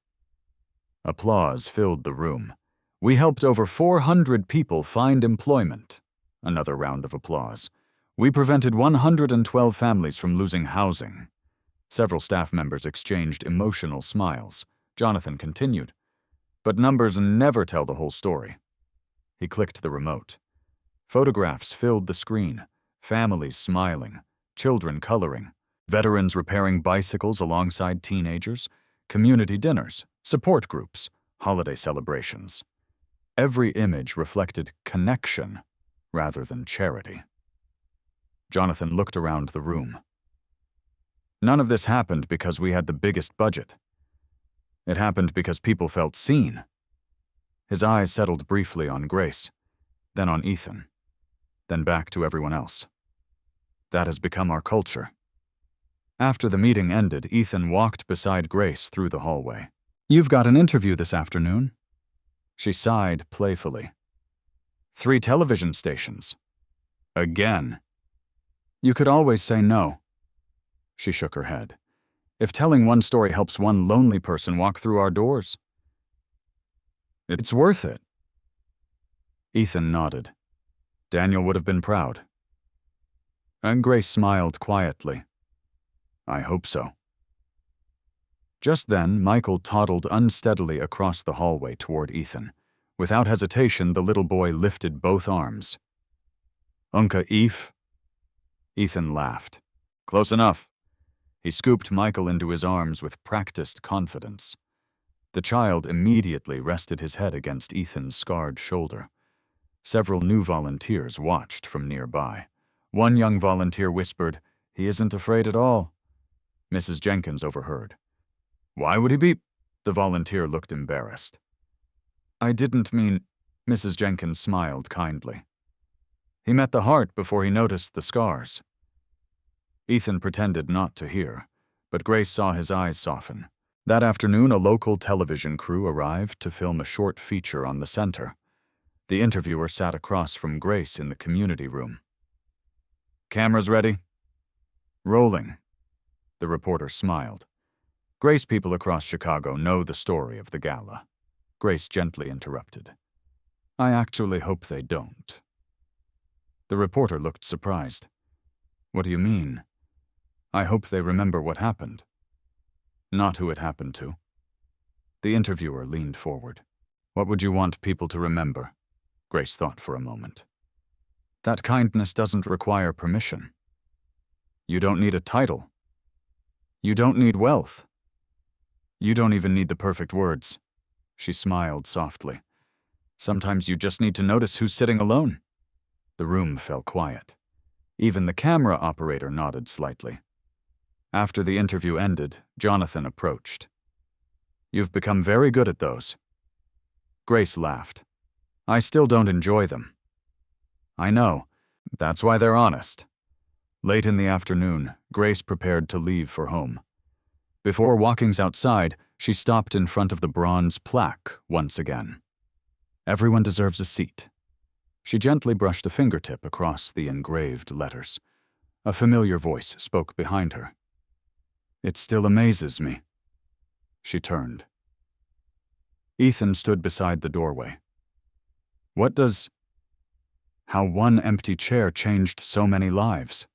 Applause filled the room. "We helped over 400 people find employment." Another round of applause. "We prevented 112 families from losing housing." Several staff members exchanged emotional smiles. Jonathan continued. "But numbers never tell the whole story." He clicked the remote. Photographs filled the screen, families smiling, children coloring, veterans repairing bicycles alongside teenagers, community dinners, support groups, holiday celebrations. Every image reflected connection rather than charity. Jonathan looked around the room. "None of this happened because we had the biggest budget. It happened because people felt seen." His eyes settled briefly on Grace, then on Ethan, then back to everyone else. That has become our culture. After the meeting ended, Ethan walked beside Grace through the hallway. "You've got an interview this afternoon." She sighed playfully. 3 television stations. Again. "You could always say no." She shook her head. "If telling one story helps one lonely person walk through our doors, it's worth it." Ethan nodded. Daniel would have been proud. And Grace smiled quietly. I hope so. Just then, Michael toddled unsteadily across the hallway toward Ethan. Without hesitation, the little boy lifted both arms. Unka Eve? Ethan laughed. Close enough. He scooped Michael into his arms with practiced confidence. The child immediately rested his head against Ethan's scarred shoulder. Several new volunteers watched from nearby. One young volunteer whispered, "He isn't afraid at all." Mrs. Jenkins overheard. "Why would he be?" The volunteer looked embarrassed. "I didn't mean—" Mrs. Jenkins smiled kindly. "He met the heart before he noticed the scars." Ethan pretended not to hear, but Grace saw his eyes soften. That afternoon, a local television crew arrived to film a short feature on the center. The interviewer sat across from Grace in the community room. "Cameras ready?" "Rolling." The reporter smiled. "Grace people across Chicago know the story of the Gala." Grace gently interrupted. "I actually hope they don't." The reporter looked surprised. "What do you mean?" "I hope they remember what happened." "Not who it happened to." The interviewer leaned forward. "What would you want people to remember?" Grace thought for a moment. "That kindness doesn't require permission. You don't need a title. You don't need wealth. You don't even need the perfect words." She smiled softly. "Sometimes you just need to notice who's sitting alone." The room fell quiet. Even the camera operator nodded slightly. After the interview ended, Jonathan approached. "You've become very good at those." Grace laughed. "I still don't enjoy them." "I know. That's why they're honest." Late in the afternoon, Grace prepared to leave for home. Before walking outside, she stopped in front of the bronze plaque once again. "Everyone deserves a seat." She gently brushed a fingertip across the engraved letters. A familiar voice spoke behind her. "It still amazes me." She turned. Ethan stood beside the doorway. How one empty chair changed so many lives?"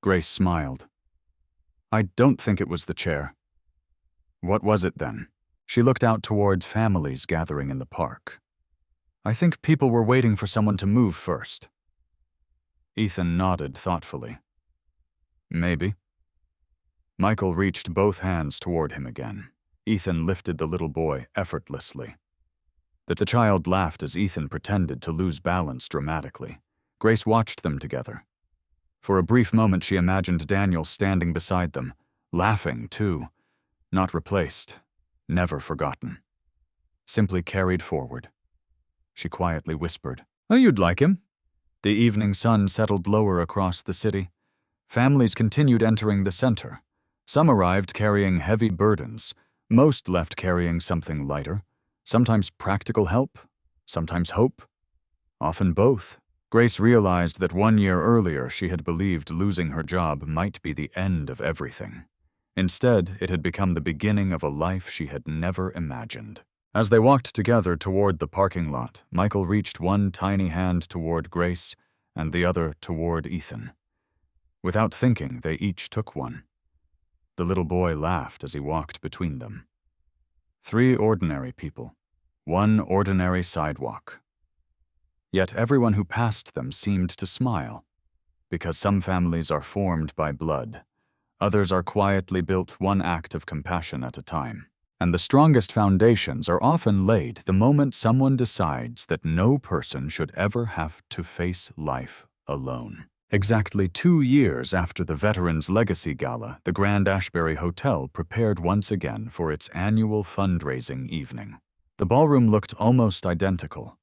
Grace smiled. "I don't think it was the chair." "What was it then?" She looked out toward families gathering in the park. "I think people were waiting for someone to move first." Ethan nodded thoughtfully. "Maybe." Michael reached both hands toward him again. Ethan lifted the little boy effortlessly. The child laughed as Ethan pretended to lose balance dramatically. Grace watched them together. For a brief moment she imagined Daniel standing beside them, laughing too, not replaced, never forgotten. Simply carried forward. She quietly whispered, "Oh, you'd like him." The evening sun settled lower across the city. Families continued entering the center. Some arrived carrying heavy burdens. Most left carrying something lighter. Sometimes practical help, sometimes hope, often both. Grace realized that 1 year earlier she had believed losing her job might be the end of everything. Instead, it had become the beginning of a life she had never imagined. As they walked together toward the parking lot, Michael reached one tiny hand toward Grace and the other toward Ethan. Without thinking, they each took one. The little boy laughed as he walked between them. 3 ordinary people, 1 ordinary sidewalk. Yet everyone who passed them seemed to smile, because some families are formed by blood, others are quietly built one act of compassion at a time. And the strongest foundations are often laid the moment someone decides that no person should ever have to face life alone. Exactly 2 years after the Veterans Legacy Gala, the Grand Ashbury Hotel prepared once again for its annual fundraising evening. The ballroom looked almost identical.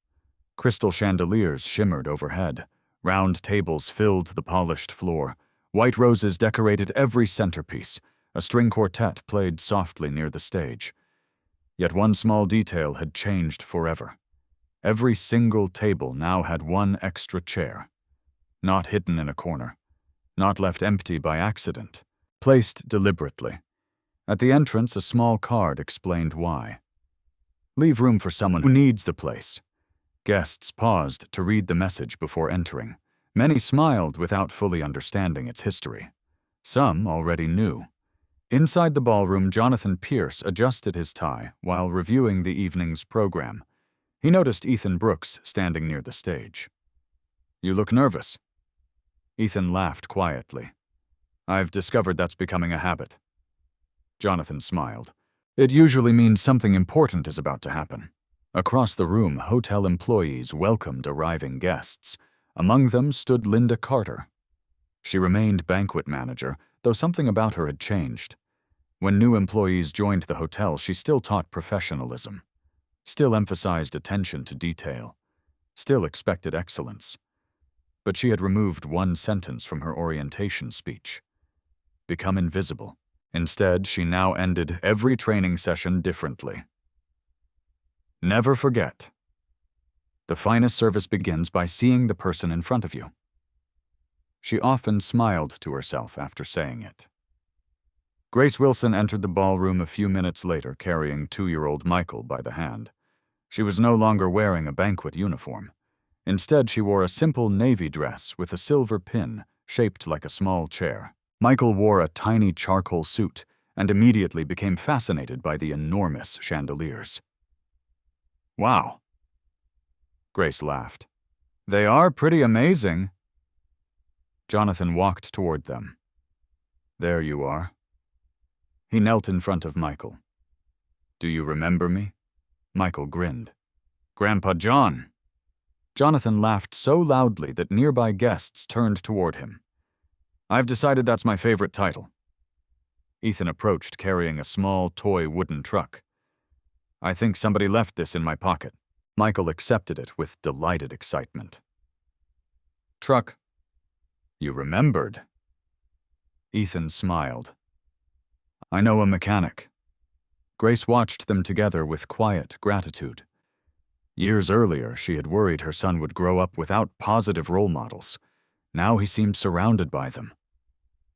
Crystal chandeliers shimmered overhead. Round tables filled the polished floor. White roses decorated every centerpiece. A string quartet played softly near the stage. Yet one small detail had changed forever. Every single table now had 1 extra chair. Not hidden in a corner, not left empty by accident, placed deliberately. At the entrance, a small card explained why. "Leave room for someone who needs the place. Guests paused to read the message before entering. Many smiled without fully understanding its history. Some already knew. Inside the ballroom, Jonathan Pierce adjusted his tie while reviewing the evening's program. He noticed Ethan Brooks standing near the stage. "You look nervous." Ethan laughed quietly. "I've discovered that's becoming a habit." Jonathan smiled. "It usually means something important is about to happen." Across the room, hotel employees welcomed arriving guests. Among them stood Linda Carter. She remained banquet manager, though something about her had changed. When new employees joined the hotel, she still taught professionalism, still emphasized attention to detail, still expected excellence. But she had removed one sentence from her orientation speech: become invisible. Instead, she now ended every training session differently. Never forget. The finest service begins by seeing the person in front of you. She often smiled to herself after saying it. Grace Wilson entered the ballroom a few minutes later, carrying 2-year-old Michael by the hand. She was no longer wearing a banquet uniform. Instead, she wore a simple navy dress with a silver pin shaped like a small chair. Michael wore a tiny charcoal suit and immediately became fascinated by the enormous chandeliers. "Wow." Grace laughed. "They are pretty amazing." Jonathan walked toward them. "There you are." He knelt in front of Michael. "Do you remember me?" Michael grinned. "Grandpa John." Jonathan laughed so loudly that nearby guests turned toward him. "I've decided that's my favorite title." Ethan approached, carrying a small toy wooden truck. "I think somebody left this in my pocket." Michael accepted it with delighted excitement. "Truck." "You remembered." Ethan smiled. "I know a mechanic." Grace watched them together with quiet gratitude. Years earlier, she had worried her son would grow up without positive role models. Now he seemed surrounded by them.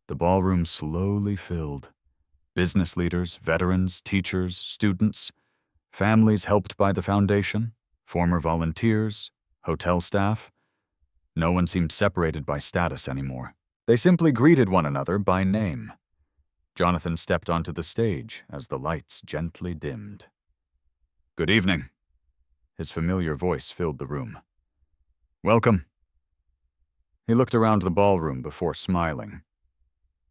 The ballroom slowly filled. Business leaders, veterans, teachers, students, families helped by the foundation, former volunteers, hotel staff. No one seemed separated by status anymore. They simply greeted one another by name. Jonathan stepped onto the stage as the lights gently dimmed. "Good evening." His familiar voice filled the room. "Welcome." He looked around the ballroom before smiling.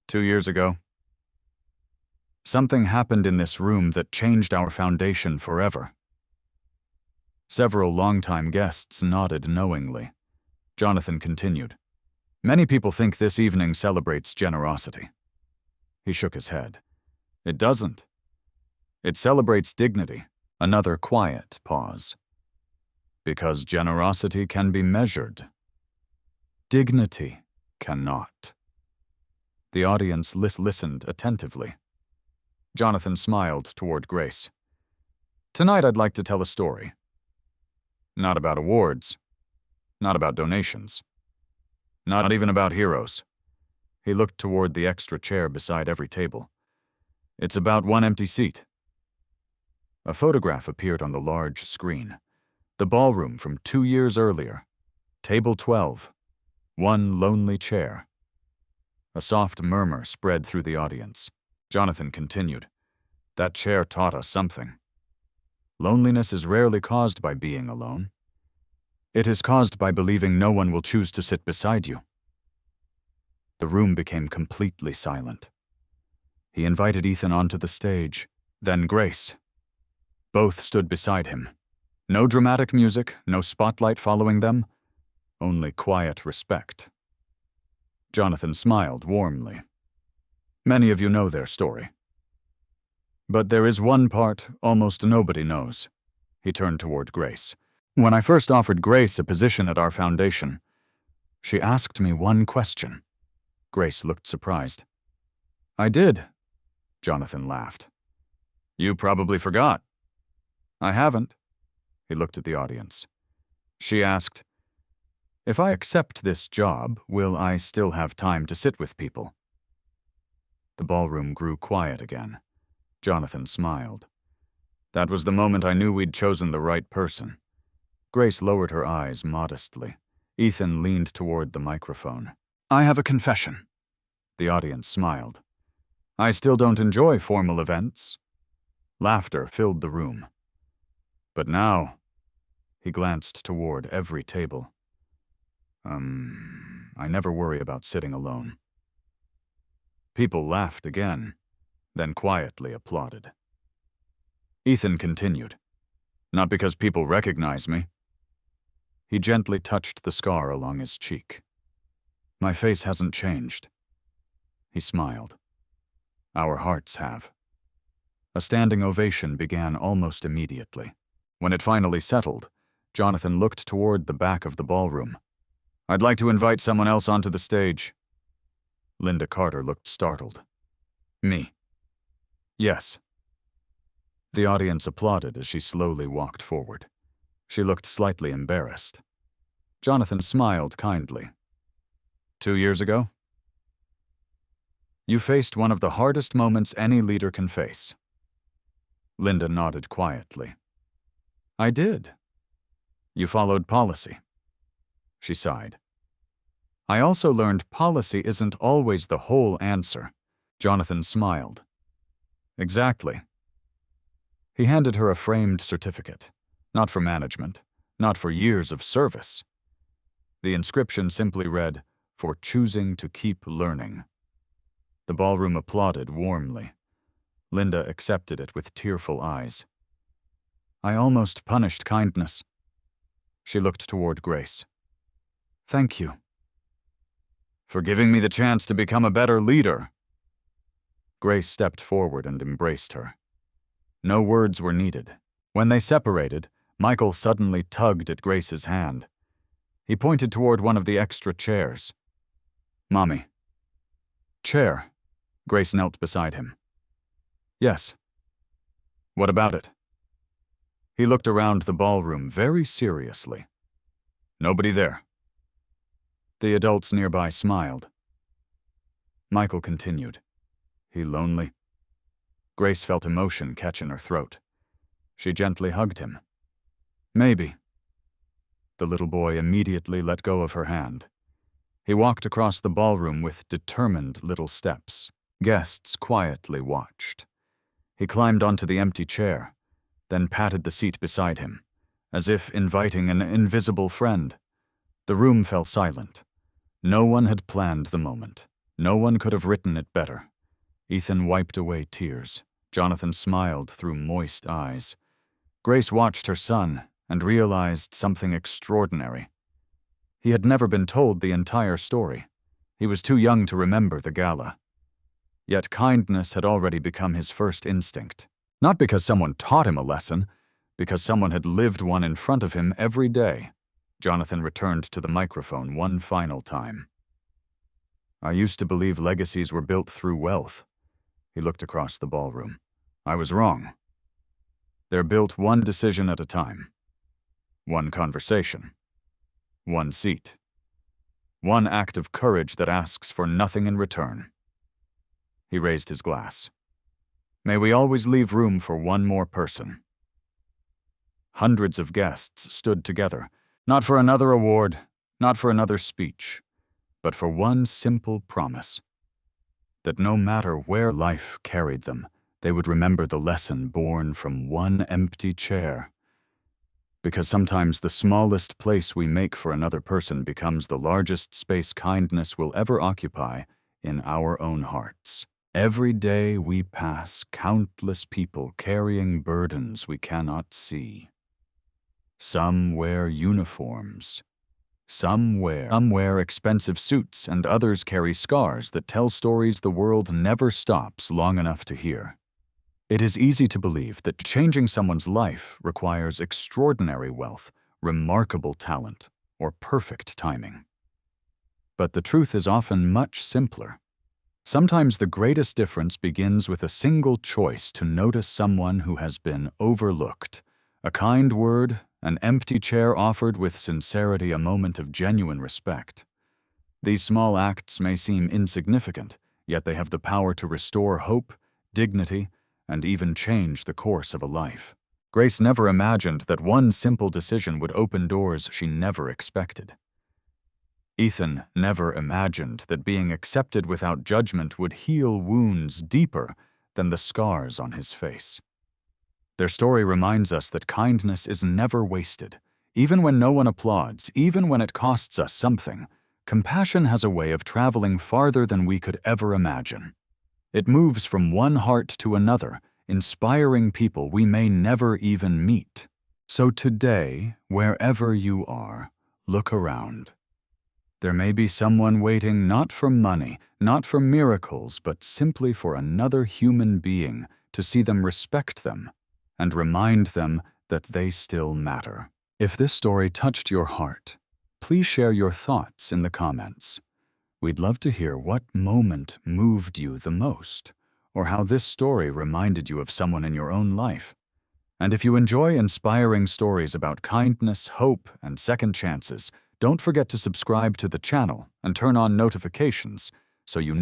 2 years ago, something happened in this room that changed our foundation forever. Several longtime guests nodded knowingly. Jonathan continued. "Many people think this evening celebrates generosity." He shook his head. "It doesn't. It celebrates dignity." Another quiet pause. "Because generosity can be measured. Dignity cannot." The audience listened attentively. Jonathan smiled toward Grace. "Tonight I'd like to tell a story. Not about awards. Not about donations. Not even about heroes." He looked toward the extra chair beside every table. "It's about one empty seat." A photograph appeared on the large screen. The ballroom from 2 years earlier. Table 12. One lonely chair. A soft murmur spread through the audience. Jonathan continued. "That chair taught us something. Loneliness is rarely caused by being alone. It is caused by believing no one will choose to sit beside you." The room became completely silent. He invited Ethan onto the stage, then Grace. Both stood beside him. No dramatic music, no spotlight following them, only quiet respect. Jonathan smiled warmly. "Many of you know their story. But there is one part almost nobody knows." He turned toward Grace. "When I first offered Grace a position at our foundation, she asked me one question." Grace looked surprised. "I did." Jonathan laughed. "You probably forgot." "I haven't." He looked at the audience. She asked, "If I accept this job, will I still have time to sit with people?" The ballroom grew quiet again. Jonathan smiled. "That was the moment I knew we'd chosen the right person. Grace lowered her eyes modestly. Ethan leaned toward the microphone. I have a confession. The audience smiled. I still don't enjoy formal events. Laughter filled the room. But now, he glanced toward every table. I never worry about sitting alone. People laughed again, then quietly applauded. Ethan continued. Not because people recognize me. He gently touched the scar along his cheek. My face hasn't changed. He smiled. Our hearts have. A standing ovation began almost immediately. When it finally settled, Jonathan looked toward the back of the ballroom. I'd like to invite someone else onto the stage. Linda Carter looked startled. Me. Yes. The audience applauded as she slowly walked forward. She looked slightly embarrassed. Jonathan smiled kindly. 2 years ago? You faced one of the hardest moments any leader can face. Linda nodded quietly. I did. You followed policy. She sighed. I also learned policy isn't always the whole answer. Jonathan smiled. Exactly. He handed her a framed certificate, not for management, not for years of service. The inscription simply read, for choosing to keep learning. The ballroom applauded warmly. Linda accepted it with tearful eyes. I almost punished kindness. She looked toward Grace. Thank you. For giving me the chance to become a better leader. Grace stepped forward and embraced her. No words were needed. When they separated, Michael suddenly tugged at Grace's hand. He pointed toward one of the extra chairs. Mommy. Chair. Grace knelt beside him. Yes. What about it? He looked around the ballroom very seriously. Nobody there. The adults nearby smiled. Michael continued. He lonely? Grace felt emotion catch in her throat. She gently hugged him. Maybe. The little boy immediately let go of her hand. He walked across the ballroom with determined little steps. Guests quietly watched. He climbed onto the empty chair, then patted the seat beside him, as if inviting an invisible friend. The room fell silent. No one had planned the moment. No one could have written it better. Ethan wiped away tears. Jonathan smiled through moist eyes. Grace watched her son and realized something extraordinary. He had never been told the entire story. He was too young to remember the gala. Yet kindness had already become his first instinct. Not because someone taught him a lesson, because someone had lived one in front of him every day. Jonathan returned to the microphone one final time. I used to believe legacies were built through wealth. He looked across the ballroom. I was wrong. They're built one decision at a time. One conversation. One seat. One act of courage that asks for nothing in return. He raised his glass. May we always leave room for one more person. Hundreds of guests stood together, not for another award, not for another speech, but for one simple promise. That no matter where life carried them, they would remember the lesson born from one empty chair. Because sometimes the smallest place we make for another person becomes the largest space kindness will ever occupy in our own hearts. Every day we pass countless people carrying burdens we cannot see. Some wear uniforms. Some wear expensive suits, and others carry scars that tell stories the world never stops long enough to hear. It is easy to believe that changing someone's life requires extraordinary wealth, remarkable talent, or perfect timing. But the truth is often much simpler. Sometimes the greatest difference begins with a single choice to notice someone who has been overlooked. A kind word, an empty chair offered with sincerity, a moment of genuine respect. These small acts may seem insignificant, yet they have the power to restore hope, dignity, and even change the course of a life. Grace never imagined that one simple decision would open doors she never expected. Ethan never imagined that being accepted without judgment would heal wounds deeper than the scars on his face. Their story reminds us that kindness is never wasted. Even when no one applauds, even when it costs us something, compassion has a way of traveling farther than we could ever imagine. It moves from one heart to another, inspiring people we may never even meet. So today, wherever you are, look around. There may be someone waiting not for money, not for miracles, but simply for another human being to see them, respect them, and remind them that they still matter. If this story touched your heart, please share your thoughts in the comments. We'd love to hear what moment moved you the most, or how this story reminded you of someone in your own life. And if you enjoy inspiring stories about kindness, hope, and second chances, don't forget to subscribe to the channel and turn on notifications so you